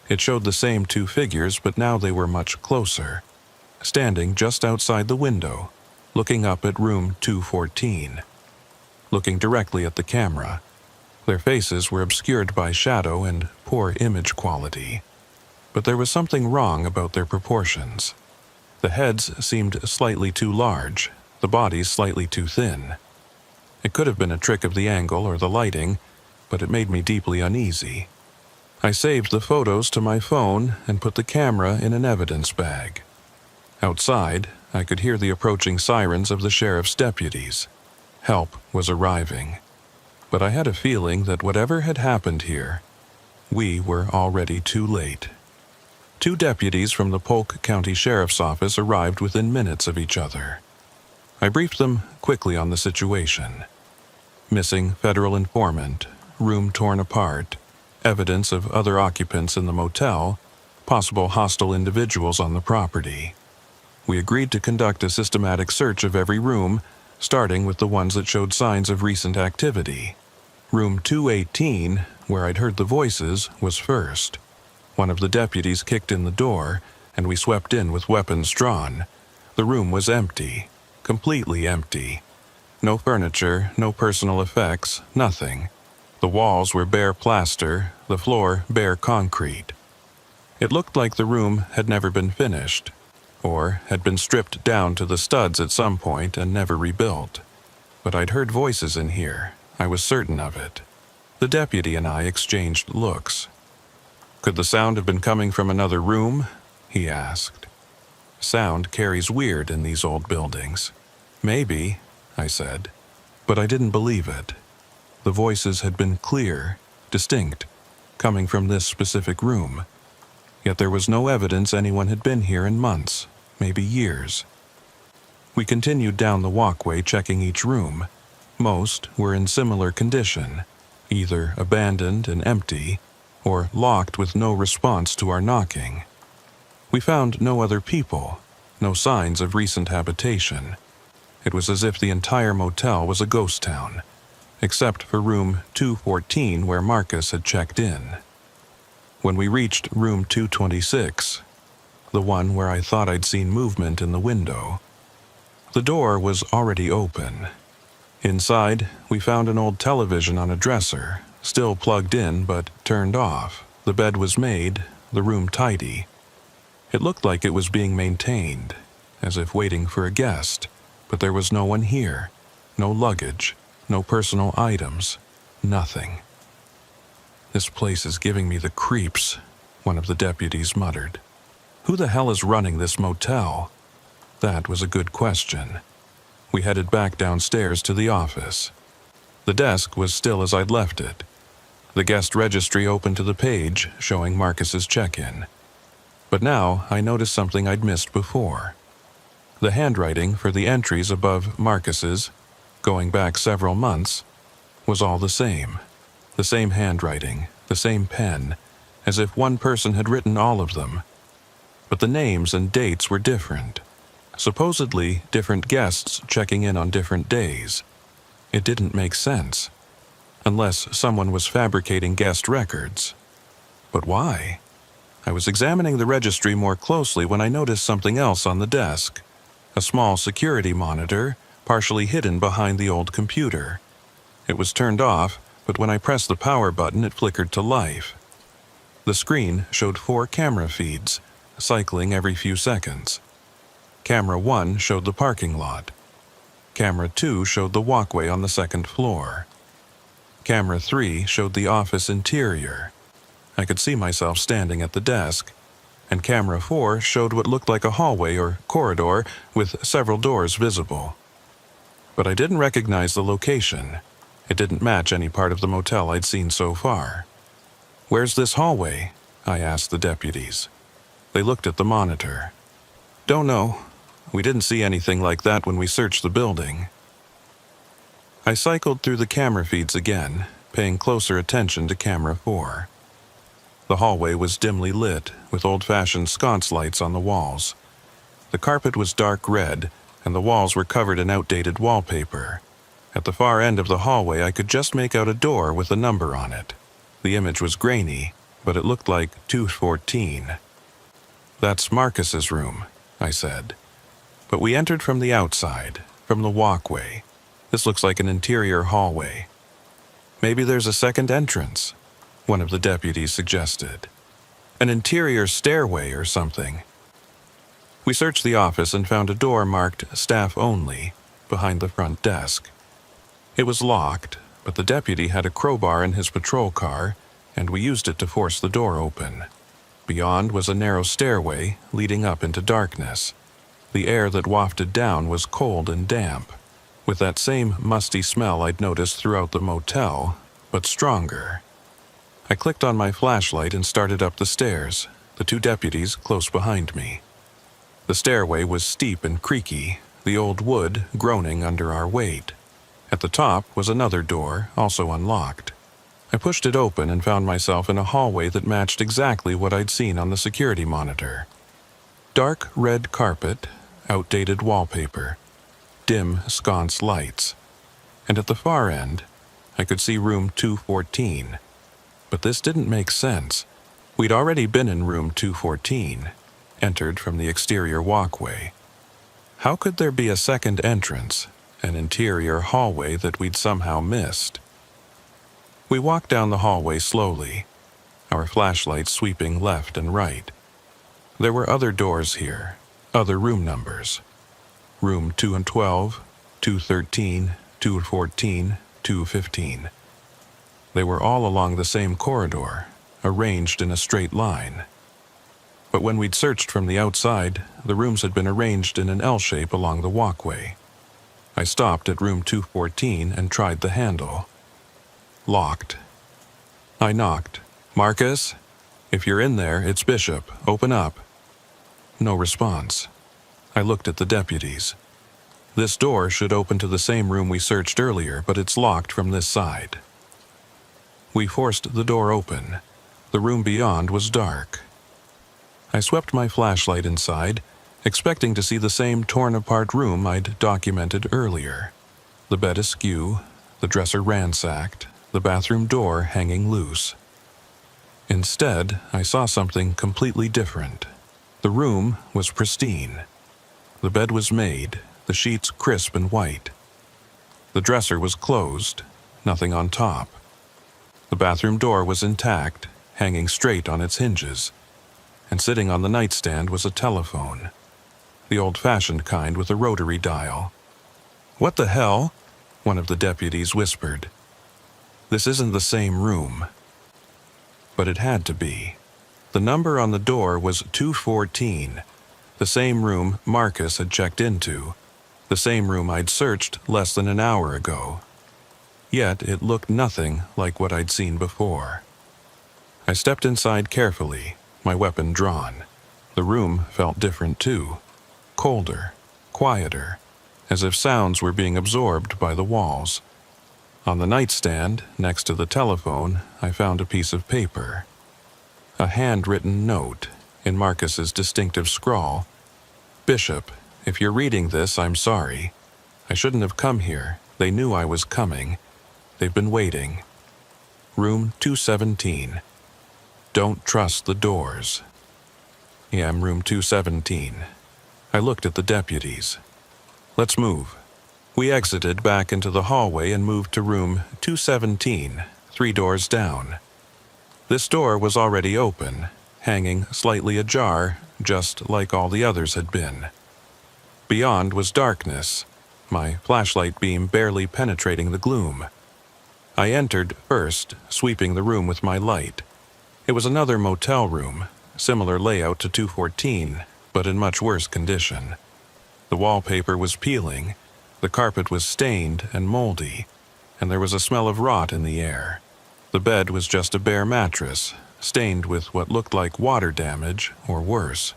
It showed the same two figures, but now they were much closer, standing just outside the window, looking up at room 214, looking directly at the camera. Their faces were obscured by shadow and poor image quality, but there was something wrong about their proportions. The heads seemed slightly too large, the bodies slightly too thin. It could have been a trick of the angle or the lighting, but it made me deeply uneasy. I saved the photos to my phone and put the camera in an evidence bag. Outside, I could hear the approaching sirens of the sheriff's deputies. Help was arriving. But I had a feeling that whatever had happened here, we were already too late. 2 deputies from the Polk County Sheriff's Office arrived within minutes of each other. I briefed them quickly on the situation. Missing federal informant, room torn apart, evidence of other occupants in the motel, possible hostile individuals on the property. We agreed to conduct a systematic search of every room, starting with the ones that showed signs of recent activity. Room 218, where I'd heard the voices, was first. One of the deputies kicked in the door, and we swept in with weapons drawn. The room was empty, completely empty. No furniture, no personal effects, nothing. The walls were bare plaster, the floor bare concrete. It looked like the room had never been finished, or had been stripped down to the studs at some point and never rebuilt. But I'd heard voices in here. I was certain of it. The deputy and I exchanged looks. "Could the sound have been coming from another room?" he asked. "Sound carries weird in these old buildings." "Maybe," I said, but I didn't believe it. The voices had been clear, distinct, coming from this specific room. Yet there was no evidence anyone had been here in months, maybe years. We continued down the walkway, checking each room. Most were in similar condition, either abandoned and empty, or locked with no response to our knocking. We found no other people, no signs of recent habitation. It was as if the entire motel was a ghost town, except for room 214 where Marcus had checked in. When we reached room 226, the one where I thought I'd seen movement in the window, the door was already open. Inside, we found an old television on a dresser, still plugged in but turned off. The bed was made, the room tidy. It looked like it was being maintained, as if waiting for a guest, but there was no one here, no luggage, no personal items, nothing. "This place is giving me the creeps," one of the deputies muttered. "Who the hell is running this motel?" That was a good question. We headed back downstairs to the office. The desk was still as I'd left it. The guest registry opened to the page showing Marcus's check-in. But now I noticed something I'd missed before. The handwriting for the entries above Marcus's, going back several months, was all the same. The same handwriting, the same pen, as if one person had written all of them. But the names and dates were different. Supposedly different guests checking in on different days. It didn't make sense, unless someone was fabricating guest records. But why? I was examining the registry more closely when I noticed something else on the desk. A small security monitor, partially hidden behind the old computer. It was turned off, but when I pressed the power button, it flickered to life. The screen showed 4 camera feeds, cycling every few seconds. Camera 1 showed the parking lot. Camera 2 showed the walkway on the second floor. Camera 3 showed the office interior. I could see myself standing at the desk, and Camera 4 showed what looked like a hallway or corridor with several doors visible. But I didn't recognize the location. It didn't match any part of the motel I'd seen so far. "Where's this hallway?" I asked the deputies. They looked at the monitor. "Don't know. We didn't see anything like that when we searched the building." I cycled through the camera feeds again, paying closer attention to Camera 4. The hallway was dimly lit, with old-fashioned sconce lights on the walls. The carpet was dark red, and the walls were covered in outdated wallpaper. At the far end of the hallway, I could just make out a door with a number on it. The image was grainy, but it looked like 214. "That's Marcus's room," I said. But we entered from the outside, from the walkway. "This looks like an interior hallway." "Maybe there's a second entrance," one of the deputies suggested. "An interior stairway or something." We searched the office and found a door marked "Staff Only" behind the front desk. It was locked, but the deputy had a crowbar in his patrol car, and we used it to force the door open. Beyond was a narrow stairway leading up into darkness. The air that wafted down was cold and damp, with that same musty smell I'd noticed throughout the motel, but stronger. I clicked on my flashlight and started up the stairs, the two deputies close behind me. The stairway was steep and creaky, the old wood groaning under our weight. At the top was another door, also unlocked. I pushed it open and found myself in a hallway that matched exactly what I'd seen on the security monitor. Dark red carpet, outdated wallpaper, dim sconce lights. And at the far end, I could see room 214. But this didn't make sense. We'd already been in room 214, entered from the exterior walkway. How could there be a second entrance, an interior hallway that we'd somehow missed? We walked down the hallway slowly, our flashlights sweeping left and right. There were other doors here, other room numbers. Room 212, 213, 214, 215. They were all along the same corridor, arranged in a straight line. But when we'd searched from the outside, the rooms had been arranged in an L shape along the walkway. I stopped at room 214 and tried the handle. Locked. I knocked. "Marcus? If you're in there, it's Bishop. Open up." No response. I looked at the deputies. "This door should open to the same room we searched earlier, but it's locked from this side." We forced the door open. The room beyond was dark. I swept my flashlight inside, expecting to see the same torn-apart room I'd documented earlier. The bed askew, the dresser ransacked, the bathroom door hanging loose. Instead, I saw something completely different. The room was pristine. The bed was made, the sheets crisp and white. The dresser was closed, nothing on top. The bathroom door was intact, hanging straight on its hinges, and sitting on the nightstand was a telephone, the old-fashioned kind with a rotary dial. "What the hell?" one of the deputies whispered. "This isn't the same room." But it had to be. The number on the door was 214, the same room Marcus had checked into, the same room I'd searched less than an hour ago. Yet it looked nothing like what I'd seen before. I stepped inside carefully, my weapon drawn. The room felt different too, colder, quieter, as if sounds were being absorbed by the walls. On the nightstand, next to the telephone, I found a piece of paper. A handwritten note, in Marcus's distinctive scrawl. "Bishop, if you're reading this, I'm sorry. I shouldn't have come here. They knew I was coming. They've been waiting. Room 217. Don't trust the doors." Yeah, I'm room 217. I looked at the deputies. "Let's move." We exited back into the hallway and moved to room 217, 3 doors down. This door was already open, hanging slightly ajar, just like all the others had been. Beyond was darkness, my flashlight beam barely penetrating the gloom. I entered first, sweeping the room with my light. It was another motel room, similar layout to 214, but in much worse condition. The wallpaper was peeling, the carpet was stained and moldy, and there was a smell of rot in the air. The bed was just a bare mattress, stained with what looked like water damage or worse.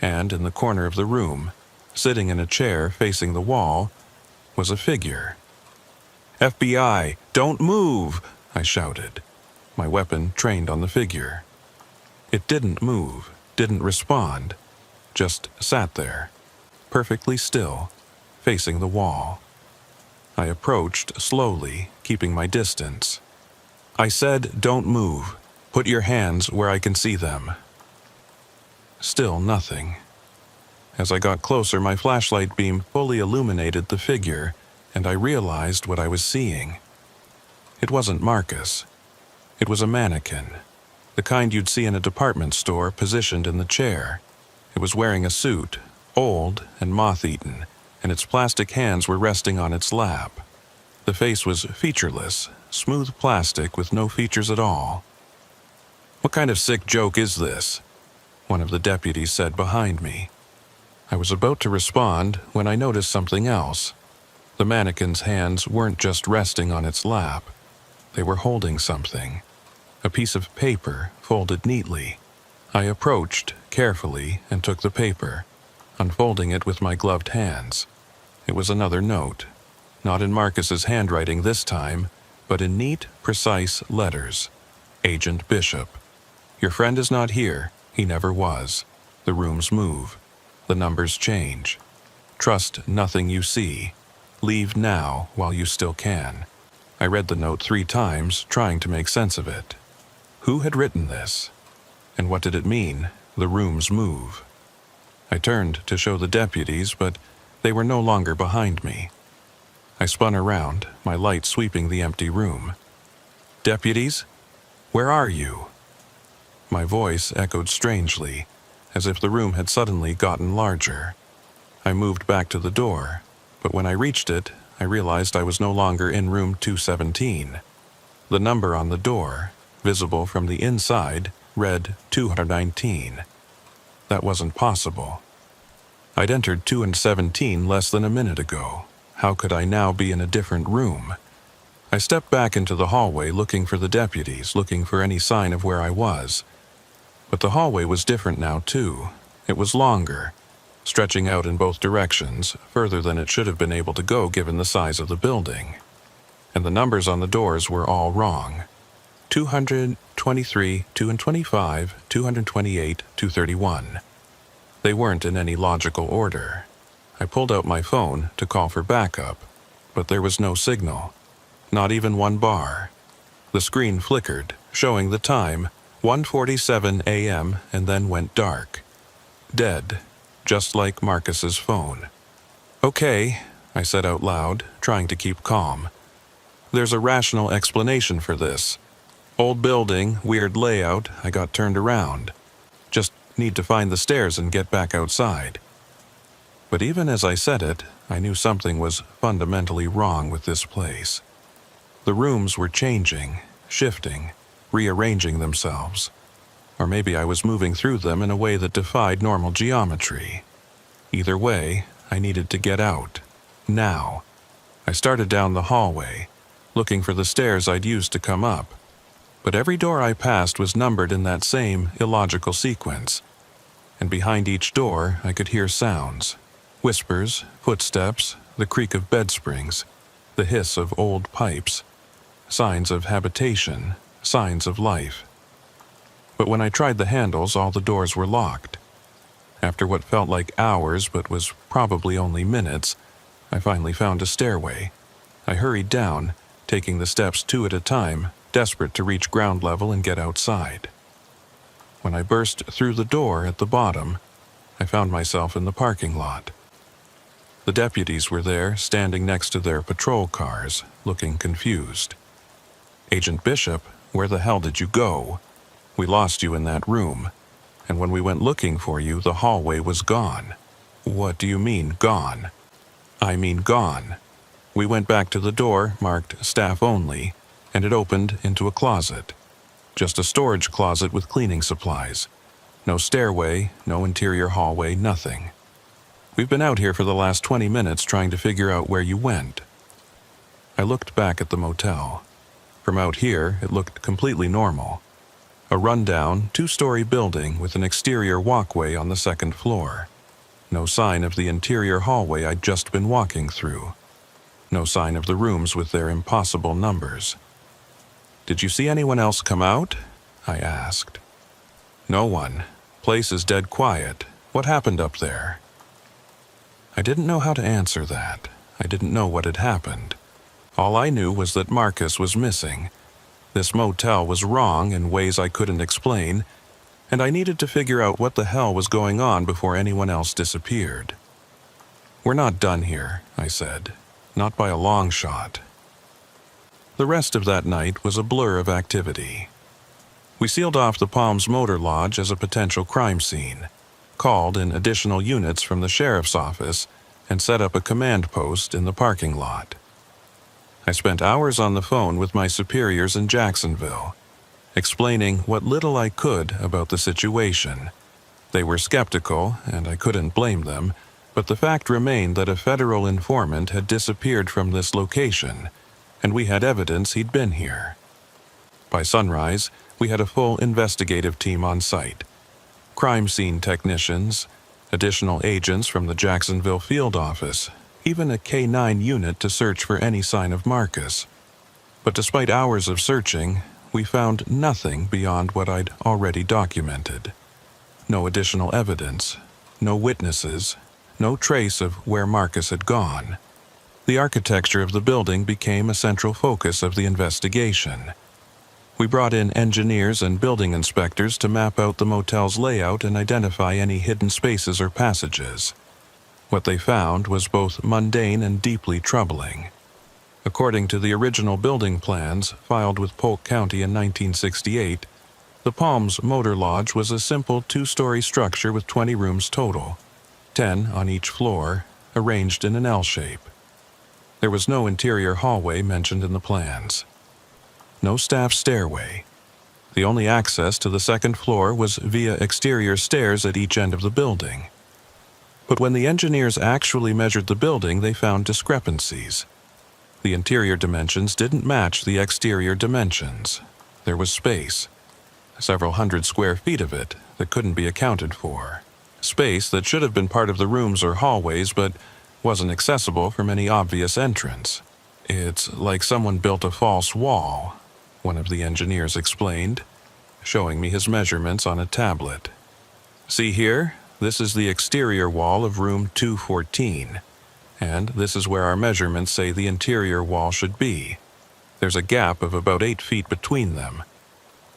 And in the corner of the room, sitting in a chair facing the wall, was a figure. "FBI, don't move!" I shouted, my weapon trained on the figure. It didn't move, didn't respond, just sat there, perfectly still, facing the wall. I approached slowly, keeping my distance. "I said, don't move." Put your hands where I can see them." Still nothing. As I got closer, my flashlight beam fully illuminated the figure, and I realized what I was seeing. It wasn't Marcus. It was a mannequin, the kind you'd see in a department store, positioned in the chair. It was wearing a suit, old and moth-eaten, and its plastic hands were resting on its lap. The face was featureless, smooth plastic with no features at all. "What kind of sick joke is this?" one of the deputies said behind me. I was about to respond when I noticed something else. The mannequin's hands weren't just resting on its lap. They were holding something. A piece of paper folded neatly. I approached carefully and took the paper, unfolding it with my gloved hands. It was another note, not in Marcus's handwriting this time, but in neat, precise letters. "Agent Bishop. Your friend is not here. He never was. The rooms move. The numbers change. Trust nothing you see. Leave now while you still can." I read the note 3 times, trying to make sense of it. Who had written this? And what did it mean, "the rooms move"? I turned to show the deputies, but they were no longer behind me. I spun around, my light sweeping the empty room. "Deputies? Where are you?" My voice echoed strangely, as if the room had suddenly gotten larger. I moved back to the door, but when I reached it, I realized I was no longer in room 217. The number on the door, visible from the inside, read 219. That wasn't possible. I'd entered 217 less than a minute ago. How could I now be in a different room? I stepped back into the hallway looking for the deputies, looking for any sign of where I was. But the hallway was different now too. It was longer, stretching out in both directions, further than it should have been able to go given the size of the building. And the numbers on the doors were all wrong. 223, 225, 228, 231. They weren't in any logical order. I pulled out my phone to call for backup, but there was no signal. Not even one bar. The screen flickered, showing the time, 1:47 a.m., and then went dark. Dead, just like Marcus's phone. "Okay," I said out loud, trying to keep calm. "There's a rational explanation for this. Old building, weird layout, I got turned around. Just need to find the stairs and get back outside." But even as I said it, I knew something was fundamentally wrong with this place. The rooms were changing, shifting, rearranging themselves. Or maybe I was moving through them in a way that defied normal geometry. Either way, I needed to get out. Now. I started down the hallway, looking for the stairs I'd used to come up. But every door I passed was numbered in that same illogical sequence. And behind each door, I could hear sounds. Whispers, footsteps, the creak of bed springs, the hiss of old pipes. Signs of habitation, signs of life. But when I tried the handles, all the doors were locked. After what felt like hours but was probably only minutes, I finally found a stairway. I hurried down, taking the steps 2 at a time, desperate to reach ground level and get outside. When I burst through the door at the bottom, I found myself in the parking lot. The deputies were there, standing next to their patrol cars, looking confused. "Agent Bishop, where the hell did you go? We lost you in that room, and when we went looking for you, the hallway was gone." "What do you mean, gone?" "I mean gone. We went back to the door marked staff only, and it opened into a closet. Just a storage closet with cleaning supplies. No stairway, no interior hallway, nothing. We've been out here for the last 20 minutes trying to figure out where you went." I looked back at the motel. From out here, it looked completely normal. A rundown, 2-story building with an exterior walkway on the 2nd floor. No sign of the interior hallway I'd just been walking through. No sign of the rooms with their impossible numbers. "Did you see anyone else come out?" I asked. "No one. Place is dead quiet. What happened up there?" I didn't know how to answer that. I didn't know what had happened. All I knew was that Marcus was missing. This motel was wrong in ways I couldn't explain, and I needed to figure out what the hell was going on before anyone else disappeared. "We're not done here," I said. "Not by a long shot." The rest of that night was a blur of activity. We sealed off the Palms Motor Lodge as a potential crime scene, called in additional units from the sheriff's office, and set up a command post in the parking lot. I spent hours on the phone with my superiors in Jacksonville, explaining what little I could about the situation. They were skeptical, and I couldn't blame them, but the fact remained that a federal informant had disappeared from this location, and we had evidence he'd been here. By sunrise, we had a full investigative team on site. Crime scene technicians, additional agents from the Jacksonville field office, even a K-9 unit to search for any sign of Marcus. But despite hours of searching, we found nothing beyond what I'd already documented. No additional evidence, no witnesses, no trace of where Marcus had gone. The architecture of the building became a central focus of the investigation. We brought in engineers and building inspectors to map out the motel's layout and identify any hidden spaces or passages. What they found was both mundane and deeply troubling. According to the original building plans filed with Polk County in 1968, the Palms Motor Lodge was a simple 2-story structure with 20 rooms total, 10 on each floor, arranged in an L shape. There was no interior hallway mentioned in the plans. No staff stairway. The only access to the second floor was via exterior stairs at each end of the building. But when the engineers actually measured the building, they found discrepancies. The interior dimensions didn't match the exterior dimensions. There was space, several hundred square feet of it, that couldn't be accounted for. Space that should have been part of the rooms or hallways, but wasn't accessible from any obvious entrance. "It's like someone built a false wall," one of the engineers explained, showing me his measurements on a tablet. "See here? This is the exterior wall of room 214, and this is where our measurements say the interior wall should be. There's a gap of about 8 feet between them.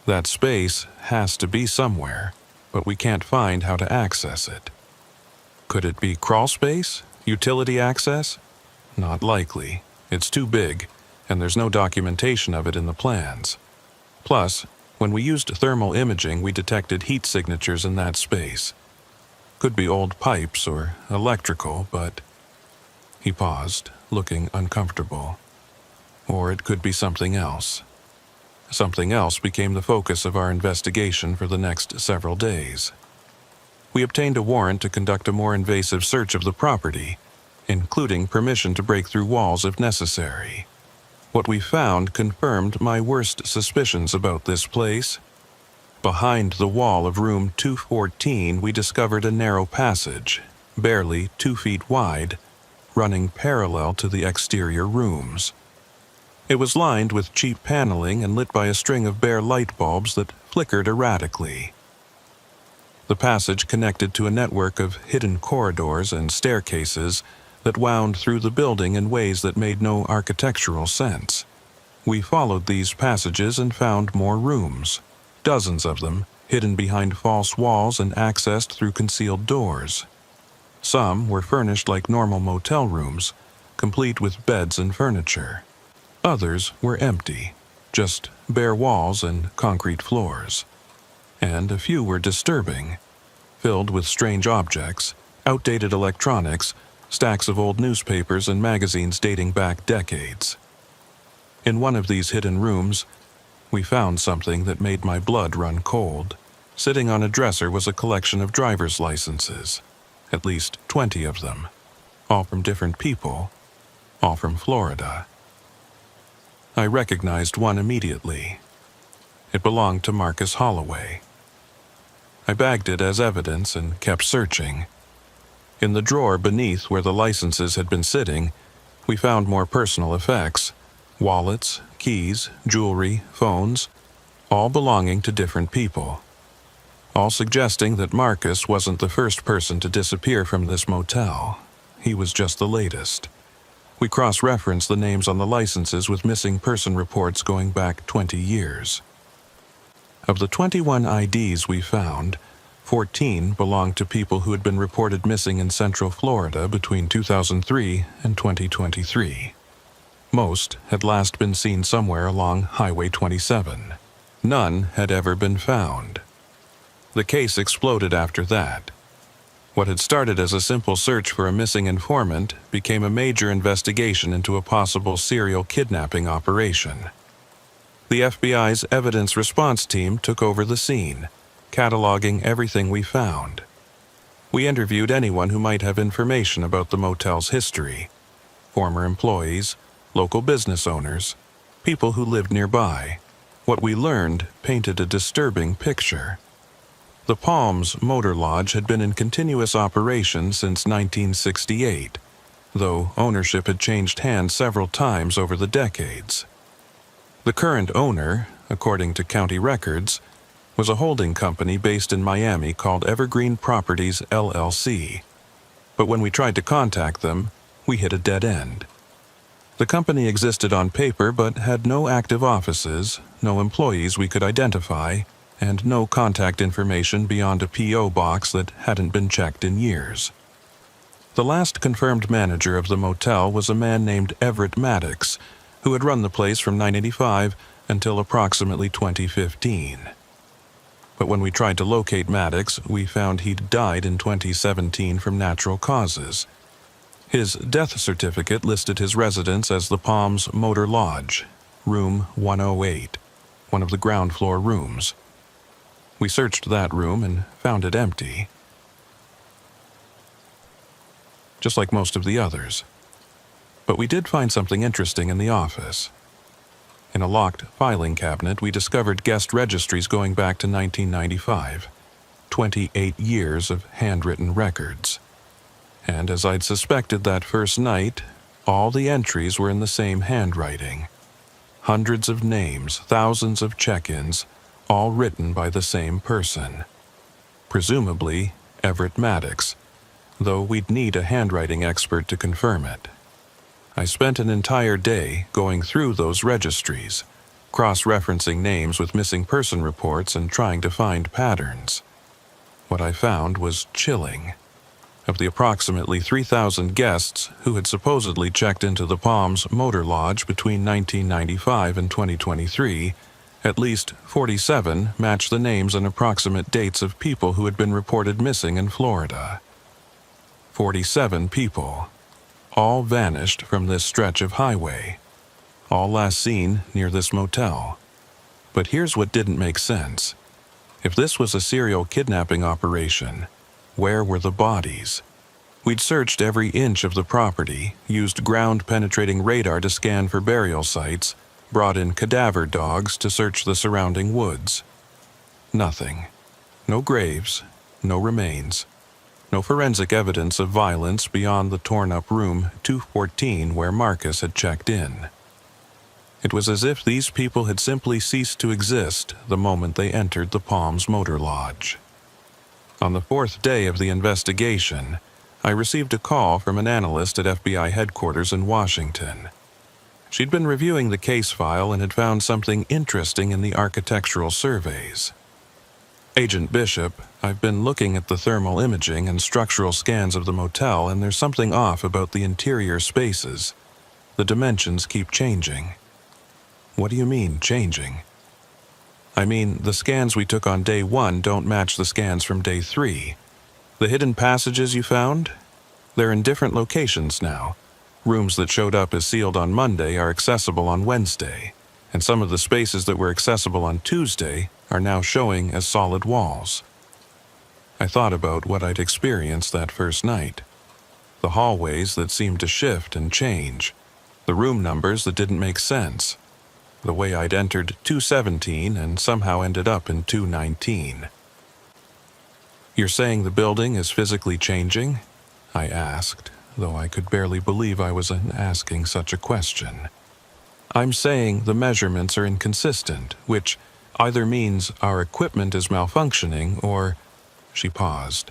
That space has to be somewhere, but we can't find how to access it. Could it be crawl space? Utility access? Not likely. It's too big, and there's no documentation of it in the plans. Plus, when we used thermal imaging, we detected heat signatures in that space. Could be old pipes or electrical, but..." He paused, looking uncomfortable. "Or it could be something else." Something else became the focus of our investigation for the next several days. We obtained a warrant to conduct a more invasive search of the property, including permission to break through walls if necessary. What we found confirmed my worst suspicions about this place. Behind the wall of room 214, we discovered a narrow passage, barely 2 feet wide, running parallel to the exterior rooms. It was lined with cheap paneling and lit by a string of bare light bulbs that flickered erratically. The passage connected to a network of hidden corridors and staircases that wound through the building in ways that made no architectural sense. We followed these passages and found more rooms, dozens of them, hidden behind false walls and accessed through concealed doors. Some were furnished like normal motel rooms, complete with beds and furniture. Others were empty, just bare walls and concrete floors. And a few were disturbing, filled with strange objects, outdated electronics, stacks of old newspapers and magazines dating back decades. In one of these hidden rooms, we found something that made my blood run cold. Sitting on a dresser was a collection of driver's licenses, at least 20 of them, all from different people, all from Florida. I recognized one immediately. It belonged to Marcus Holloway. I bagged it as evidence and kept searching. In the drawer beneath where the licenses had been sitting, we found more personal effects: wallets, keys, jewelry, phones, all belonging to different people. All suggesting that Marcus wasn't the first person to disappear from this motel. He was just the latest. We cross-referenced the names on the licenses with missing person reports going back 20 years. Of the 21 IDs we found, 14 belonged to people who had been reported missing in Central Florida between 2003 and 2023. Most had last been seen somewhere along Highway 27. None had ever been found. The case exploded after that. What had started as a simple search for a missing informant became a major investigation into a possible serial kidnapping operation. The FBI's evidence response team took over the scene, cataloging everything we found. We interviewed anyone who might have information about the motel's history: former employees, local business owners, people who lived nearby. What we learned painted a disturbing picture. The Palms Motor Lodge had been in continuous operation since 1968, though ownership had changed hands several times over the decades. The current owner, according to county records, was a holding company based in Miami called Evergreen Properties LLC. But when we tried to contact them, we hit a dead end. The company existed on paper but had no active offices, no employees we could identify, and no contact information beyond a P.O. box that hadn't been checked in years. The last confirmed manager of the motel was a man named Everett Maddox, who had run the place from 1985 until approximately 2015. But when we tried to locate Maddox, we found he'd died in 2017 from natural causes. His death certificate listed his residence as the Palms Motor Lodge, room 108, one of the ground floor rooms. We searched that room and found it empty, just like most of the others. But we did find something interesting in the office. In a locked filing cabinet, we discovered guest registries going back to 1995, 28 years of handwritten records. And as I'd suspected that first night, all the entries were in the same handwriting. Hundreds of names, thousands of check-ins, all written by the same person. Presumably Everett Maddox, though we'd need a handwriting expert to confirm it. I spent an entire day going through those registries, cross-referencing names with missing person reports and trying to find patterns. What I found was chilling. Of the approximately 3,000 guests who had supposedly checked into the Palms Motor Lodge between 1995 and 2023, at least 47 matched the names and approximate dates of people who had been reported missing in Florida. 47 people, all vanished from this stretch of highway, all last seen near this motel. But here's what didn't make sense. If this was a serial kidnapping operation, where were the bodies? We'd searched every inch of the property, used ground-penetrating radar to scan for burial sites, brought in cadaver dogs to search the surrounding woods. Nothing. No graves, no remains, no forensic evidence of violence beyond the torn-up room 214 where Marcus had checked in. It was as if these people had simply ceased to exist the moment they entered the Palms Motor Lodge. On the fourth day of the investigation, I received a call from an analyst at FBI headquarters in Washington. She'd been reviewing the case file and had found something interesting in the architectural surveys. Agent Bishop, I've been looking at the thermal imaging and structural scans of the motel, and there's something off about the interior spaces. The dimensions keep changing. What do you mean, changing? I mean, the scans we took on day 1 don't match the scans from day 3. The hidden passages you found? They're in different locations now. Rooms that showed up as sealed on Monday are accessible on Wednesday, and some of the spaces that were accessible on Tuesday are now showing as solid walls. I thought about what I'd experienced that first night. The hallways that seemed to shift and change. The room numbers that didn't make sense. The way I'd entered 217 and somehow ended up in 219. You're saying the building is physically changing? I asked, though I could barely believe I was asking such a question. I'm saying the measurements are inconsistent, which either means our equipment is malfunctioning or, she paused,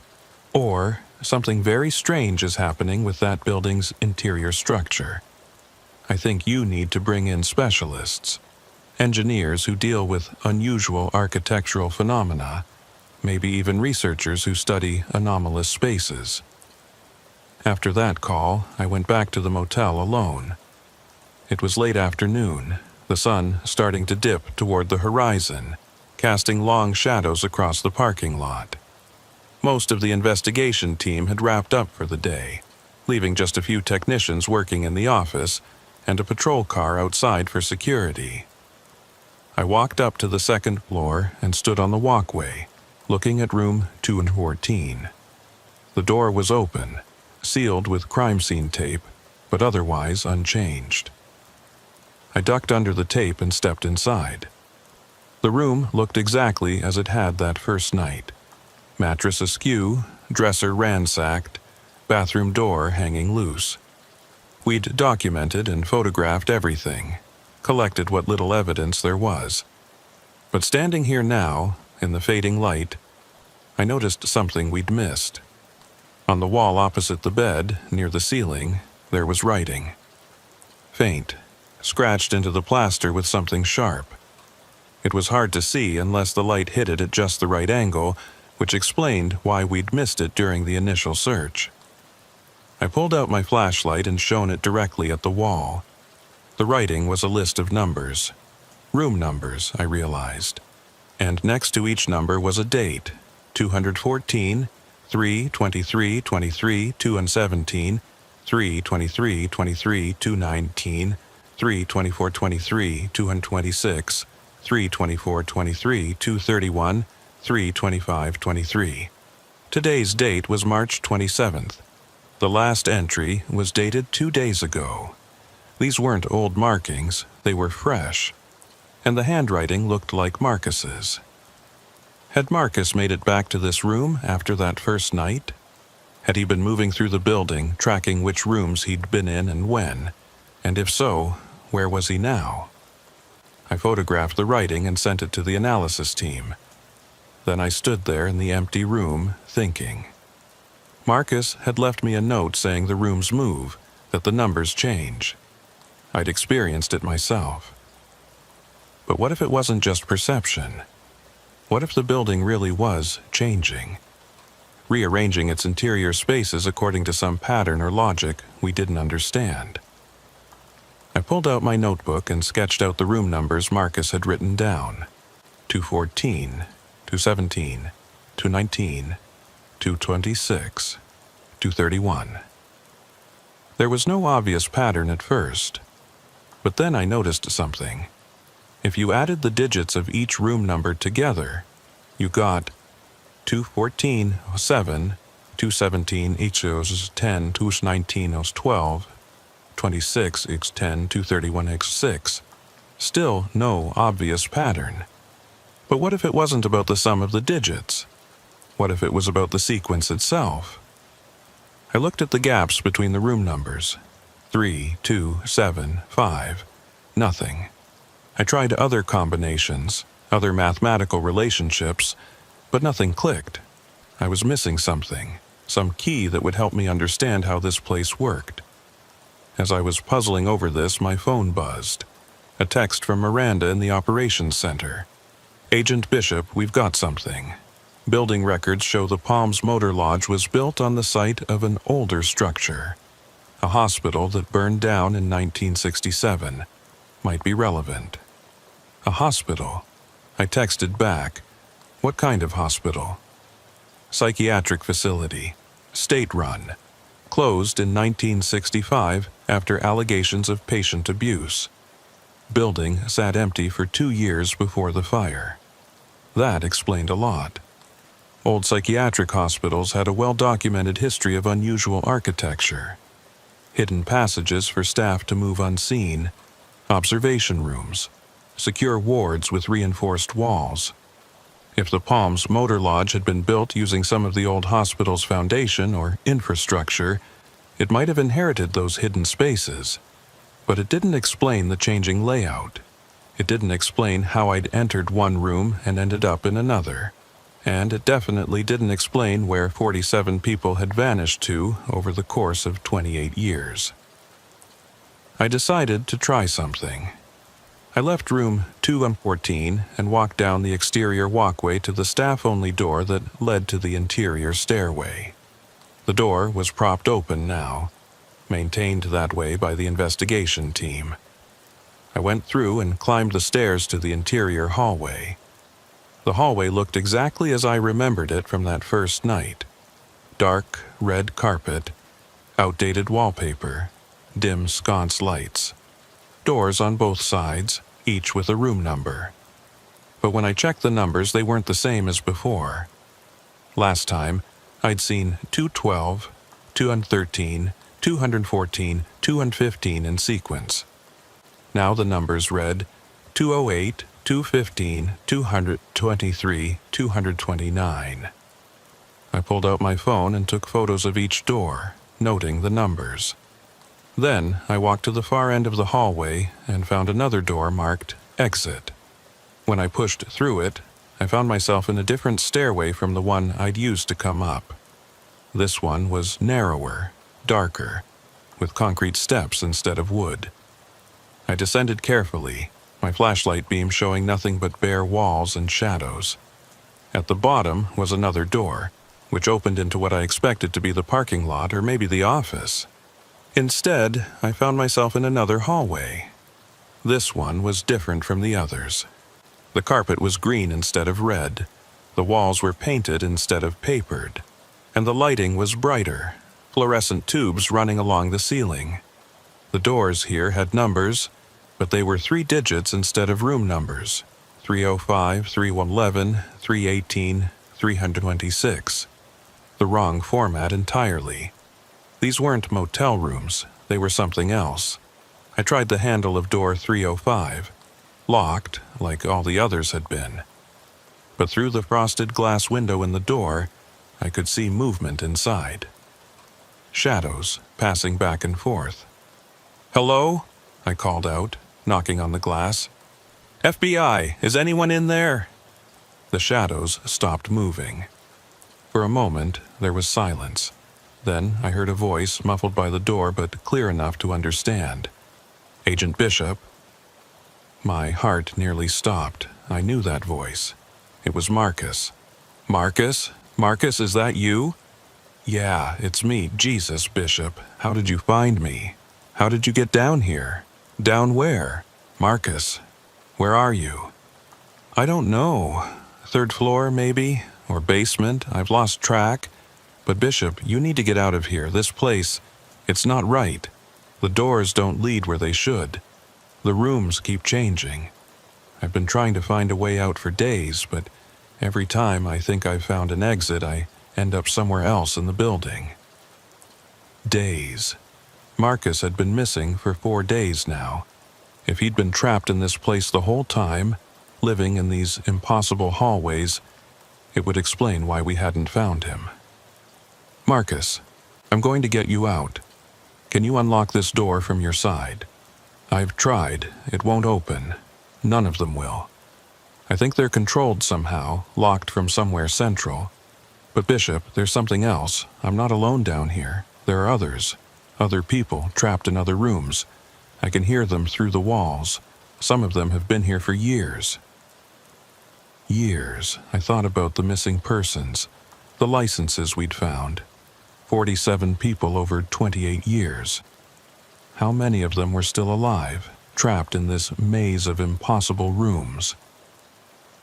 or something very strange is happening with that building's interior structure. I think you need to bring in specialists, engineers who deal with unusual architectural phenomena, maybe even researchers who study anomalous spaces. After that call, I went back to the motel alone. It was late afternoon, the sun starting to dip toward the horizon, casting long shadows across the parking lot. Most of the investigation team had wrapped up for the day, leaving just a few technicians working in the office and a patrol car outside for security. I walked up to the second floor and stood on the walkway, looking at room 214. The door was open, sealed with crime scene tape, but otherwise unchanged. I ducked under the tape and stepped inside. The room looked exactly as it had that first night. Mattress askew, dresser ransacked, bathroom door hanging loose. We'd documented and photographed everything, collected what little evidence there was. But standing here now, in the fading light, I noticed something we'd missed. On the wall opposite the bed, near the ceiling, there was writing. Faint, scratched into the plaster with something sharp. It was hard to see unless the light hit it at just the right angle, which explained why we'd missed it during the initial search. I pulled out my flashlight and shone it directly at the wall. The writing was a list of numbers. Room numbers, I realized. And next to each number was a date, 214, 3/23/23, 2/17, 3/23/23, 2/19, 3/24/23, 2/26, 3/24/23, 2/31, 3/25/23. Today's date was March 27th. The last entry was dated 2 days ago. These weren't old markings, they were fresh. And the handwriting looked like Marcus's. Had Marcus made it back to this room after that first night? Had he been moving through the building, tracking which rooms he'd been in and when? And if so, where was he now? I photographed the writing and sent it to the analysis team. Then I stood there in the empty room, thinking. Marcus had left me a note saying the rooms move, that the numbers change. I'd experienced it myself. But what if it wasn't just perception? What if the building really was changing? Rearranging its interior spaces according to some pattern or logic we didn't understand. I pulled out my notebook and sketched out the room numbers Marcus had written down. 214, 217, 219, 226, 231. There was no obvious pattern at first, but then I noticed something. If you added the digits of each room number together, you got 214 7, 217 equals 10, 219 equals 12, 26 equals 10, 231 equals 6. Still no obvious pattern. But what if it wasn't about the sum of the digits? What if it was about the sequence itself? I looked at the gaps between the room numbers. 3, 2, 7, 5. Nothing. I tried other combinations, other mathematical relationships, but nothing clicked. I was missing something, some key that would help me understand how this place worked. As I was puzzling over this, my phone buzzed. A text from Miranda in the operations center. Agent Bishop, we've got something. Building records show the Palms Motor Lodge was built on the site of an older structure. A hospital that burned down in 1967. Might be relevant. A hospital. I texted back. What kind of hospital? Psychiatric facility. State-run. Closed in 1965 after allegations of patient abuse. Building sat empty for 2 years before the fire. That explained a lot. Old psychiatric hospitals had a well-documented history of unusual architecture. Hidden passages for staff to move unseen. Observation rooms. Secure wards with reinforced walls. If the Palms Motor Lodge had been built using some of the old hospital's foundation or infrastructure, it might have inherited those hidden spaces. But it didn't explain the changing layout. It didn't explain how I'd entered one room and ended up in another. And it definitely didn't explain where 47 people had vanished to over the course of 28 years. I decided to try something. I left room 214 and walked down the exterior walkway to the staff-only door that led to the interior stairway. The door was propped open now, maintained that way by the investigation team. I went through and climbed the stairs to the interior hallway. The hallway looked exactly as I remembered it from that first night. Dark red carpet, outdated wallpaper, dim sconce lights. Doors on both sides, each with a room number. But when I checked the numbers, they weren't the same as before. Last time, I'd seen 212, 213, 214, 215 in sequence. Now the numbers read 208, 215, 223, 229. I pulled out my phone and took photos of each door, noting the numbers. Then I walked to the far end of the hallway and found another door marked Exit. When I pushed through it, I found myself in a different stairway from the one I'd used to come up. This one was narrower, darker, with concrete steps instead of wood. I descended carefully, my flashlight beam showing nothing but bare walls and shadows. At the bottom was another door, which opened into what I expected to be the parking lot or maybe the office. Instead, I found myself in another hallway. This one was different from the others. The carpet was green instead of red, the walls were painted instead of papered, and the lighting was brighter, fluorescent tubes running along the ceiling. The doors here had numbers, but they were 3 digits instead of room numbers: 305, 311, 318, 326. The wrong format entirely. These weren't motel rooms, they were something else. I tried the handle of door 305, locked like all the others had been. But through the frosted glass window in the door, I could see movement inside. Shadows passing back and forth. "Hello?" I called out, knocking on the glass. "FBI, is anyone in there?" The shadows stopped moving. For a moment, there was silence. Then I heard a voice muffled by the door but clear enough to understand. "Agent Bishop." My heart nearly stopped. I knew that voice. It was Marcus. "Marcus? Marcus, is that you?" "Yeah, it's me, Jesus, Bishop. How did you find me? How did you get down here? Down where? Marcus, where are you?" "I don't know. 3rd floor, maybe? Or basement? I've lost track. But Bishop, you need to get out of here. This place, it's not right. The doors don't lead where they should. The rooms keep changing. I've been trying to find a way out for days, but every time I think I've found an exit, I end up somewhere else in the building." Days. Marcus had been missing for 4 days now. If he'd been trapped in this place the whole time, living in these impossible hallways, it would explain why we hadn't found him. "Marcus, I'm going to get you out. Can you unlock this door from your side?" "I've tried. It won't open. None of them will. I think they're controlled somehow, locked from somewhere central. But Bishop, there's something else. I'm not alone down here. There are others. Other people trapped in other rooms. I can hear them through the walls. Some of them have been here for years." Years. I thought about the missing persons, the licenses we'd found. 47 people over 28 years. How many of them were still alive, trapped in this maze of impossible rooms?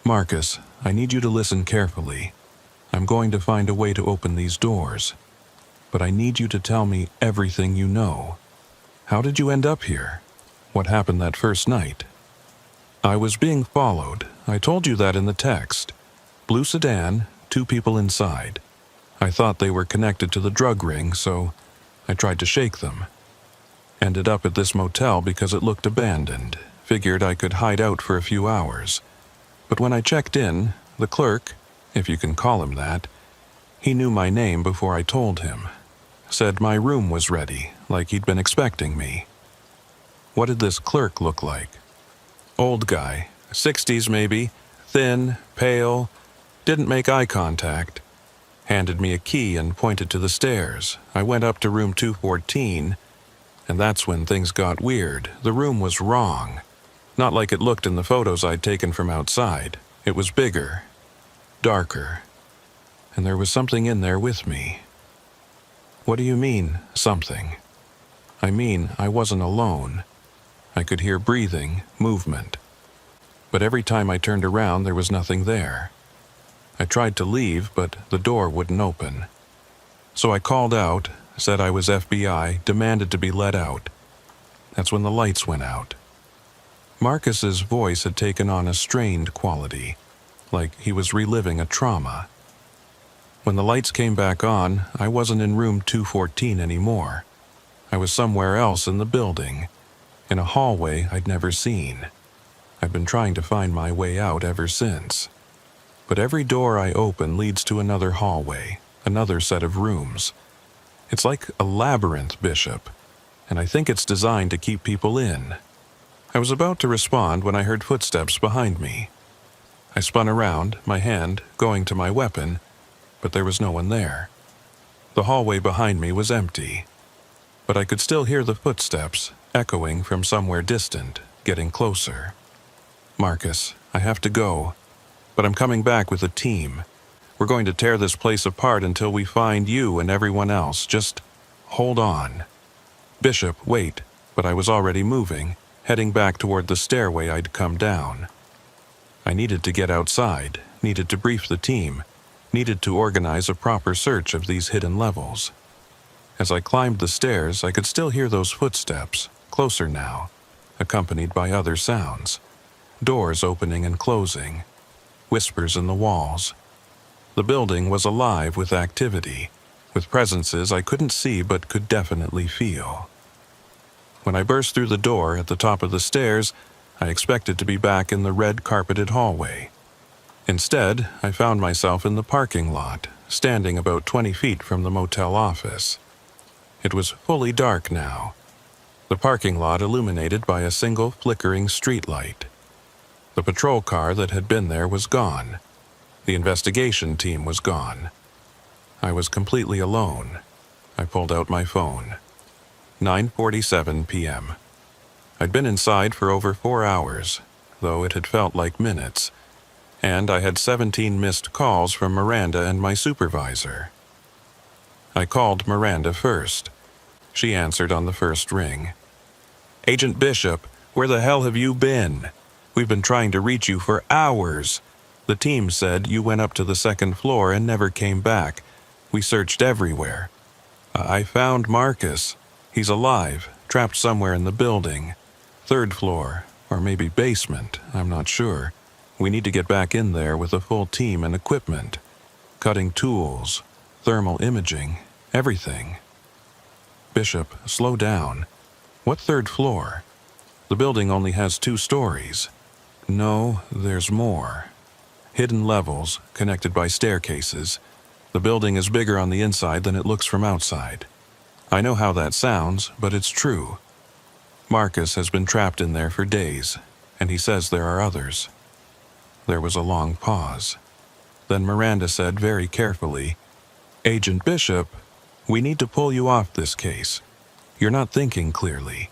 "Marcus, I need you to listen carefully. I'm going to find a way to open these doors. But I need you to tell me everything you know. How did you end up here? What happened that first night?" "I was being followed. I told you that in the text. Blue sedan, 2 people inside. I thought they were connected to the drug ring, so I tried to shake them. Ended up at this motel because it looked abandoned. Figured I could hide out for a few hours. But when I checked in, the clerk, if you can call him that, he knew my name before I told him. Said my room was ready, like he'd been expecting me." "What did this clerk look like?" "Old guy, 60s maybe, thin, pale, didn't make eye contact. Handed me a key and pointed to the stairs. I went up to room 214, And that's when things got weird. The room was wrong. Not like it looked in the photos I'd taken from outside. It was bigger, darker, and there was something in there with me. What do you mean, something? I mean, I wasn't alone. I could hear breathing, movement. But every time I turned around, there was nothing there. I tried to leave, but the door wouldn't open. So I called out, said I was FBI, demanded to be let out. That's when the lights went out. Marcus's voice had taken on a strained quality, like he was reliving a trauma. When the lights came back on, I wasn't in room 214 anymore. I was somewhere else in the building, in a hallway I'd never seen. I've been trying to find my way out ever since. But every door I open leads to another hallway, another set of rooms. It's like a labyrinth, Bishop, and I think it's designed to keep people in. I was about to respond when I heard footsteps behind me. I spun around, my hand going to my weapon, but there was no one there. The hallway behind me was empty, but I could still hear the footsteps echoing from somewhere distant, getting closer. Marcus, I have to go, but I'm coming back with a team. We're going to tear this place apart until we find you and everyone else. Just hold on. Bishop, wait, but I was already moving, heading back toward the stairway I'd come down. I needed to get outside, needed to brief the team, needed to organize a proper search of these hidden levels. As I climbed the stairs, I could still hear those footsteps, closer now, accompanied by other sounds. Doors opening and closing, whispers in the walls. The building was alive with activity, with presences I couldn't see but could definitely feel. When I burst through the door at the top of the stairs, I expected to be back in the red-carpeted hallway. Instead, I found myself in the parking lot, standing about 20 feet from the motel office. It was fully dark now, the parking lot illuminated by a single flickering streetlight. The patrol car that had been there was gone. The investigation team was gone. I was completely alone. I pulled out my phone. 9:47 p.m. I'd been inside for over 4 hours, though it had felt like minutes, and I had 17 missed calls from Miranda and my supervisor. I called Miranda first. She answered on the first ring. "Agent Bishop, where the hell have you been? We've been trying to reach you for hours. The team said you went up to the second floor and never came back. We searched everywhere. I found Marcus. He's alive, trapped somewhere in the building. Third floor, or maybe basement, I'm not sure. We need to get back in there with a full team and equipment. Cutting tools, thermal imaging, everything." "Bishop, slow down. What third floor? The building only has 2 stories. No, there's more. Hidden levels, connected by staircases. The building is bigger on the inside than it looks from outside. I know how that sounds, but it's true. Marcus has been trapped in there for days, and he says there are others." There was a long pause. Then Miranda said very carefully, "Agent Bishop, we need to pull you off this case. You're not thinking clearly.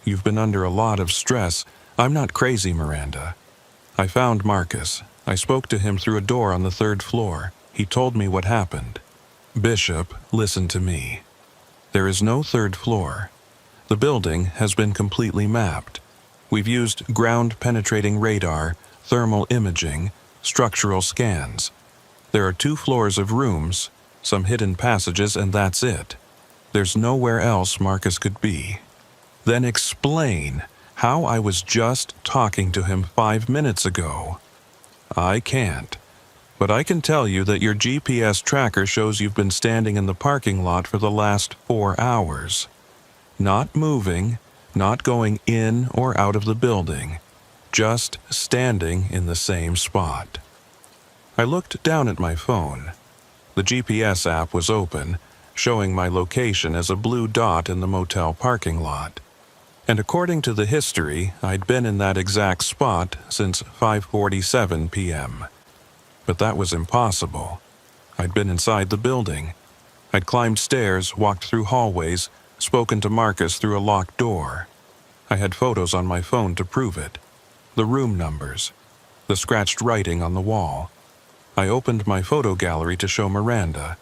You've been under a lot of stress. I'm not crazy, Miranda. I found Marcus. I spoke to him through a door on the 3rd floor. He told me what happened. Bishop, listen to me. There is no 3rd floor. The building has been completely mapped. We've used ground-penetrating radar, thermal imaging, structural scans. There are 2 floors of rooms, some hidden passages, and that's it. There's nowhere else Marcus could be. Then explain how I was just talking to him 5 minutes ago. I can't. But I can tell you that your GPS tracker shows you've been standing in the parking lot for the last 4 hours. Not moving, not going in or out of the building, just standing in the same spot." I looked down at my phone. The GPS app was open, showing my location as a blue dot in the motel parking lot. And according to the history, I'd been in that exact spot since 5:47 p.m. But that was impossible. I'd been inside the building. I'd climbed stairs, walked through hallways, spoken to Marcus through a locked door. I had photos on my phone to prove it. The room numbers, the scratched writing on the wall. I opened my photo gallery to show Miranda.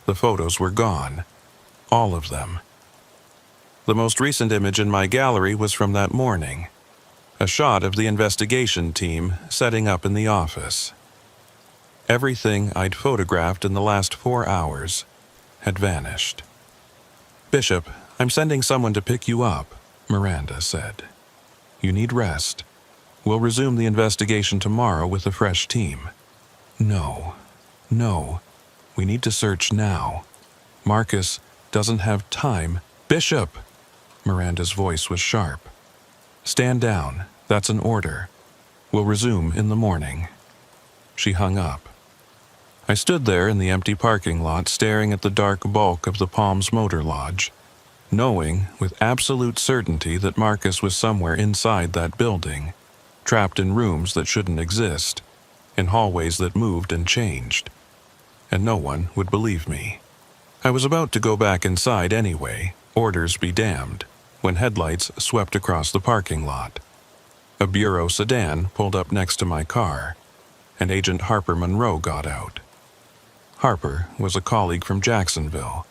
The photos were gone. All of them. The most recent image in my gallery was from that morning. A shot of the investigation team setting up in the office. Everything I'd photographed in the last 4 hours had vanished. "Bishop, I'm sending someone to pick you up," Miranda said. "You need rest. We'll resume the investigation tomorrow with a fresh team." No. We need to search now. Marcus doesn't have time. "Bishop!" Miranda's voice was sharp. "Stand down. That's an order. We'll resume in the morning." She hung up. I stood there in the empty parking lot staring at the dark bulk of the Palms Motor Lodge, knowing with absolute certainty that Marcus was somewhere inside that building, trapped in rooms that shouldn't exist, in hallways that moved and changed. And no one would believe me. I was about to go back inside anyway, orders be damned, when headlights swept across the parking lot. A Bureau sedan pulled up next to my car, and Agent Harper Monroe got out. Harper was a colleague from Jacksonville,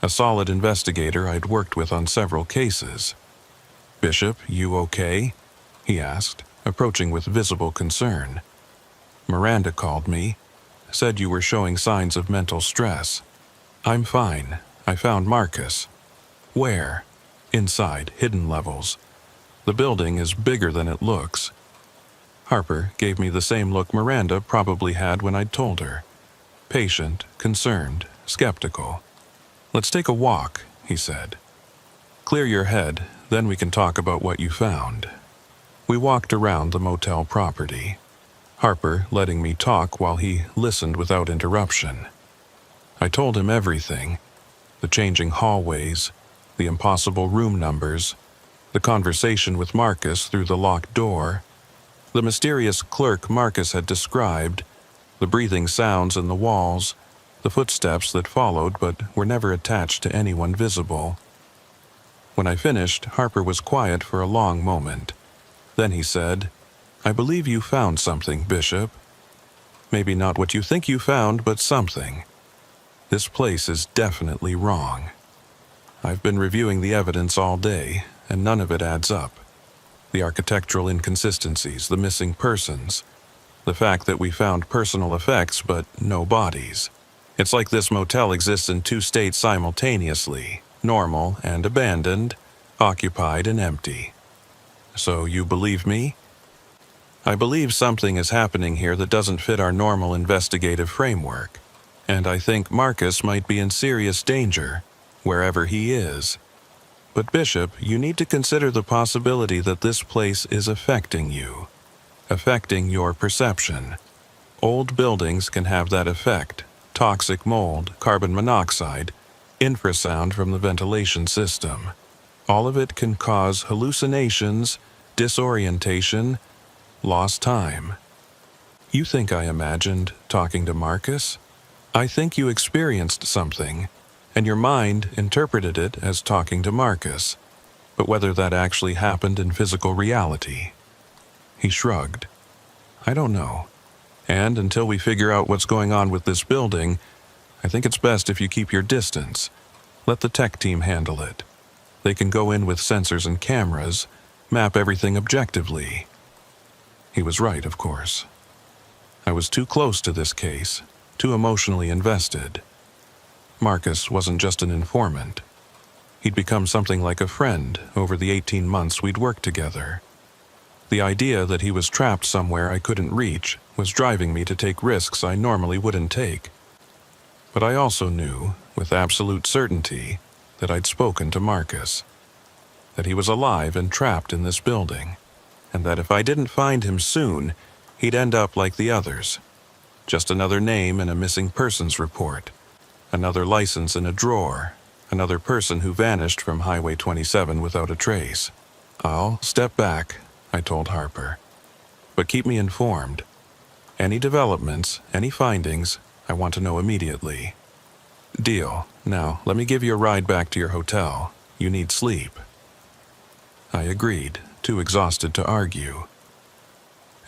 a solid investigator I'd worked with on several cases. "Bishop, you okay?" he asked, approaching with visible concern. "Miranda called me, said you were showing signs of mental stress." "I'm fine. I found Marcus." "Where?" "Inside, hidden levels. The building is bigger than it looks." Harper gave me the same look Miranda probably had when I'd told her. Patient, concerned, skeptical. "Let's take a walk," he said. "Clear your head, then we can talk about what you found." We walked around the motel property, Harper letting me talk while he listened without interruption. I told him everything: the changing hallways, the impossible room numbers, the conversation with Marcus through the locked door, the mysterious clerk Marcus had described, the breathing sounds in the walls, the footsteps that followed but were never attached to anyone visible. When I finished, Harper was quiet for a long moment. Then he said, "I believe you found something, Bishop. Maybe not what you think you found, but something. This place is definitely wrong. I've been reviewing the evidence all day, and none of it adds up. The architectural inconsistencies, the missing persons, the fact that we found personal effects but no bodies. It's like this motel exists in two states simultaneously, normal and abandoned, occupied and empty. So you believe me?" "I believe something is happening here that doesn't fit our normal investigative framework, and I think Marcus might be in serious danger, wherever he is. But Bishop, you need to consider the possibility that this place is affecting you, affecting your perception. Old buildings can have that effect: toxic mold, carbon monoxide, infrasound from the ventilation system. All of it can cause hallucinations, disorientation, lost time. You think I imagined talking to Marcus? I think you experienced something, and your mind interpreted it as talking to Marcus. But whether that actually happened in physical reality..." He shrugged. "I don't know. And until we figure out what's going on with this building, I think it's best if you keep your distance. Let the tech team handle it. They can go in with sensors and cameras, map everything objectively." He was right, of course. I was too close to this case, too emotionally invested. Marcus wasn't just an informant. He'd become something like a friend over the 18 months we'd worked together. The idea that he was trapped somewhere I couldn't reach was driving me to take risks I normally wouldn't take. But I also knew, with absolute certainty, that I'd spoken to Marcus, that he was alive and trapped in this building, and that if I didn't find him soon, he'd end up like the others. Just another name in a missing persons report, another license in a drawer, another person who vanished from Highway 27 without a trace. "I'll step back," I told Harper. "But keep me informed. Any developments, any findings, I want to know immediately." "Deal. Now, let me give you a ride back to your hotel. You need sleep." I agreed, too exhausted to argue.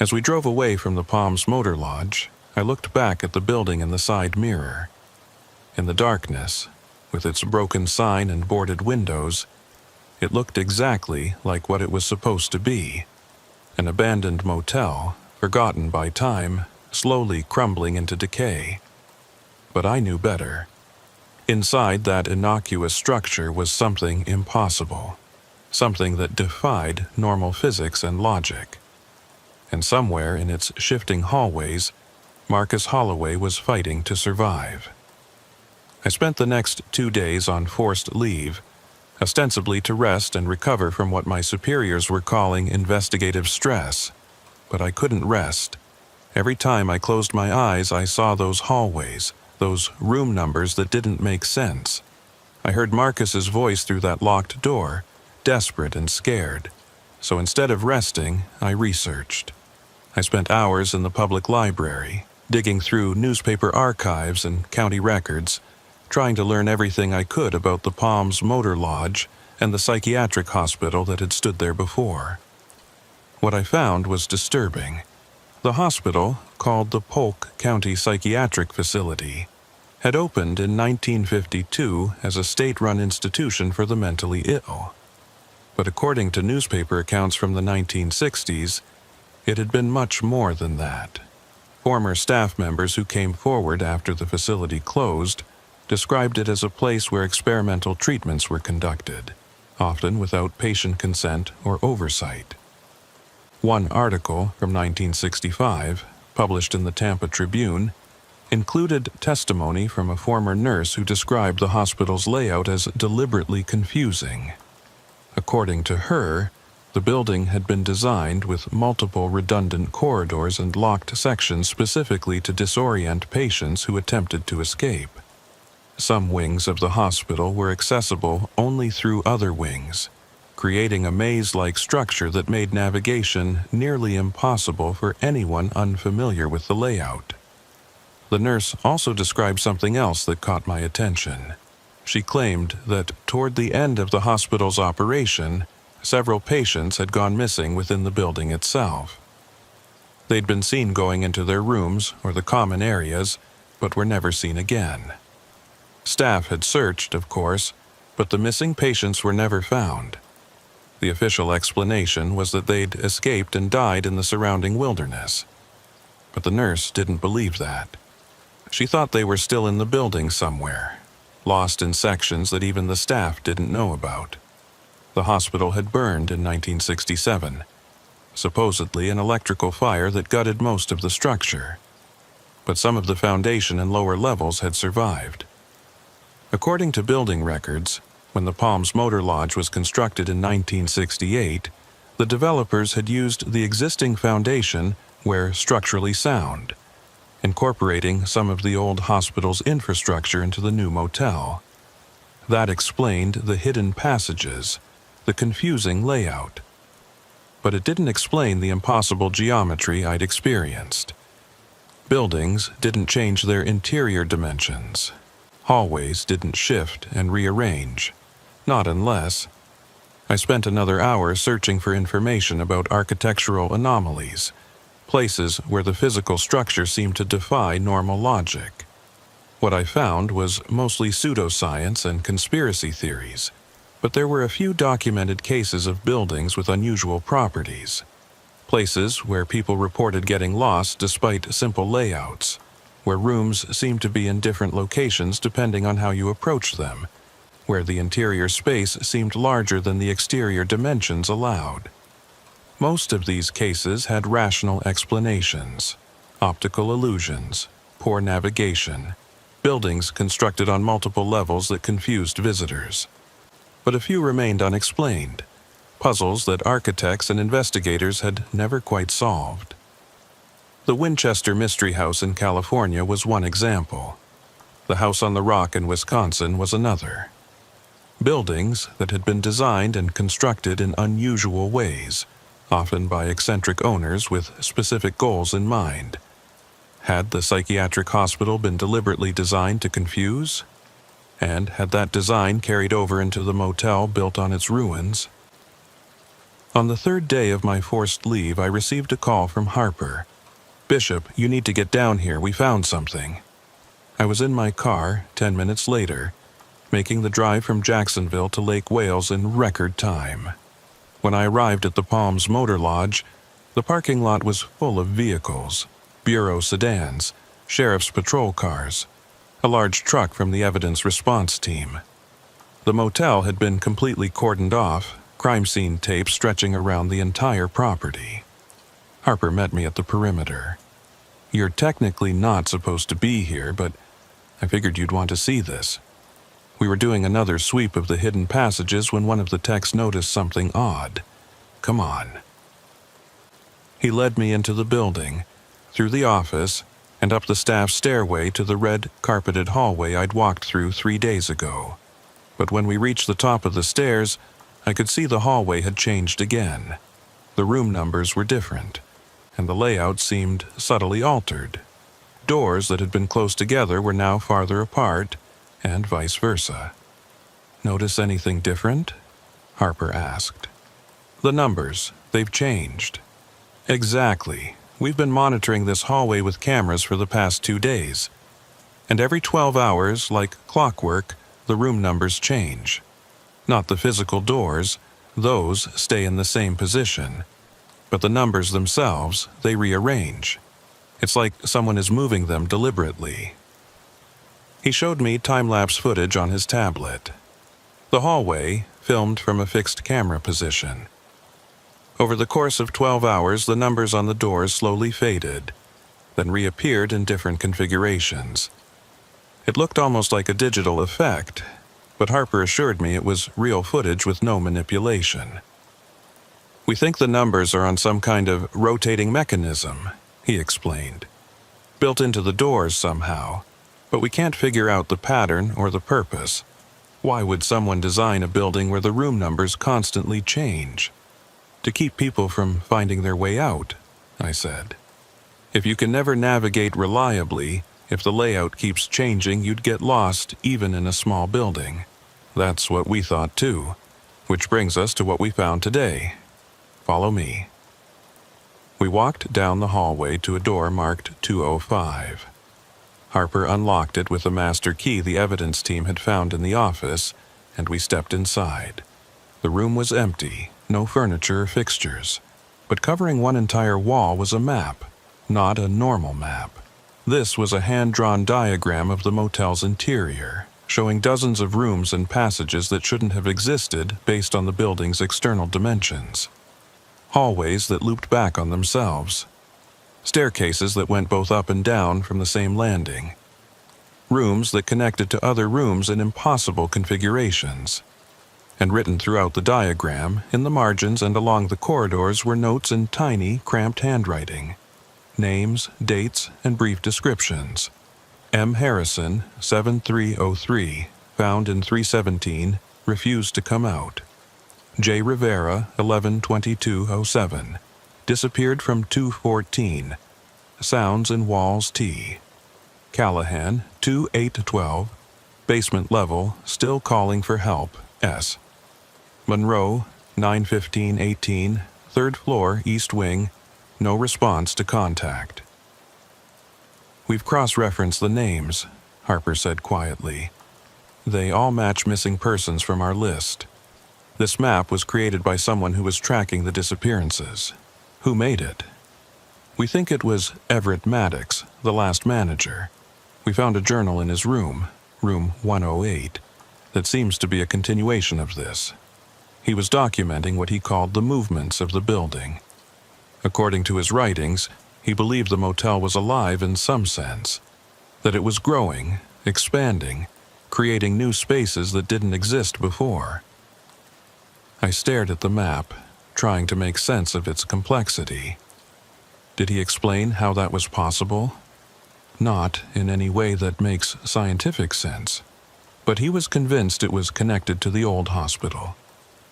As we drove away from the Palms Motor Lodge, I looked back at the building in the side mirror. In the darkness, with its broken sign and boarded windows, it looked exactly like what it was supposed to be: an abandoned motel, forgotten by time, slowly crumbling into decay. But I knew better. Inside that innocuous structure was something impossible, something that defied normal physics and logic. And somewhere in its shifting hallways, Marcus Holloway was fighting to survive. I spent the next 2 days on forced leave, ostensibly to rest and recover from what my superiors were calling investigative stress. But I couldn't rest. Every time I closed my eyes, I saw those hallways, those room numbers that didn't make sense. I heard Marcus's voice through that locked door, desperate and scared. So instead of resting, I researched. I spent hours in the public library, digging through newspaper archives and county records, trying to learn everything I could about the Palms Motor Lodge and the psychiatric hospital that had stood there before. What I found was disturbing. The hospital, called the Polk County Psychiatric Facility, had opened in 1952 as a state-run institution for the mentally ill. But according to newspaper accounts from the 1960s, it had been much more than that. Former staff members who came forward after the facility closed described it as a place where experimental treatments were conducted, often without patient consent or oversight. One article from 1965, published in the Tampa Tribune, included testimony from a former nurse who described the hospital's layout as deliberately confusing. According to her, the building had been designed with multiple redundant corridors and locked sections specifically to disorient patients who attempted to escape. Some wings of the hospital were accessible only through other wings, creating a maze-like structure that made navigation nearly impossible for anyone unfamiliar with the layout. The nurse also described something else that caught my attention. She claimed that toward the end of the hospital's operation, several patients had gone missing within the building itself. They'd been seen going into their rooms or the common areas, but were never seen again. Staff had searched, of course, but the missing patients were never found. The official explanation was that they'd escaped and died in the surrounding wilderness. But the nurse didn't believe that. She thought they were still in the building somewhere, lost in sections that even the staff didn't know about. The hospital had burned in 1967, supposedly an electrical fire that gutted most of the structure. But some of the foundation and lower levels had survived. According to building records, when the Palms Motor Lodge was constructed in 1968, the developers had used the existing foundation where structurally sound, incorporating some of the old hospital's infrastructure into the new motel. That explained the hidden passages, the confusing layout. But it didn't explain the impossible geometry I'd experienced. Buildings didn't change their interior dimensions. Hallways didn't shift and rearrange. Not unless. I spent another hour searching for information about architectural anomalies, places where the physical structure seemed to defy normal logic. What I found was mostly pseudoscience and conspiracy theories, but there were a few documented cases of buildings with unusual properties. Places where people reported getting lost despite simple layouts, where rooms seemed to be in different locations depending on how you approached them, where the interior space seemed larger than the exterior dimensions allowed. Most of these cases had rational explanations: optical illusions, poor navigation, buildings constructed on multiple levels that confused visitors. But a few remained unexplained, puzzles that architects and investigators had never quite solved. The Winchester Mystery House in California was one example. The House on the Rock in Wisconsin was another. Buildings that had been designed and constructed in unusual ways, often by eccentric owners with specific goals in mind. Had the psychiatric hospital been deliberately designed to confuse? and had that design carried over into the motel built on its ruins. On the third day of my forced leave, I received a call from Harper. "Bishop, you need to get down here. We found something." I was in my car 10 minutes later, making the drive from Jacksonville to Lake Wales in record time. When I arrived at the Palms Motor Lodge, the parking lot was full of vehicles, bureau sedans, sheriff's patrol cars, a large truck from the evidence response team. The motel had been completely cordoned off, crime scene tape stretching around the entire property. Harper met me at the perimeter. "You're technically not supposed to be here, but I figured you'd want to see this." We were doing another sweep of the hidden passages when one of the techs noticed something odd. "Come on." He led me into the building, through the office, and up the staff stairway to the red, carpeted hallway I'd walked through 3 days ago. But when we reached the top of the stairs, I could see the hallway had changed again. The room numbers were different, and the layout seemed subtly altered. Doors that had been close together were now farther apart, and vice versa. "Notice anything different?" Harper asked. "The numbers, they've changed." "Exactly. We've been monitoring this hallway with cameras for the past 2 days. And every 12 hours, like clockwork, the room numbers change. Not the physical doors, those stay in the same position. But the numbers themselves, they rearrange. It's like someone is moving them deliberately." He showed me time-lapse footage on his tablet. The hallway, filmed from a fixed camera position. Over the course of 12 hours, the numbers on the doors slowly faded, then reappeared in different configurations. It looked almost like a digital effect, but Harper assured me it was real footage with no manipulation. "We think the numbers are on some kind of rotating mechanism," he explained. "Built into the doors somehow, but we can't figure out the pattern or the purpose. Why would someone design a building where the room numbers constantly change?" "To keep people from finding their way out," I said. "If you can never navigate reliably, if the layout keeps changing, you'd get lost even in a small building." That's what we thought too, which brings us to what we found today. Follow me. We walked down the hallway to a door marked 205. Harper unlocked it with a master key the evidence team had found in the office, and we stepped inside. The room was empty, no furniture or fixtures, but covering one entire wall was a map, not a normal map. This was a hand-drawn diagram of the motel's interior, showing dozens of rooms and passages that shouldn't have existed based on the building's external dimensions. Hallways that looped back on themselves. Staircases that went both up and down from the same landing. Rooms that connected to other rooms in impossible configurations. And written throughout the diagram, in the margins and along the corridors, were notes in tiny, cramped handwriting. Names, dates, and brief descriptions. M. Harrison, 7303, found in 317, refused to come out. J. Rivera, 112207, disappeared from 214, sounds in walls T. Callahan, 2812, basement level, still calling for help S. Monroe, 91518, third floor, east wing, no response to contact. "We've cross-referenced the names," Harper said quietly. "They all match missing persons from our list. This map was created by someone who was tracking the disappearances. Who made it? We think it was Everett Maddox, the last manager. We found a journal in his room, room 108, that seems to be a continuation of this. He was documenting what he called the movements of the building. According to his writings, he believed the motel was alive in some sense, that it was growing, expanding, creating new spaces that didn't exist before." I stared at the map, trying to make sense of its complexity. Did he explain how that was possible? Not in any way that makes scientific sense, but he was convinced it was connected to the old hospital.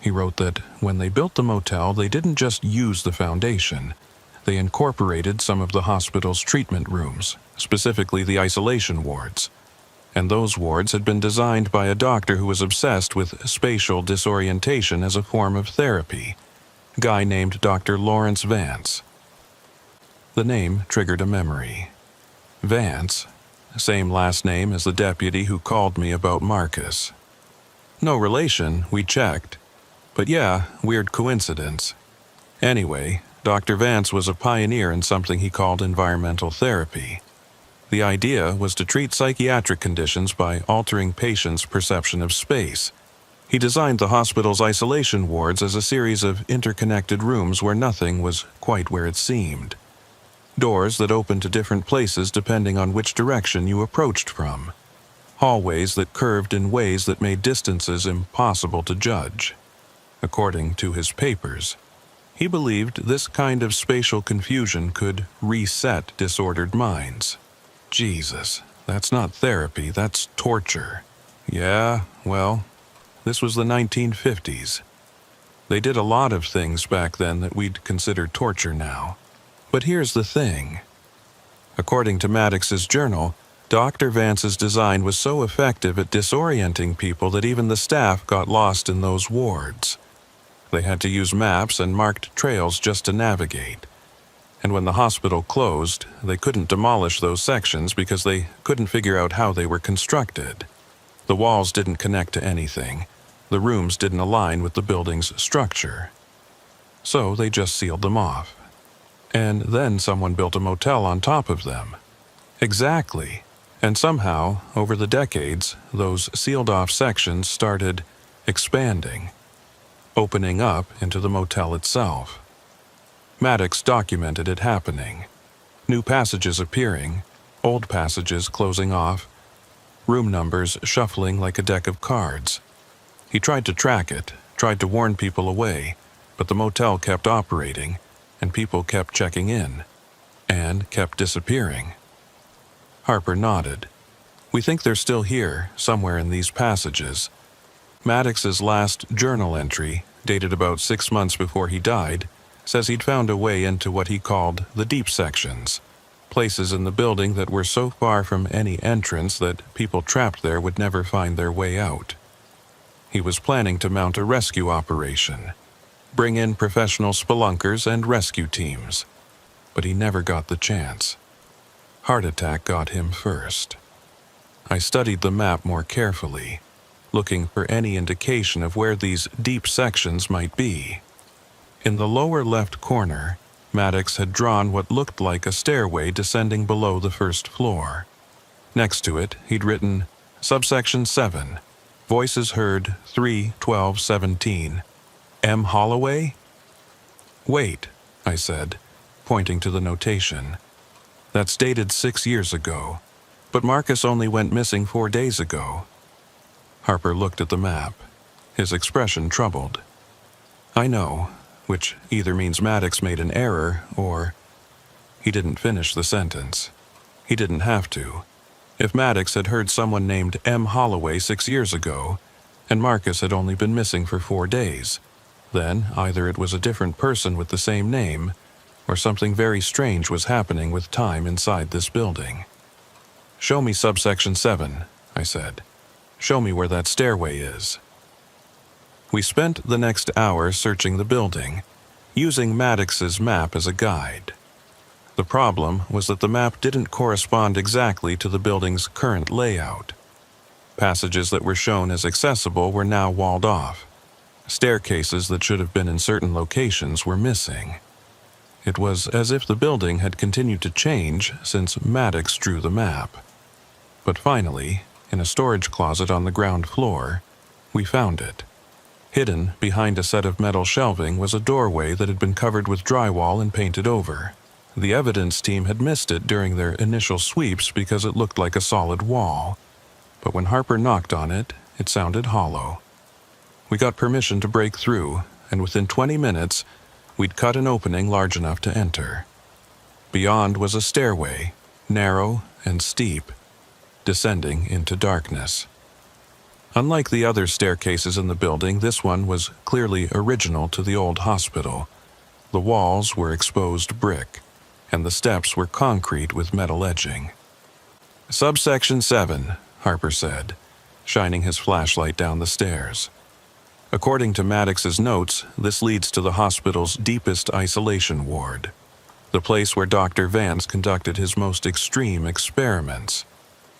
He wrote that when they built the motel, they didn't just use the foundation. They incorporated some of the hospital's treatment rooms, specifically the isolation wards. and those wards had been designed by a doctor who was obsessed with spatial disorientation as a form of therapy, a guy named Dr. Lawrence Vance. The name triggered a memory. Vance, same last name as the deputy who called me about Marcus. No relation, we checked. But yeah, weird coincidence. Anyway, Dr. Vance was a pioneer in something he called environmental therapy. The idea was to treat psychiatric conditions by altering patients' perception of space. He designed the hospital's isolation wards as a series of interconnected rooms where nothing was quite where it seemed. Doors that opened to different places depending on which direction you approached from. Hallways that curved in ways that made distances impossible to judge. According to his papers, he believed this kind of spatial confusion could reset disordered minds. Jesus, that's not therapy, that's torture. Yeah, well, this was the 1950s. They did a lot of things back then that we'd consider torture now. But here's the thing. According to Maddox's journal, Dr. Vance's design was so effective at disorienting people that even the staff got lost in those wards. They had to use maps and marked trails just to navigate. And when the hospital closed, they couldn't demolish those sections because they couldn't figure out how they were constructed. The walls didn't connect to anything. The rooms didn't align with the building's structure. So they just sealed them off. And then someone built a motel on top of them. Exactly. And somehow, over the decades, those sealed-off sections started expanding, opening up into the motel itself. Maddox documented it happening. New passages appearing, old passages closing off, room numbers shuffling like a deck of cards. He tried to track it, tried to warn people away, but the motel kept operating, and people kept checking in, and kept disappearing. Harper nodded. We think they're still here, somewhere in these passages. Maddox's last journal entry, dated about 6 months before he died, says he'd found a way into what he called the deep sections, places in the building that were so far from any entrance that people trapped there would never find their way out. He was planning to mount a rescue operation, bring in professional spelunkers and rescue teams, but he never got the chance. Heart attack got him first. I studied the map more carefully, looking for any indication of where these deep sections might be. In the lower left corner, Maddox had drawn what looked like a stairway descending below the first floor. Next to it, he'd written, Subsection 7, Voices heard 3-12-17. M. Holloway? Wait, I said, pointing to the notation. That's dated 6 years ago, but Marcus only went missing 4 days ago. Harper looked at the map, his expression troubled. I know, which either means Maddox made an error or... He didn't finish the sentence. He didn't have to. If Maddox had heard someone named M. Holloway 6 years ago, and Marcus had only been missing for 4 days, then either it was a different person with the same name, or something very strange was happening with time inside this building. Show me subsection 7, I said. Show me where that stairway is. We spent the next hour searching the building, using Maddox's map as a guide. The problem was that the map didn't correspond exactly to the building's current layout. Passages that were shown as accessible were now walled off. Staircases that should have been in certain locations were missing. It was as if the building had continued to change since Maddox drew the map. But finally, in a storage closet on the ground floor, we found it. Hidden behind a set of metal shelving was a doorway that had been covered with drywall and painted over. The evidence team had missed it during their initial sweeps because it looked like a solid wall. But when Harper knocked on it, it sounded hollow. We got permission to break through, and within 20 minutes, we'd cut an opening large enough to enter. Beyond was a stairway, narrow and steep, descending into darkness. Unlike the other staircases in the building, this one was clearly original to the old hospital. The walls were exposed brick, and the steps were concrete with metal edging. Subsection 7, Harper said, shining his flashlight down the stairs. According to Maddox's notes, this leads to the hospital's deepest isolation ward, the place where Dr. Vance conducted his most extreme experiments.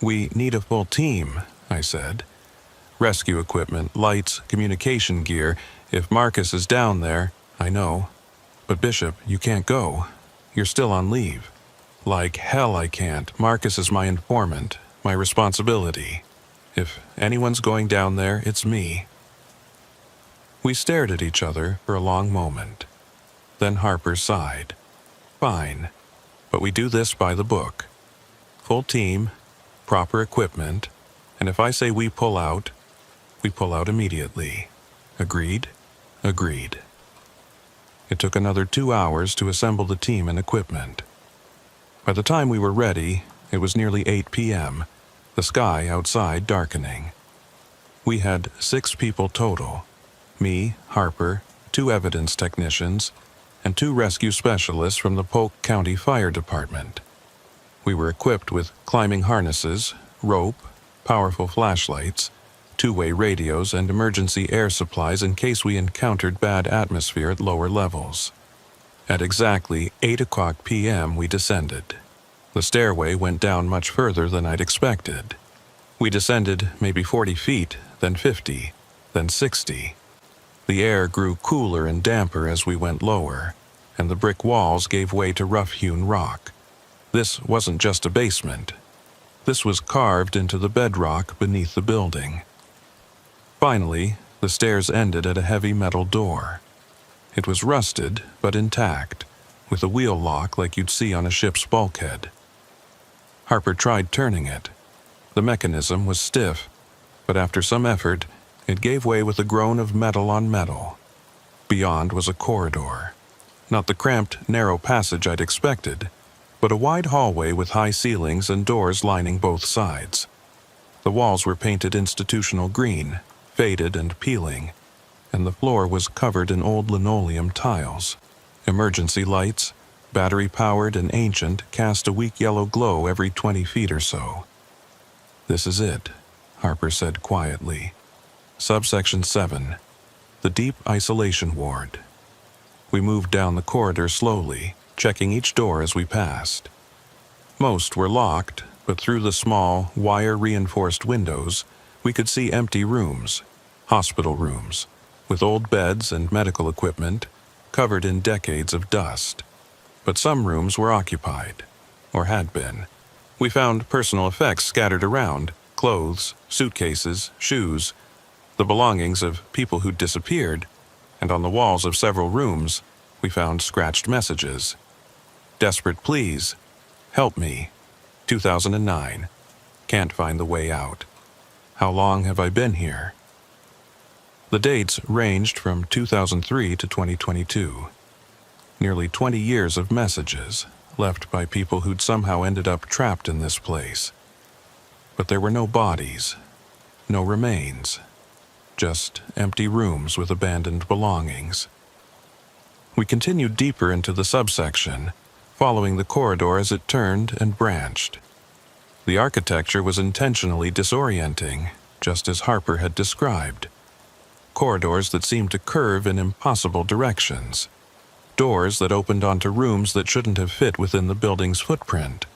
We need a full team, I said. Rescue equipment, lights, communication gear. If Marcus is down there, I know. But Bishop, you can't go. You're still on leave. Like hell I can't. Marcus is my informant, my responsibility. If anyone's going down there, it's me. We stared at each other for a long moment. Then Harper sighed. Fine, but we do this by the book. Full team, proper equipment, and if I say we pull out immediately. Agreed? Agreed. It took another 2 hours to assemble the team and equipment. By the time we were ready, it was nearly 8 p.m., the sky outside darkening. We had 6 people total. Me, Harper, 2 evidence technicians, and 2 rescue specialists from the Polk County Fire Department. We were equipped with climbing harnesses, rope, powerful flashlights, 2-way radios, and emergency air supplies in case we encountered bad atmosphere at lower levels. At exactly 8 o'clock p.m. we descended. The stairway went down much further than I'd expected. We descended maybe 40 feet, then 50, then 60. The air grew cooler and damper as we went lower, and the brick walls gave way to rough-hewn rock. This wasn't just a basement. This was carved into the bedrock beneath the building. Finally, the stairs ended at a heavy metal door. It was rusted, but intact, with a wheel lock like you'd see on a ship's bulkhead. Harper tried turning it. The mechanism was stiff, but after some effort, it gave way with a groan of metal on metal. Beyond was a corridor. Not the cramped, narrow passage I'd expected, but a wide hallway with high ceilings and doors lining both sides. The walls were painted institutional green, faded and peeling, and the floor was covered in old linoleum tiles. Emergency lights, battery-powered and ancient, cast a weak yellow glow every 20 feet or so. "This is it," Harper said quietly. "Subsection 7, the deep isolation ward." We moved down the corridor slowly, checking each door as we passed. Most were locked, but through the small, wire-reinforced windows, we could see empty rooms, hospital rooms, with old beds and medical equipment covered in decades of dust. But some rooms were occupied, or had been. We found personal effects scattered around, clothes, suitcases, shoes, the belongings of people who'd disappeared, and on the walls of several rooms, we found scratched messages. Desperate pleas. Help me. 2009. Can't find the way out. How long have I been here? The dates ranged from 2003 to 2022. Nearly 20 years of messages, left by people who'd somehow ended up trapped in this place. But there were no bodies, no remains, just empty rooms with abandoned belongings. We continued deeper into the subsection, following the corridor as it turned and branched. The architecture was intentionally disorienting, just as Harper had described. Corridors that seemed to curve in impossible directions. Doors that opened onto rooms that shouldn't have fit within the building's footprint.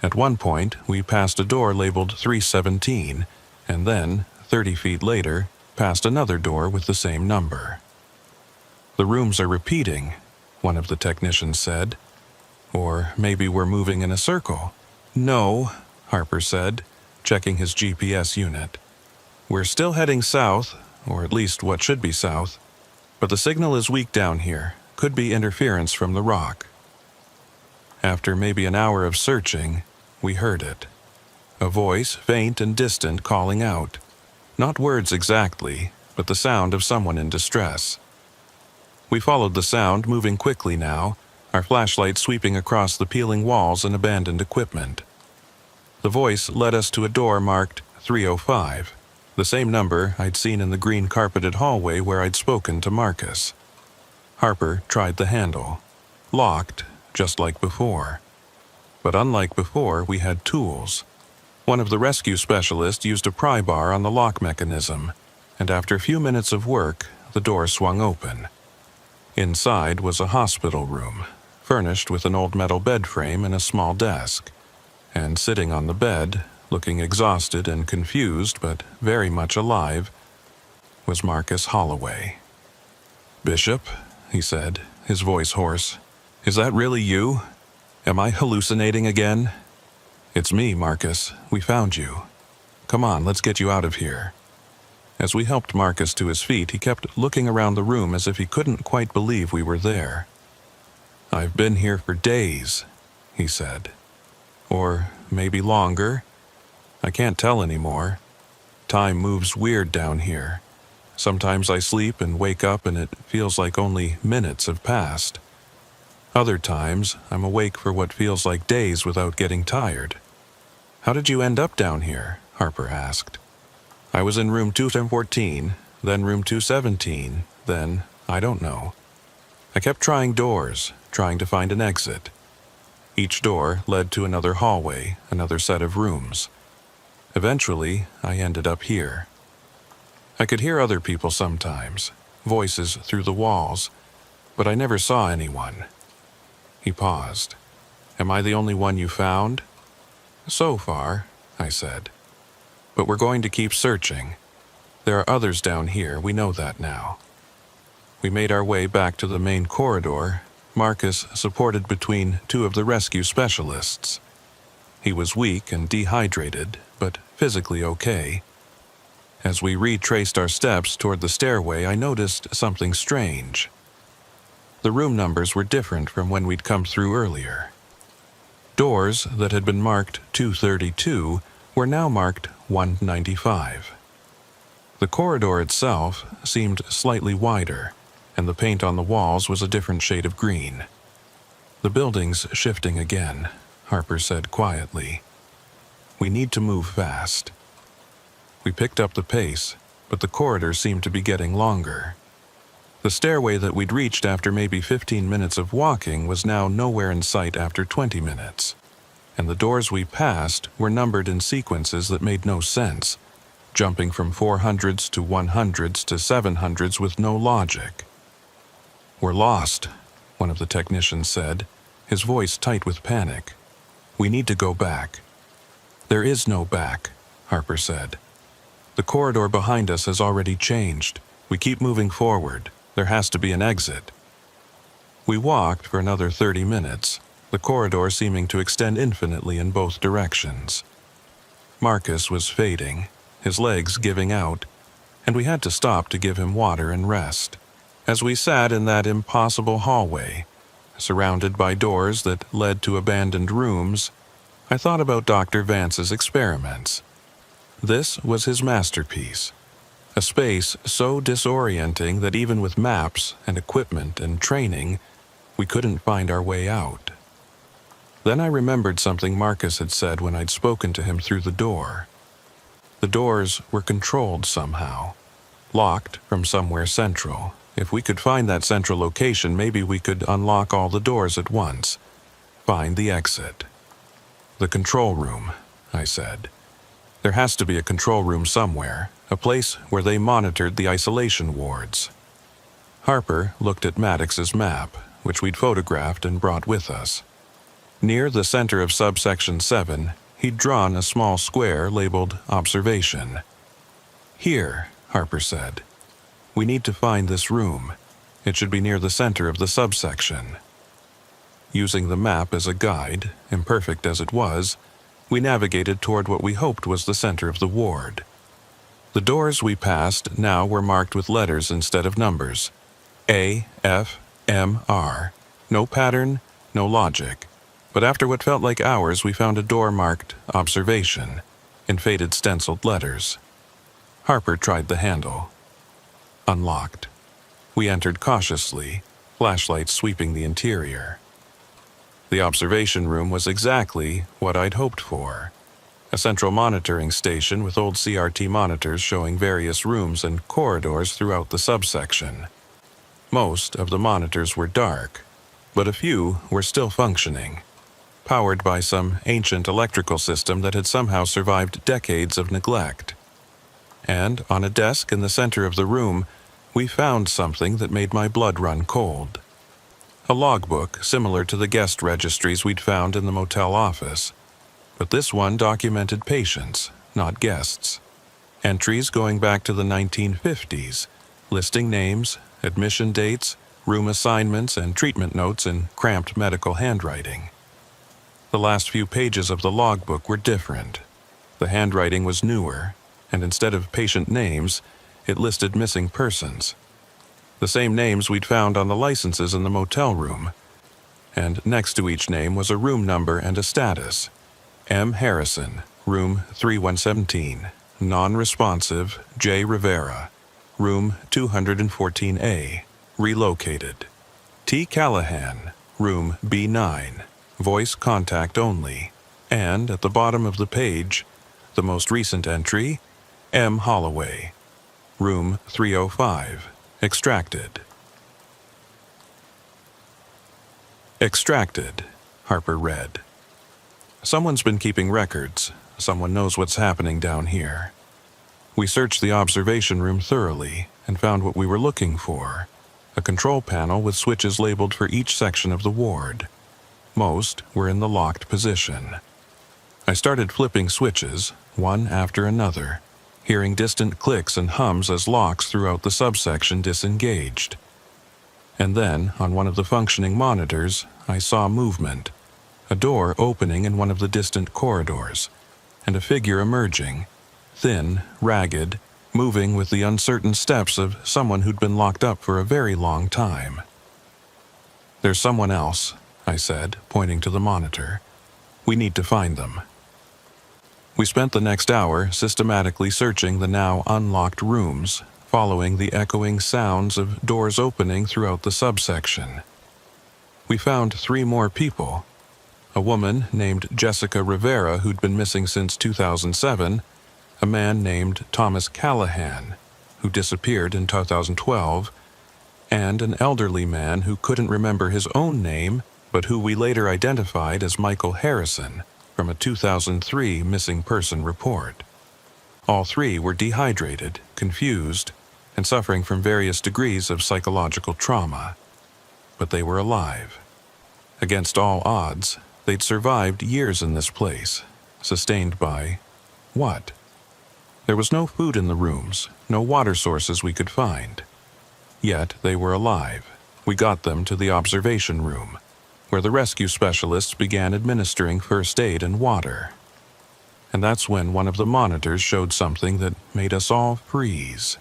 At one point, we passed a door labeled 317, and then, 30 feet later, passed another door with the same number. "The rooms are repeating," one of the technicians said. "Or maybe we're moving in a circle." "No," Harper said, checking his GPS unit. "We're still heading south, or at least what should be south, but the signal is weak down here. Could be interference from the rock." After maybe an hour of searching, we heard it. A voice, faint and distant, calling out. Not words exactly, but the sound of someone in distress. We followed the sound, moving quickly now, our flashlight sweeping across the peeling walls and abandoned equipment. The voice led us to a door marked 305, the same number I'd seen in the green-carpeted hallway where I'd spoken to Marcus. Harper tried the handle. Locked, just like before. But unlike before, we had tools. One of the rescue specialists used a pry bar on the lock mechanism, and after a few minutes of work, the door swung open. Inside was a hospital room, furnished with an old metal bed frame and a small desk. And sitting on the bed, looking exhausted and confused but very much alive, was Marcus Holloway. "Bishop," he said, his voice hoarse, "is that really you? Am I hallucinating again?" "It's me, Marcus. We found you. Come on, let's get you out of here." As we helped Marcus to his feet, he kept looking around the room as if he couldn't quite believe we were there. "I've been here for days," he said. "Or maybe longer. I can't tell anymore. Time moves weird down here. Sometimes I sleep and wake up and it feels like only minutes have passed. Other times, I'm awake for what feels like days without getting tired." "How did you end up down here?" Harper asked. "I was in room 214, then room 217, then, I don't know. I kept trying doors, trying to find an exit. Each door led to another hallway, another set of rooms. Eventually, I ended up here. I could hear other people sometimes, voices through the walls, but I never saw anyone." He paused. "Am I the only one you found?" "So far," I said. "But we're going to keep searching. There are others down here, we know that now." We made our way back to the main corridor, Marcus supported between two of the rescue specialists. He was weak and dehydrated, but physically okay. As we retraced our steps toward the stairway, I noticed something strange. The room numbers were different from when we'd come through earlier. Doors that had been marked 232 were now marked 195. The corridor itself seemed slightly wider, and the paint on the walls was a different shade of green. "The building's shifting again," Harper said quietly. "We need to move fast." We picked up the pace, but the corridor seemed to be getting longer. The stairway that we'd reached after maybe 15 minutes of walking was now nowhere in sight after 20 minutes, and the doors we passed were numbered in sequences that made no sense, jumping from 400s to 100s to 700s with no logic. "We're lost," one of the technicians said, his voice tight with panic. "We need to go back." "There is no back," Harper said. "The corridor behind us has already changed. We keep moving forward. There has to be an exit." We walked for another 30 minutes, the corridor seeming to extend infinitely in both directions. Marcus was fading, his legs giving out, and we had to stop to give him water and rest. As we sat in that impossible hallway, surrounded by doors that led to abandoned rooms, I thought about Dr. Vance's experiments. This was his masterpiece, a space so disorienting that even with maps and equipment and training, we couldn't find our way out. Then I remembered something Marcus had said when I'd spoken to him through the door. The doors were controlled somehow, locked from somewhere central. If we could find that central location, maybe we could unlock all the doors at once, find the exit. "The control room," I said. "There has to be a control room somewhere, a place where they monitored the isolation wards." Harper looked at Maddox's map, which we'd photographed and brought with us. Near the center of subsection 7, he'd drawn a small square labeled Observation. "Here," Harper said. "We need to find this room. It should be near the center of the subsection." Using the map as a guide, imperfect as it was, we navigated toward what we hoped was the center of the ward. The doors we passed now were marked with letters instead of numbers. A, F, M, R. No pattern, no logic. But after what felt like hours, we found a door marked Observation, in faded stenciled letters. Harper tried the handle. Unlocked. We entered cautiously, flashlights sweeping the interior. The observation room was exactly what I'd hoped for. A central monitoring station with old CRT monitors showing various rooms and corridors throughout the subsection. Most of the monitors were dark, but a few were still functioning. powered by some ancient electrical system that had somehow survived decades of neglect. And on a desk in the center of the room, we found something that made my blood run cold. A logbook similar to the guest registries we'd found in the motel office, but this one documented patients, not guests. Entries going back to the 1950s, listing names, admission dates, room assignments, and treatment notes in cramped medical handwriting. The last few pages of the logbook were different. The handwriting was newer, and instead of patient names, it listed missing persons. The same names we'd found on the licenses in the motel room, and next to each name was a room number and a status. M. Harrison, room 3117, non-responsive, J. Rivera, room 214A, relocated. T. Callahan, room B9, voice contact only, and at the bottom of the page, the most recent entry, M. Holloway, room 305, extracted. Extracted, Harper read. Someone's been keeping records. Someone knows what's happening down here. We searched the observation room thoroughly and found what we were looking for, a control panel with switches labeled for each section of the ward. Most were in the locked position. I started flipping switches, one after another, hearing distant clicks and hums as locks throughout the subsection disengaged. And then, on one of the functioning monitors, I saw movement, a door opening in one of the distant corridors, and a figure emerging, thin, ragged, moving with the uncertain steps of someone who'd been locked up for a very long time. "There's someone else," I said, pointing to the monitor. "We need to find them." We spent the next hour systematically searching the now unlocked rooms, following the echoing sounds of doors opening throughout the subsection. We found 3 more people. A woman named Jessica Rivera, who'd been missing since 2007, a man named Thomas Callahan, who disappeared in 2012, and an elderly man who couldn't remember his own name, but who we later identified as Michael Harrison from a 2003 missing person report. All 3 were dehydrated, confused, and suffering from various degrees of psychological trauma. But they were alive. Against all odds, they'd survived years in this place, sustained by what? There was no food in the rooms, no water sources we could find. Yet they were alive. We got them to the observation room, where the rescue specialists began administering first aid and water. And that's when one of the monitors showed something that made us all freeze.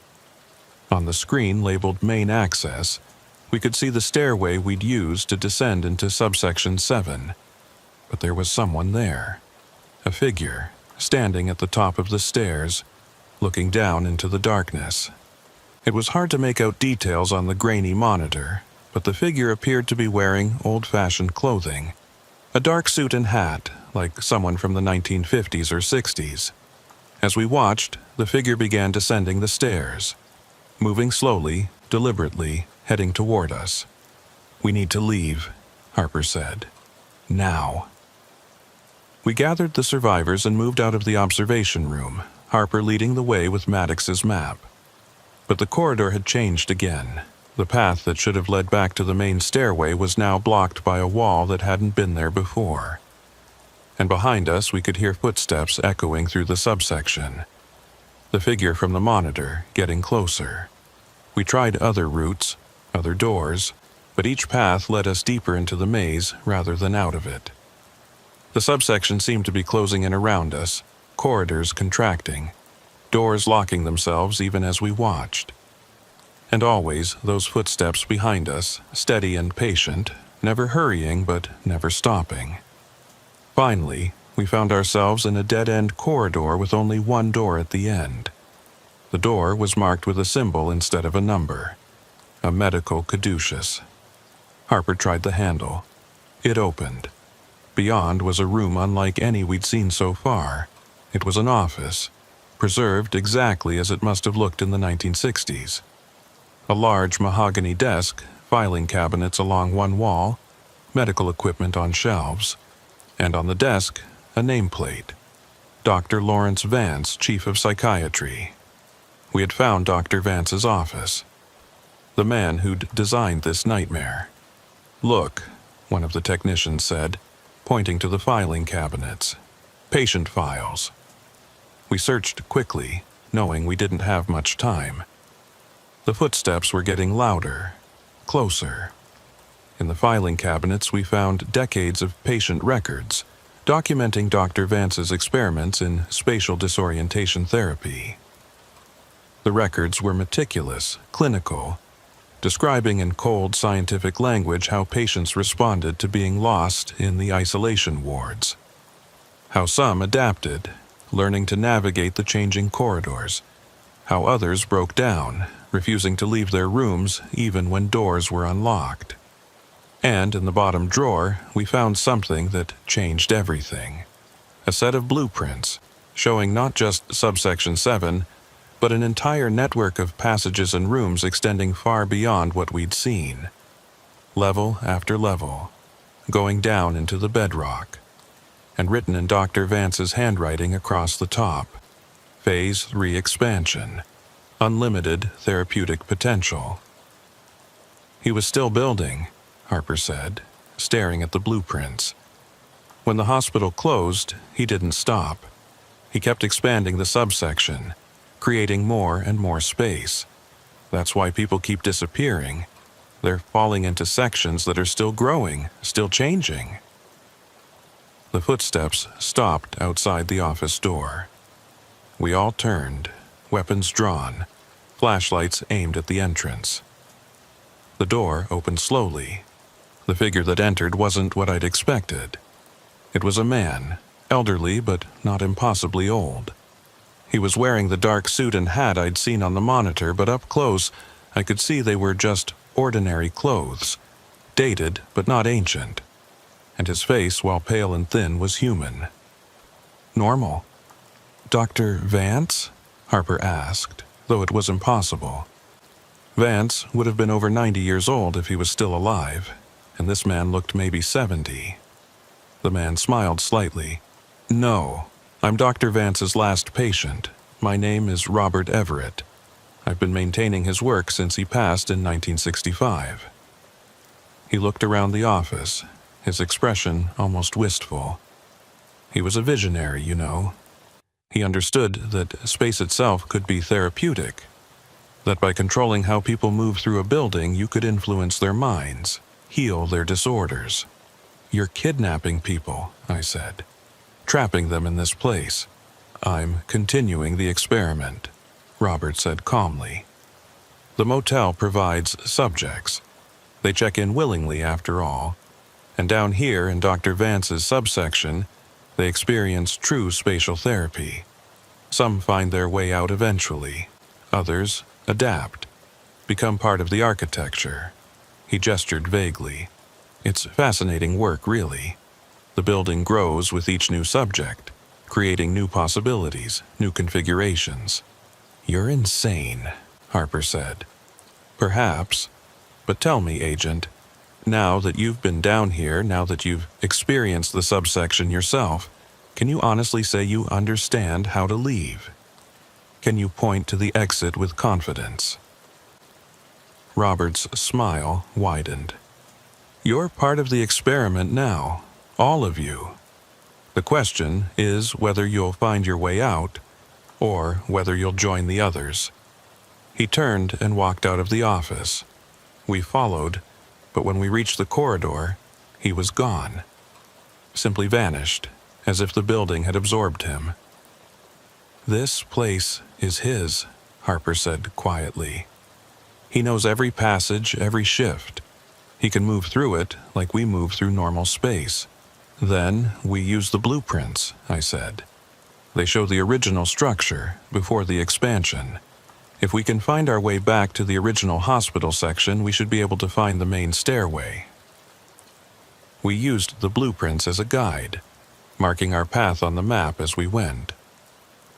On the screen labeled Main Access, we could see the stairway we'd used to descend into subsection 7. But there was someone there. A figure, standing at the top of the stairs, looking down into the darkness. It was hard to make out details on the grainy monitor, but the figure appeared to be wearing old-fashioned clothing, a dark suit and hat, like someone from the 1950s or 60s. As we watched, the figure began descending the stairs, moving slowly, deliberately, heading toward us. "We need to leave," Harper said. "Now." We gathered the survivors and moved out of the observation room, Harper leading the way with Maddox's map. But the corridor had changed again. The path that should have led back to the main stairway was now blocked by a wall that hadn't been there before. And behind us we could hear footsteps echoing through the subsection. The figure from the monitor getting closer. We tried other routes, other doors, but each path led us deeper into the maze rather than out of it. The subsection seemed to be closing in around us, corridors contracting, doors locking themselves even as we watched. And always those footsteps behind us, steady and patient, never hurrying but never stopping. Finally, we found ourselves in a dead-end corridor with only one door at the end. The door was marked with a symbol instead of a number, a medical caduceus. Harper tried the handle. It opened. Beyond was a room unlike any we'd seen so far. It was an office, preserved exactly as it must have looked in the 1960s. A large mahogany desk, filing cabinets along one wall, medical equipment on shelves, and on the desk, a nameplate. Dr. Lawrence Vance, Chief of Psychiatry. We had found Dr. Vance's office. The man who'd designed this nightmare. "Look," one of the technicians said, pointing to the filing cabinets. "Patient files." We searched quickly, knowing we didn't have much time. The footsteps were getting louder, closer. In the filing cabinets, we found decades of patient records, documenting Dr. Vance's experiments in spatial disorientation therapy. The records were meticulous, clinical, describing in cold scientific language how patients responded to being lost in the isolation wards. How some adapted, learning to navigate the changing corridors. How others broke down, refusing to leave their rooms even when doors were unlocked. And in the bottom drawer, we found something that changed everything. A set of blueprints, showing not just subsection 7, but an entire network of passages and rooms extending far beyond what we'd seen. Level after level, going down into the bedrock. And written in Dr. Vance's handwriting across the top. Phase 3 expansion. Unlimited therapeutic potential. He was still building, Harper said, staring at the blueprints. When the hospital closed, he didn't stop. He kept expanding the subsection, creating more and more space. That's why people keep disappearing. They're falling into sections that are still growing, still changing. The footsteps stopped outside the office door. We all turned, weapons drawn, flashlights aimed at the entrance. The door opened slowly. The figure that entered wasn't what I'd expected. It was a man, elderly but not impossibly old. He was wearing the dark suit and hat I'd seen on the monitor, but up close, I could see they were just ordinary clothes, dated but not ancient. And his face, while pale and thin, was human. Normal. "Dr. Vance?" Harper asked, though it was impossible. Vance would have been over 90 years old if he was still alive, and this man looked maybe 70. The man smiled slightly. "No, I'm Dr. Vance's last patient. My name is Robert Everett. I've been maintaining his work since he passed in 1965. He looked around the office, his expression almost wistful. He was a visionary, you know. He understood that space itself could be therapeutic, that by controlling how people move through a building, you could influence their minds, heal their disorders. "You're kidnapping people," I said, "trapping them in this place." "I'm continuing the experiment," Robert said calmly. "The motel provides subjects. They check in willingly after all. And down here in Dr. Vance's subsection, they experience true spatial therapy. Some find their way out eventually. Others adapt, become part of the architecture." He gestured vaguely. "It's fascinating work, really. The building grows with each new subject, creating new possibilities, new configurations." "You're insane," Harper said. "Perhaps. But tell me, Agent, now that you've been down here, now that you've experienced the subsection yourself, can you honestly say you understand how to leave? Can you point to the exit with confidence?" Robert's smile widened. "You're part of the experiment now, all of you. The question is whether you'll find your way out, or whether you'll join the others." He turned and walked out of the office. We followed, but when we reached the corridor, he was gone. Simply vanished, as if the building had absorbed him. "This place is his," Harper said quietly. "He knows every passage, every shift. He can move through it like we move through normal space. Then we use the blueprints," I said. "They show the original structure before the expansion. If we can find our way back to the original hospital section, we should be able to find the main stairway." We used the blueprints as a guide, marking our path on the map as we went.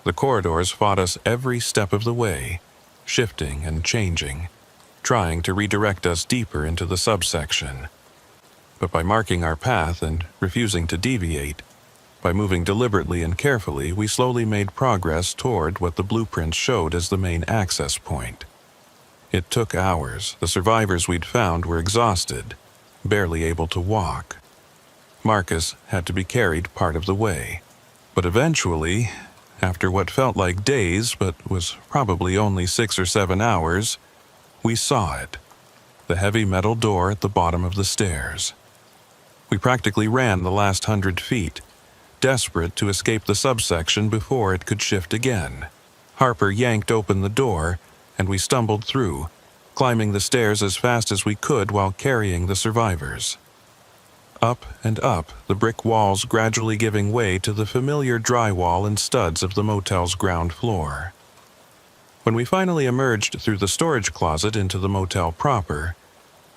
The corridors fought us every step of the way, shifting and changing, trying to redirect us deeper into the subsection. But by marking our path and refusing to deviate, by moving deliberately and carefully, we slowly made progress toward what the blueprints showed as the main access point. It took hours. The survivors we'd found were exhausted, barely able to walk. Marcus had to be carried part of the way. But eventually, after what felt like days but was probably only 6 or 7 hours, we saw it. The heavy metal door at the bottom of the stairs. We practically ran the last 100 feet, desperate to escape the subsection before it could shift again. Harper yanked open the door, and we stumbled through, climbing the stairs as fast as we could while carrying the survivors. Up and up, the brick walls gradually giving way to the familiar drywall and studs of the motel's ground floor. When we finally emerged through the storage closet into the motel proper,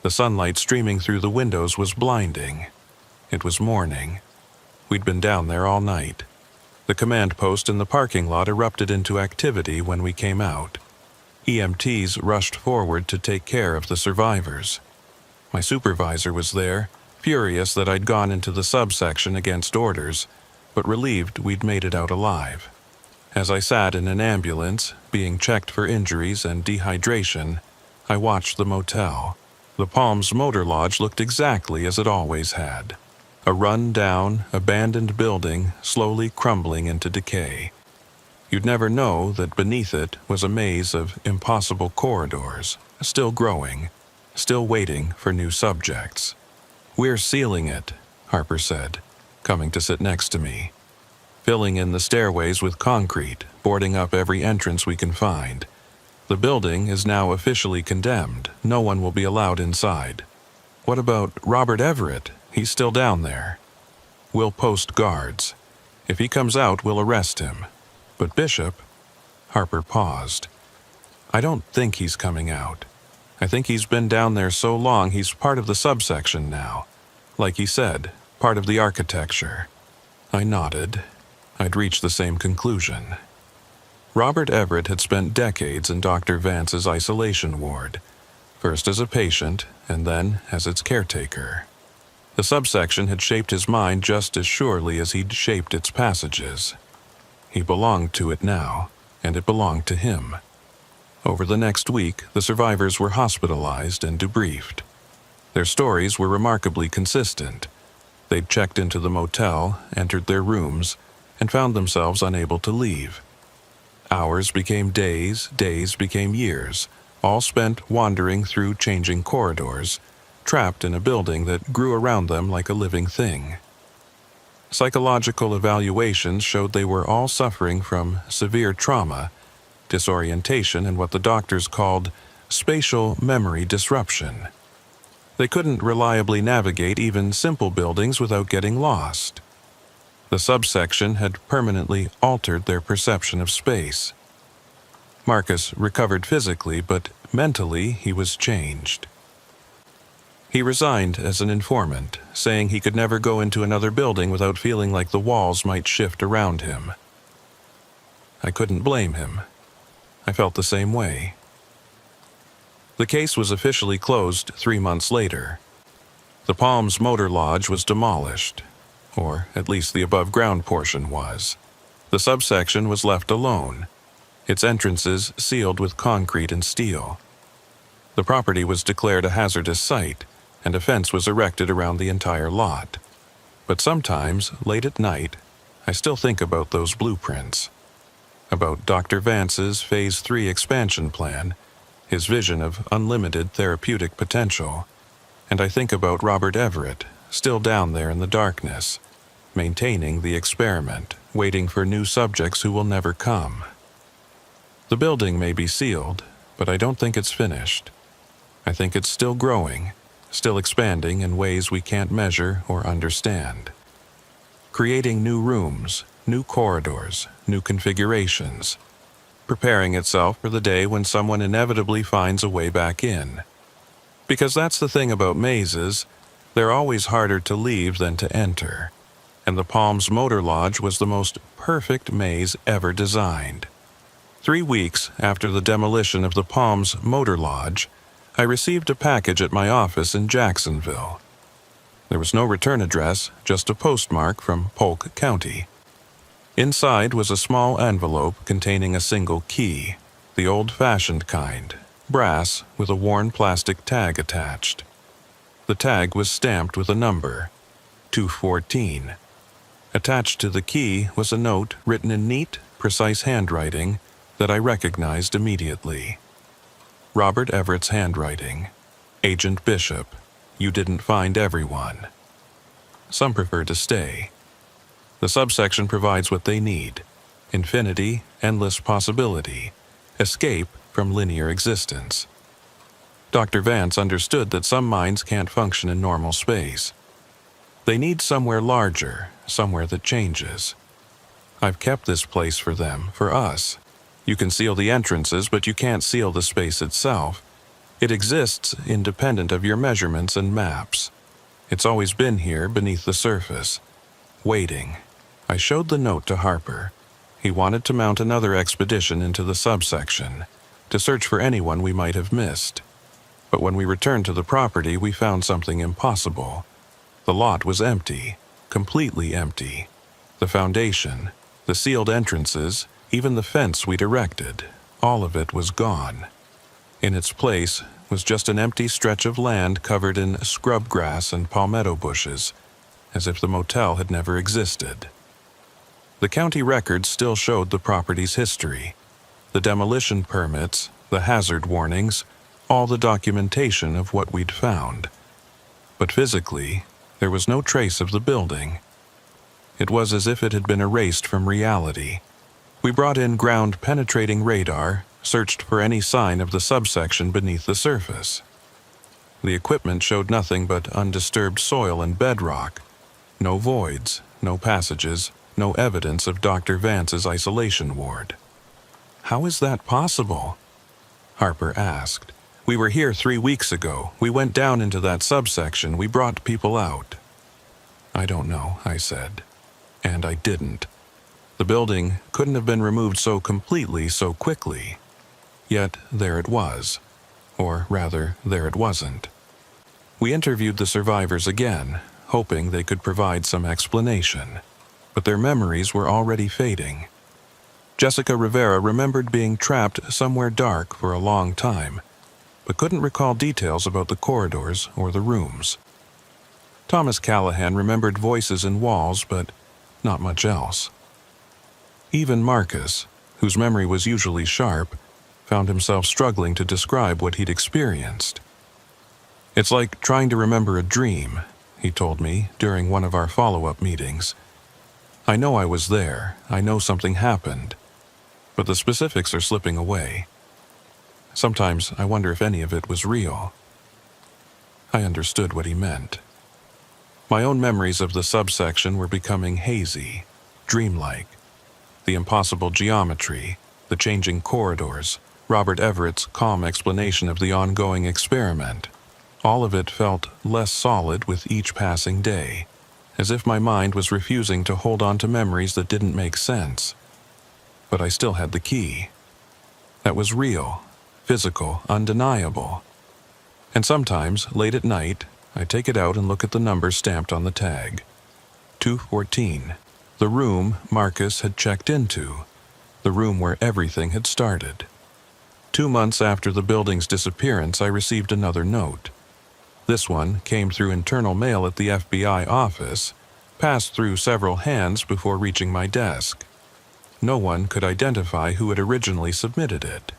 the sunlight streaming through the windows was blinding. It was morning. We'd been down there all night. The command post in the parking lot erupted into activity when we came out. EMTs rushed forward to take care of the survivors. My supervisor was there, furious that I'd gone into the subsection against orders, but relieved we'd made it out alive. As I sat in an ambulance, being checked for injuries and dehydration, I watched the motel. The Palms Motor Lodge looked exactly as it always had. A run-down, abandoned building slowly crumbling into decay. You'd never know that beneath it was a maze of impossible corridors, still growing, still waiting for new subjects. "We're sealing it," Harper said, coming to sit next to me. "Filling in the stairways with concrete, boarding up every entrance we can find. The building is now officially condemned. No one will be allowed inside." "What about Robert Everett? He's still down there." "We'll post guards. If he comes out, we'll arrest him. But Bishop..." Harper paused. "I don't think he's coming out. I think he's been down there so long he's part of the subsection now. Like he said, part of the architecture." I nodded. I'd reached the same conclusion. Robert Everett had spent decades in Dr. Vance's isolation ward, first as a patient and then as its caretaker. The subsection had shaped his mind just as surely as he'd shaped its passages. He belonged to it now, and it belonged to him. Over the next week, the survivors were hospitalized and debriefed. Their stories were remarkably consistent. They'd checked into the motel, entered their rooms, and found themselves unable to leave. Hours became days, days became years, all spent wandering through changing corridors, trapped in a building that grew around them like a living thing. Psychological evaluations showed they were all suffering from severe trauma, disorientation, and what the doctors called spatial memory disruption. They couldn't reliably navigate even simple buildings without getting lost. The subsection had permanently altered their perception of space. Marcus recovered physically, but mentally he was changed. He resigned as an informant, saying he could never go into another building without feeling like the walls might shift around him. I couldn't blame him. I felt the same way. The case was officially closed 3 months later. The Palms Motor Lodge was demolished, or at least the above-ground portion was. The subsection was left alone, its entrances sealed with concrete and steel. The property was declared a hazardous site, and a fence was erected around the entire lot. But sometimes, late at night, I still think about those blueprints. About Dr. Vance's Phase 3 expansion plan, his vision of unlimited therapeutic potential, and I think about Robert Everett, still down there in the darkness, maintaining the experiment, waiting for new subjects who will never come. The building may be sealed, but I don't think it's finished. I think it's still growing, still expanding in ways we can't measure or understand. Creating new rooms, new corridors, new configurations, preparing itself for the day when someone inevitably finds a way back in. Because that's the thing about mazes, they're always harder to leave than to enter. And the Palms Motor Lodge was the most perfect maze ever designed. 3 weeks after the demolition of the Palms Motor Lodge, I received a package at my office in Jacksonville. There was no return address, just a postmark from Polk County. Inside was a small envelope containing a single key, the old-fashioned kind, brass with a worn plastic tag attached. The tag was stamped with a number, 214. Attached to the key was a note written in neat, precise handwriting that I recognized immediately. Robert Everett's handwriting. Agent Bishop, you didn't find everyone. Some prefer to stay. The subsection provides what they need: infinity, endless possibility, escape from linear existence. Dr. Vance understood that some minds can't function in normal space. They need somewhere larger, somewhere that changes. I've kept this place for them, for us. You can seal the entrances, but you can't seal the space itself. It exists independent of your measurements and maps. It's always been here beneath the surface, waiting. I showed the note to Harper. He wanted to mount another expedition into the subsection, to search for anyone we might have missed. But when we returned to the property, we found something impossible. The lot was empty, completely empty. The foundation, the sealed entrances, even the fence we'd erected, all of it was gone. In its place was just an empty stretch of land covered in scrub grass and palmetto bushes, as if the motel had never existed. The county records still showed the property's history, the demolition permits, the hazard warnings, all the documentation of what we'd found. But physically, there was no trace of the building. It was as if it had been erased from reality. We brought in ground-penetrating radar, searched for any sign of the subsection beneath the surface. The equipment showed nothing but undisturbed soil and bedrock. No voids, no passages, no evidence of Dr. Vance's isolation ward. How is that possible? Harper asked. We were here 3 weeks ago. We went down into that subsection. We brought people out. I don't know, I said. And I didn't. The building couldn't have been removed so completely, so quickly. Yet there it was. Or rather, there it wasn't. We interviewed the survivors again, hoping they could provide some explanation. But their memories were already fading. Jessica Rivera remembered being trapped somewhere dark for a long time, but couldn't recall details about the corridors or the rooms. Thomas Callahan remembered voices in walls, but not much else. Even Marcus, whose memory was usually sharp, found himself struggling to describe what he'd experienced. It's like trying to remember a dream, he told me during one of our follow-up meetings. I know I was there, I know something happened, but the specifics are slipping away. Sometimes I wonder if any of it was real. I understood what he meant. My own memories of the subsection were becoming hazy, dreamlike. The impossible geometry, the changing corridors, Robert Everett's calm explanation of the ongoing experiment, all of it felt less solid with each passing day, as if my mind was refusing to hold on to memories that didn't make sense. But I still had the key. That was real, physical, undeniable. And sometimes, late at night, I take it out and look at the number stamped on the tag. 214. The room Marcus had checked into. The room where everything had started. 2 months after the building's disappearance, I received another note. This one came through internal mail at the FBI office, passed through several hands before reaching my desk. No one could identify who had originally submitted it.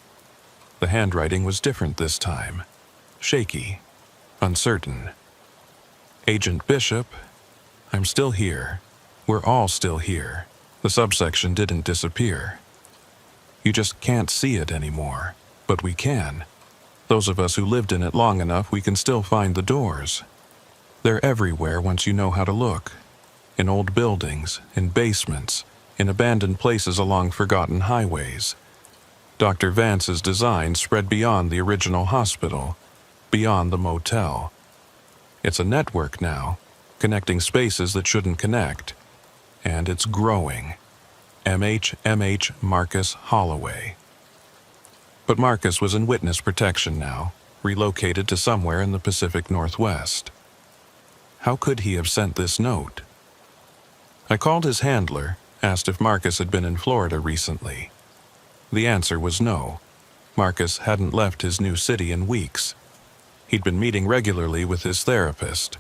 The handwriting was different this time. Shaky. Uncertain. Agent Bishop, I'm still here. We're all still here. The subsection didn't disappear. You just can't see it anymore, but we can. Those of us who lived in it long enough, we can still find the doors. They're everywhere once you know how to look. In old buildings, in basements, in abandoned places along forgotten highways. Dr. Vance's design spread beyond the original hospital, beyond the motel. It's a network now, connecting spaces that shouldn't connect. And it's growing. MH Marcus Holloway. But Marcus was in witness protection now, relocated to somewhere in the Pacific Northwest. How could he have sent this note? I called his handler, asked if Marcus had been in Florida recently. The answer was no. Marcus hadn't left his new city in weeks. He'd been meeting regularly with his therapist,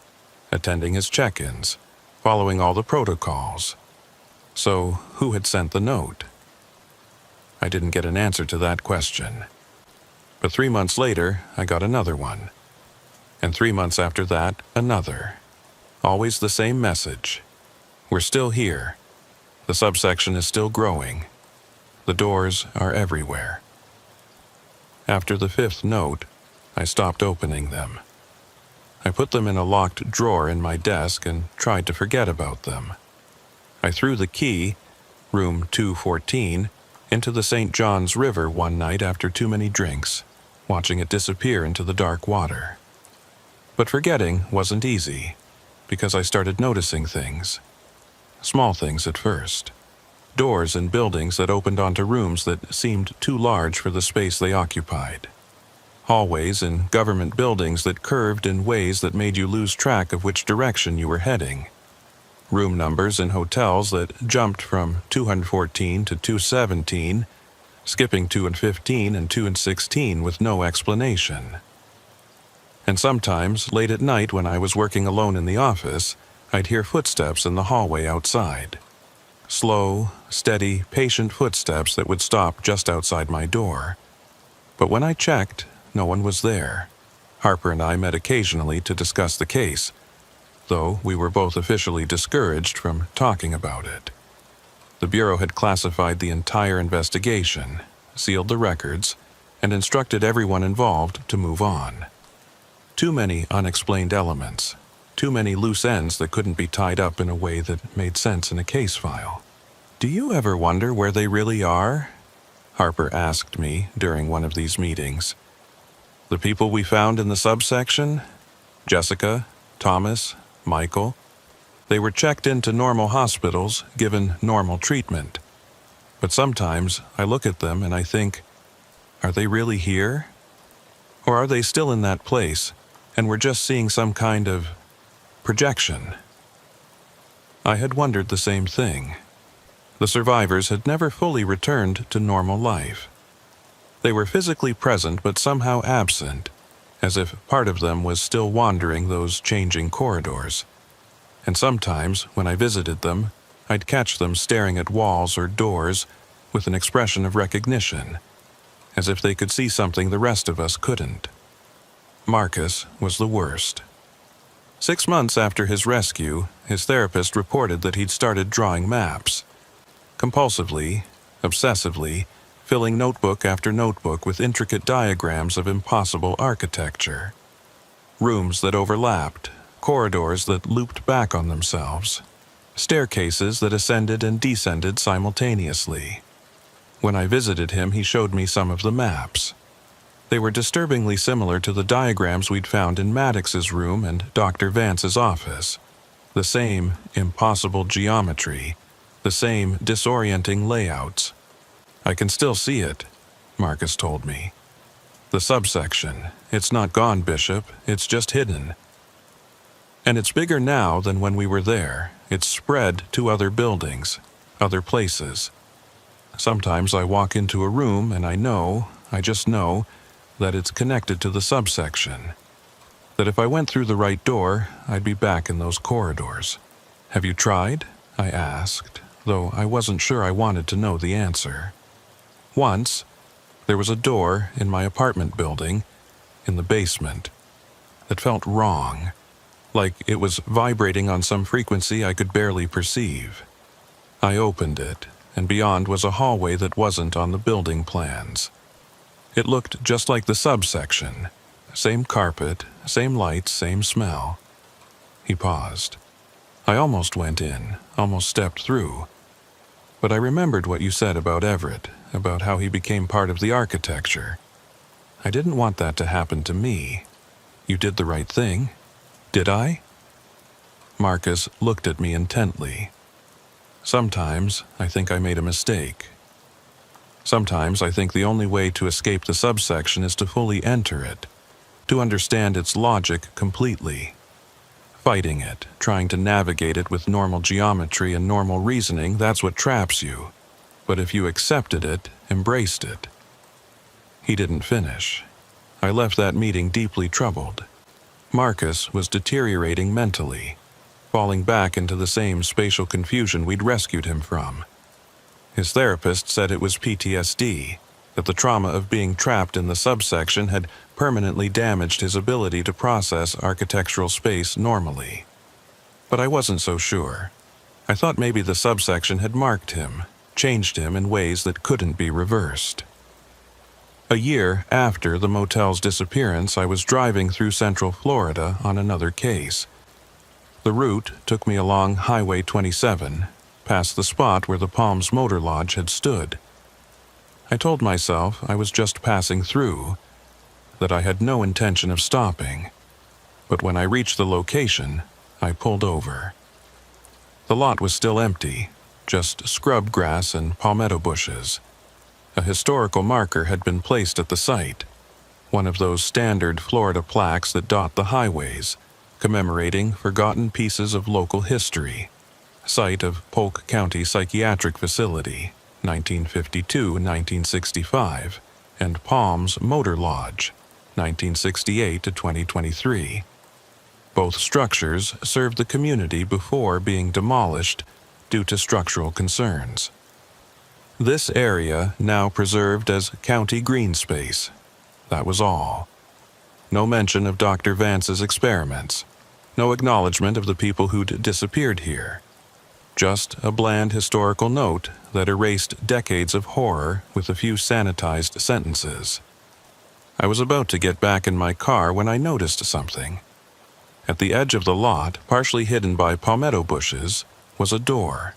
attending his check-ins, following all the protocols. So, who had sent the note? I didn't get an answer to that question. But 3 months later, I got another one. And 3 months after that, another. Always the same message. We're still here. The subsection is still growing. The doors are everywhere. After the 5th note, I stopped opening them. I put them in a locked drawer in my desk and tried to forget about them. I threw the key, room 214, into the St. John's River one night after too many drinks, watching it disappear into the dark water. But forgetting wasn't easy, because I started noticing things. Small things at first. Doors in buildings that opened onto rooms that seemed too large for the space they occupied. Hallways in government buildings that curved in ways that made you lose track of which direction you were heading. Room numbers in hotels that jumped from 214 to 217, skipping 2 and 15 and 2 and 16 with no explanation. And sometimes, late at night when I was working alone in the office, I'd hear footsteps in the hallway outside. Slow, steady, patient footsteps that would stop just outside my door. But when I checked, no one was there. Harper and I met occasionally to discuss the case, though we were both officially discouraged from talking about it. The Bureau had classified the entire investigation, sealed the records, and instructed everyone involved to move on. Too many unexplained elements, too many loose ends that couldn't be tied up in a way that made sense in a case file. "Do you ever wonder where they really are?" Harper asked me during one of these meetings. "The people we found in the subsection? Jessica, Thomas, Michael. They were checked into normal hospitals, given normal treatment. But sometimes I look at them and I think, are they really here? Or are they still in that place, and we're just seeing some kind of projection?" I had wondered the same thing. The survivors had never fully returned to normal life. They were physically present but somehow absent, as if part of them was still wandering those changing corridors. And sometimes, when I visited them, I'd catch them staring at walls or doors with an expression of recognition, as if they could see something the rest of us couldn't. Marcus was the worst. 6 months after his rescue, his therapist reported that he'd started drawing maps. Compulsively, obsessively, filling notebook after notebook with intricate diagrams of impossible architecture. Rooms that overlapped, corridors that looped back on themselves, staircases that ascended and descended simultaneously. When I visited him, he showed me some of the maps. They were disturbingly similar to the diagrams we'd found in Maddox's room and Dr. Vance's office. The same impossible geometry, the same disorienting layouts. "I can still see it," Marcus told me. "The subsection. It's not gone, Bishop. It's just hidden. And it's bigger now than when we were there. It's spread to other buildings, other places. Sometimes I walk into a room and I just know, that it's connected to the subsection. That if I went through the right door, I'd be back in those corridors." "Have you tried?" I asked, though I wasn't sure I wanted to know the answer. "Once, there was a door in my apartment building, in the basement, that felt wrong, like it was vibrating on some frequency I could barely perceive. I opened it, and beyond was a hallway that wasn't on the building plans. It looked just like the subsection. Same carpet, same lights, same smell." He paused. "I almost went in, almost stepped through. But I remembered what you said about Everett, about how he became part of the architecture. I didn't want that to happen to me. You did the right thing. Did I?" Marcus looked at me intently. "Sometimes I think I made a mistake. Sometimes I think the only way to escape the subsection is to fully enter it, to understand its logic completely. Fighting it, trying to navigate it with normal geometry and normal reasoning, that's what traps you. But if you accepted it, embraced it. He didn't finish. I left that meeting deeply troubled. Marcus was deteriorating mentally, falling back into the same spatial confusion we'd rescued him from. His therapist said it was PTSD, that the trauma of being trapped in the subsection had permanently damaged his ability to process architectural space normally. But I wasn't so sure. I thought maybe the subsection had marked him, changed him in ways that couldn't be reversed. A year after the motel's disappearance, I was driving through Central Florida on another case. The route took me along Highway 27, past the spot where the Palms Motor Lodge had stood. I told myself I was just passing through, that I had no intention of stopping. But when I reached the location, I pulled over. The lot was still empty, just scrub grass and palmetto bushes. A historical marker had been placed at the site, one of those standard Florida plaques that dot the highways, commemorating forgotten pieces of local history. Site of Polk County Psychiatric Facility, 1952-1965, and Palms Motor Lodge, 1968 to 2023. Both structures served the community before being demolished due to structural concerns. This area now preserved as county green space. That was all. No mention of Dr. Vance's experiments. No acknowledgement of the people who'd disappeared here. Just a bland historical note that erased decades of horror with a few sanitized sentences. I was about to get back in my car when I noticed something. At the edge of the lot, partially hidden by palmetto bushes, was a door.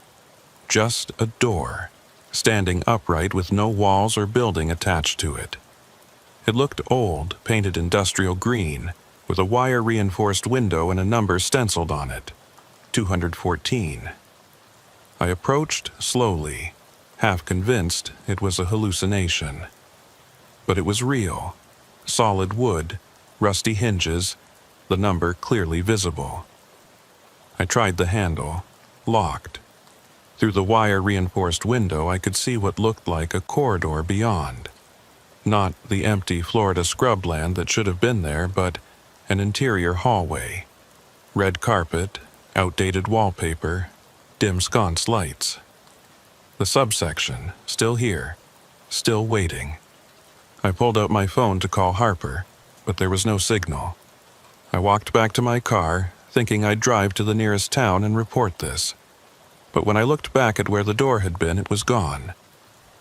Just a door, standing upright with no walls or building attached to it. It looked old, painted industrial green, with a wire-reinforced window and a number stenciled on it, 214. I approached slowly, half convinced it was a hallucination. But it was real. Solid wood, rusty hinges, the number clearly visible. I tried the handle, locked. Through the wire-reinforced window, I could see what looked like a corridor beyond. Not the empty Florida scrubland that should have been there, but an interior hallway. Red carpet, outdated wallpaper, dim sconce lights. The subsection, still here, still waiting. I pulled out my phone to call Harper, but there was no signal. I walked back to my car, thinking I'd drive to the nearest town and report this. But when I looked back at where the door had been, it was gone.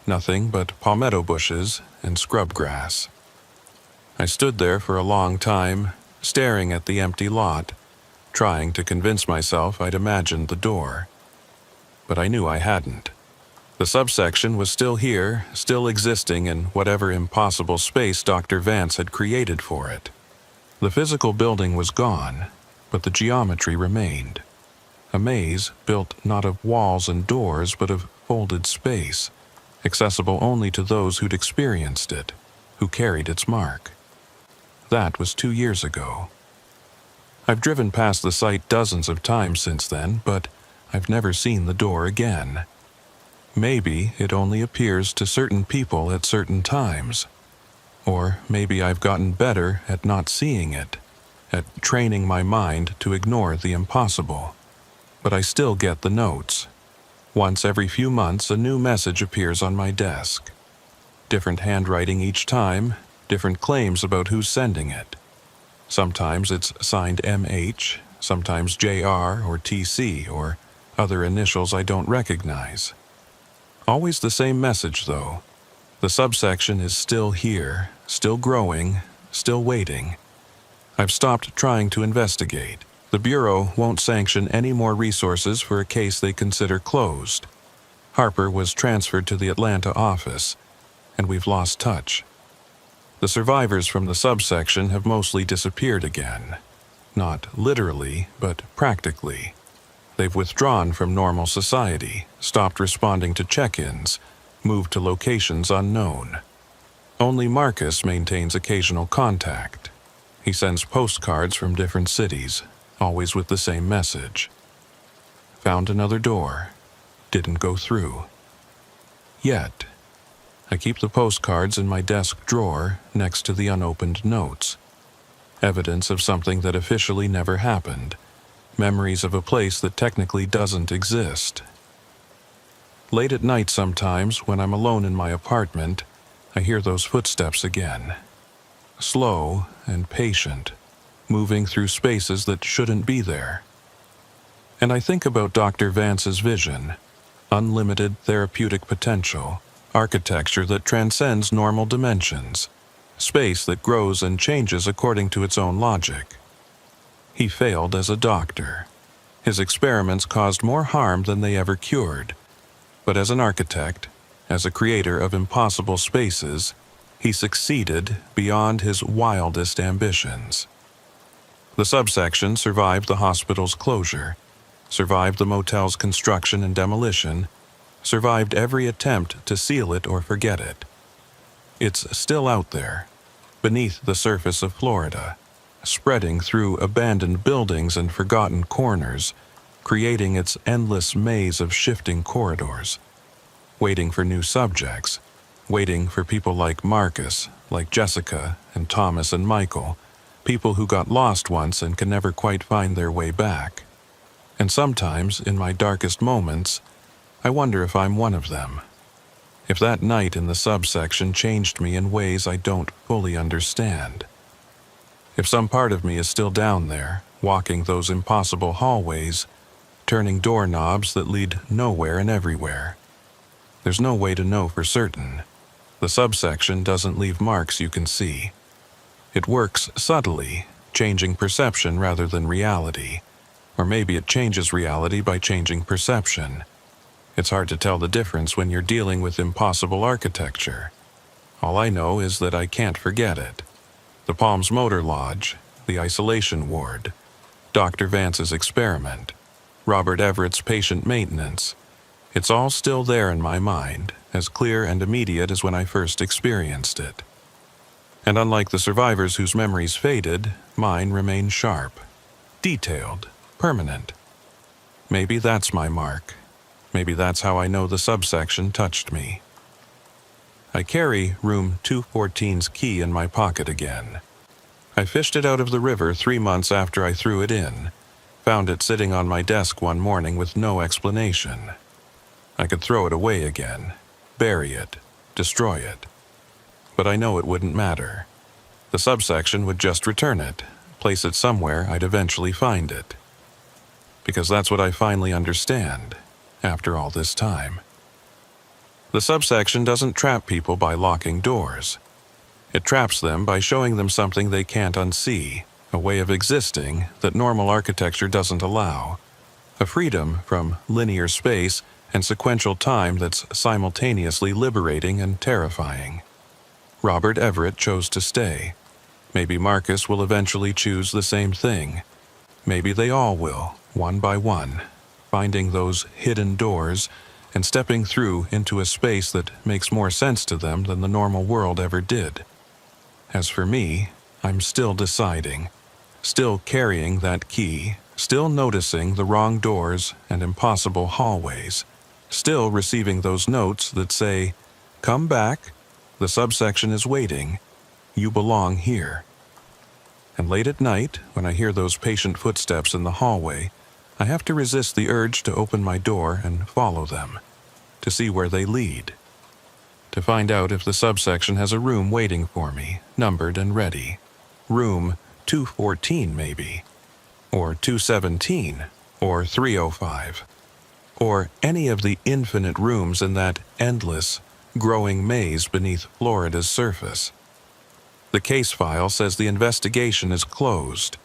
Nothing but palmetto bushes and scrub grass. I stood there for a long time, staring at the empty lot, trying to convince myself I'd imagined the door. But I knew I hadn't. The subsection was still here, still existing in whatever impossible space Dr. Vance had created for it. The physical building was gone, but the geometry remained. A maze built not of walls and doors, but of folded space, accessible only to those who'd experienced it, who carried its mark. That was 2 years ago. I've driven past the site dozens of times since then, but I've never seen the door again. Maybe it only appears to certain people at certain times. Or maybe I've gotten better at not seeing it, at training my mind to ignore the impossible. But I still get the notes. Once every few months, a new message appears on my desk. Different handwriting each time, different claims about who's sending it. Sometimes it's signed MH, sometimes JR or TC or other initials I don't recognize. Always the same message, though. The subsection is still here, still growing, still waiting. I've stopped trying to investigate. The Bureau won't sanction any more resources for a case they consider closed. Harper was transferred to the Atlanta office, and we've lost touch. The survivors from the subsection have mostly disappeared again. Not literally, but practically. They've withdrawn from normal society, stopped responding to check-ins, moved to locations unknown. Only Marcus maintains occasional contact. He sends postcards from different cities, always with the same message. Found another door. Didn't go through. Yet, I keep the postcards in my desk drawer next to the unopened notes. Evidence of something that officially never happened. Memories of a place that technically doesn't exist. Late at night sometimes, when I'm alone in my apartment, I hear those footsteps again. Slow and patient, moving through spaces that shouldn't be there. And I think about Dr. Vance's vision, unlimited therapeutic potential, architecture that transcends normal dimensions, space that grows and changes according to its own logic. He failed as a doctor. His experiments caused more harm than they ever cured. But as an architect, as a creator of impossible spaces, he succeeded beyond his wildest ambitions. The subsection survived the hospital's closure, survived the motel's construction and demolition, survived every attempt to seal it or forget it. It's still out there, beneath the surface of Florida, spreading through abandoned buildings and forgotten corners, creating its endless maze of shifting corridors, waiting for new subjects, waiting for people like Marcus, like Jessica and Thomas and Michael, people who got lost once and can never quite find their way back. And sometimes, in my darkest moments, I wonder if I'm one of them. If that night in the subsection changed me in ways I don't fully understand. If some part of me is still down there, walking those impossible hallways, turning doorknobs that lead nowhere and everywhere. There's no way to know for certain. The subsection doesn't leave marks you can see. It works subtly, changing perception rather than reality. Or maybe it changes reality by changing perception. It's hard to tell the difference when you're dealing with impossible architecture. All I know is that I can't forget it. The Palms Motor Lodge, the isolation ward, Dr. Vance's experiment, Robert Everett's patient maintenance. It's all still there in my mind, as clear and immediate as when I first experienced it. And unlike the survivors whose memories faded, mine remain sharp, detailed, permanent. Maybe that's my mark. Maybe that's how I know the subsection touched me. I carry room 214's key in my pocket again. I fished it out of the river 3 months after I threw it in. Found it sitting on my desk one morning with no explanation. I could throw it away again, bury it, destroy it. But I know it wouldn't matter. The subsection would just return it, place it somewhere I'd eventually find it. Because that's what I finally understand, after all this time. The subsection doesn't trap people by locking doors. It traps them by showing them something they can't unsee, a way of existing that normal architecture doesn't allow, a freedom from linear space and sequential time that's simultaneously liberating and terrifying. Robert Everett chose to stay. Maybe Marcus will eventually choose the same thing. Maybe they all will, one by one, finding those hidden doors and stepping through into a space that makes more sense to them than the normal world ever did. As for me, I'm still deciding, still carrying that key, still noticing the wrong doors and impossible hallways, still receiving those notes that say, "Come back, the subsection is waiting, you belong here." And late at night, when I hear those patient footsteps in the hallway, I have to resist the urge to open my door and follow them, to see where they lead, to find out if the subsection has a room waiting for me, numbered and ready. Room 214 maybe, or 217, or 305, or any of the infinite rooms in that endless, growing maze beneath Florida's surface. The case file says the investigation is closed,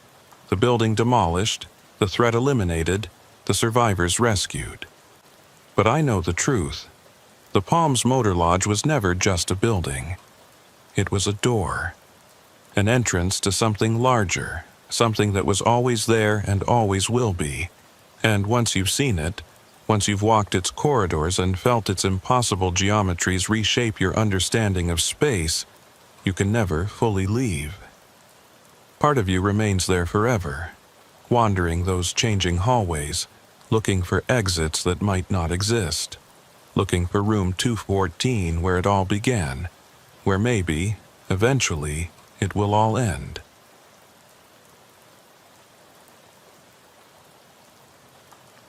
the building demolished, the threat eliminated, the survivors rescued. But I know the truth. The Palms Motor Lodge was never just a building. It was a door, an entrance to something larger, something that was always there and always will be. And once you've seen it, once you've walked its corridors and felt its impossible geometries reshape your understanding of space, you can never fully leave. Part of you remains there forever. wandering those changing hallways, looking for exits that might not exist, looking for room 214 where it all began, where maybe, eventually, it will all end.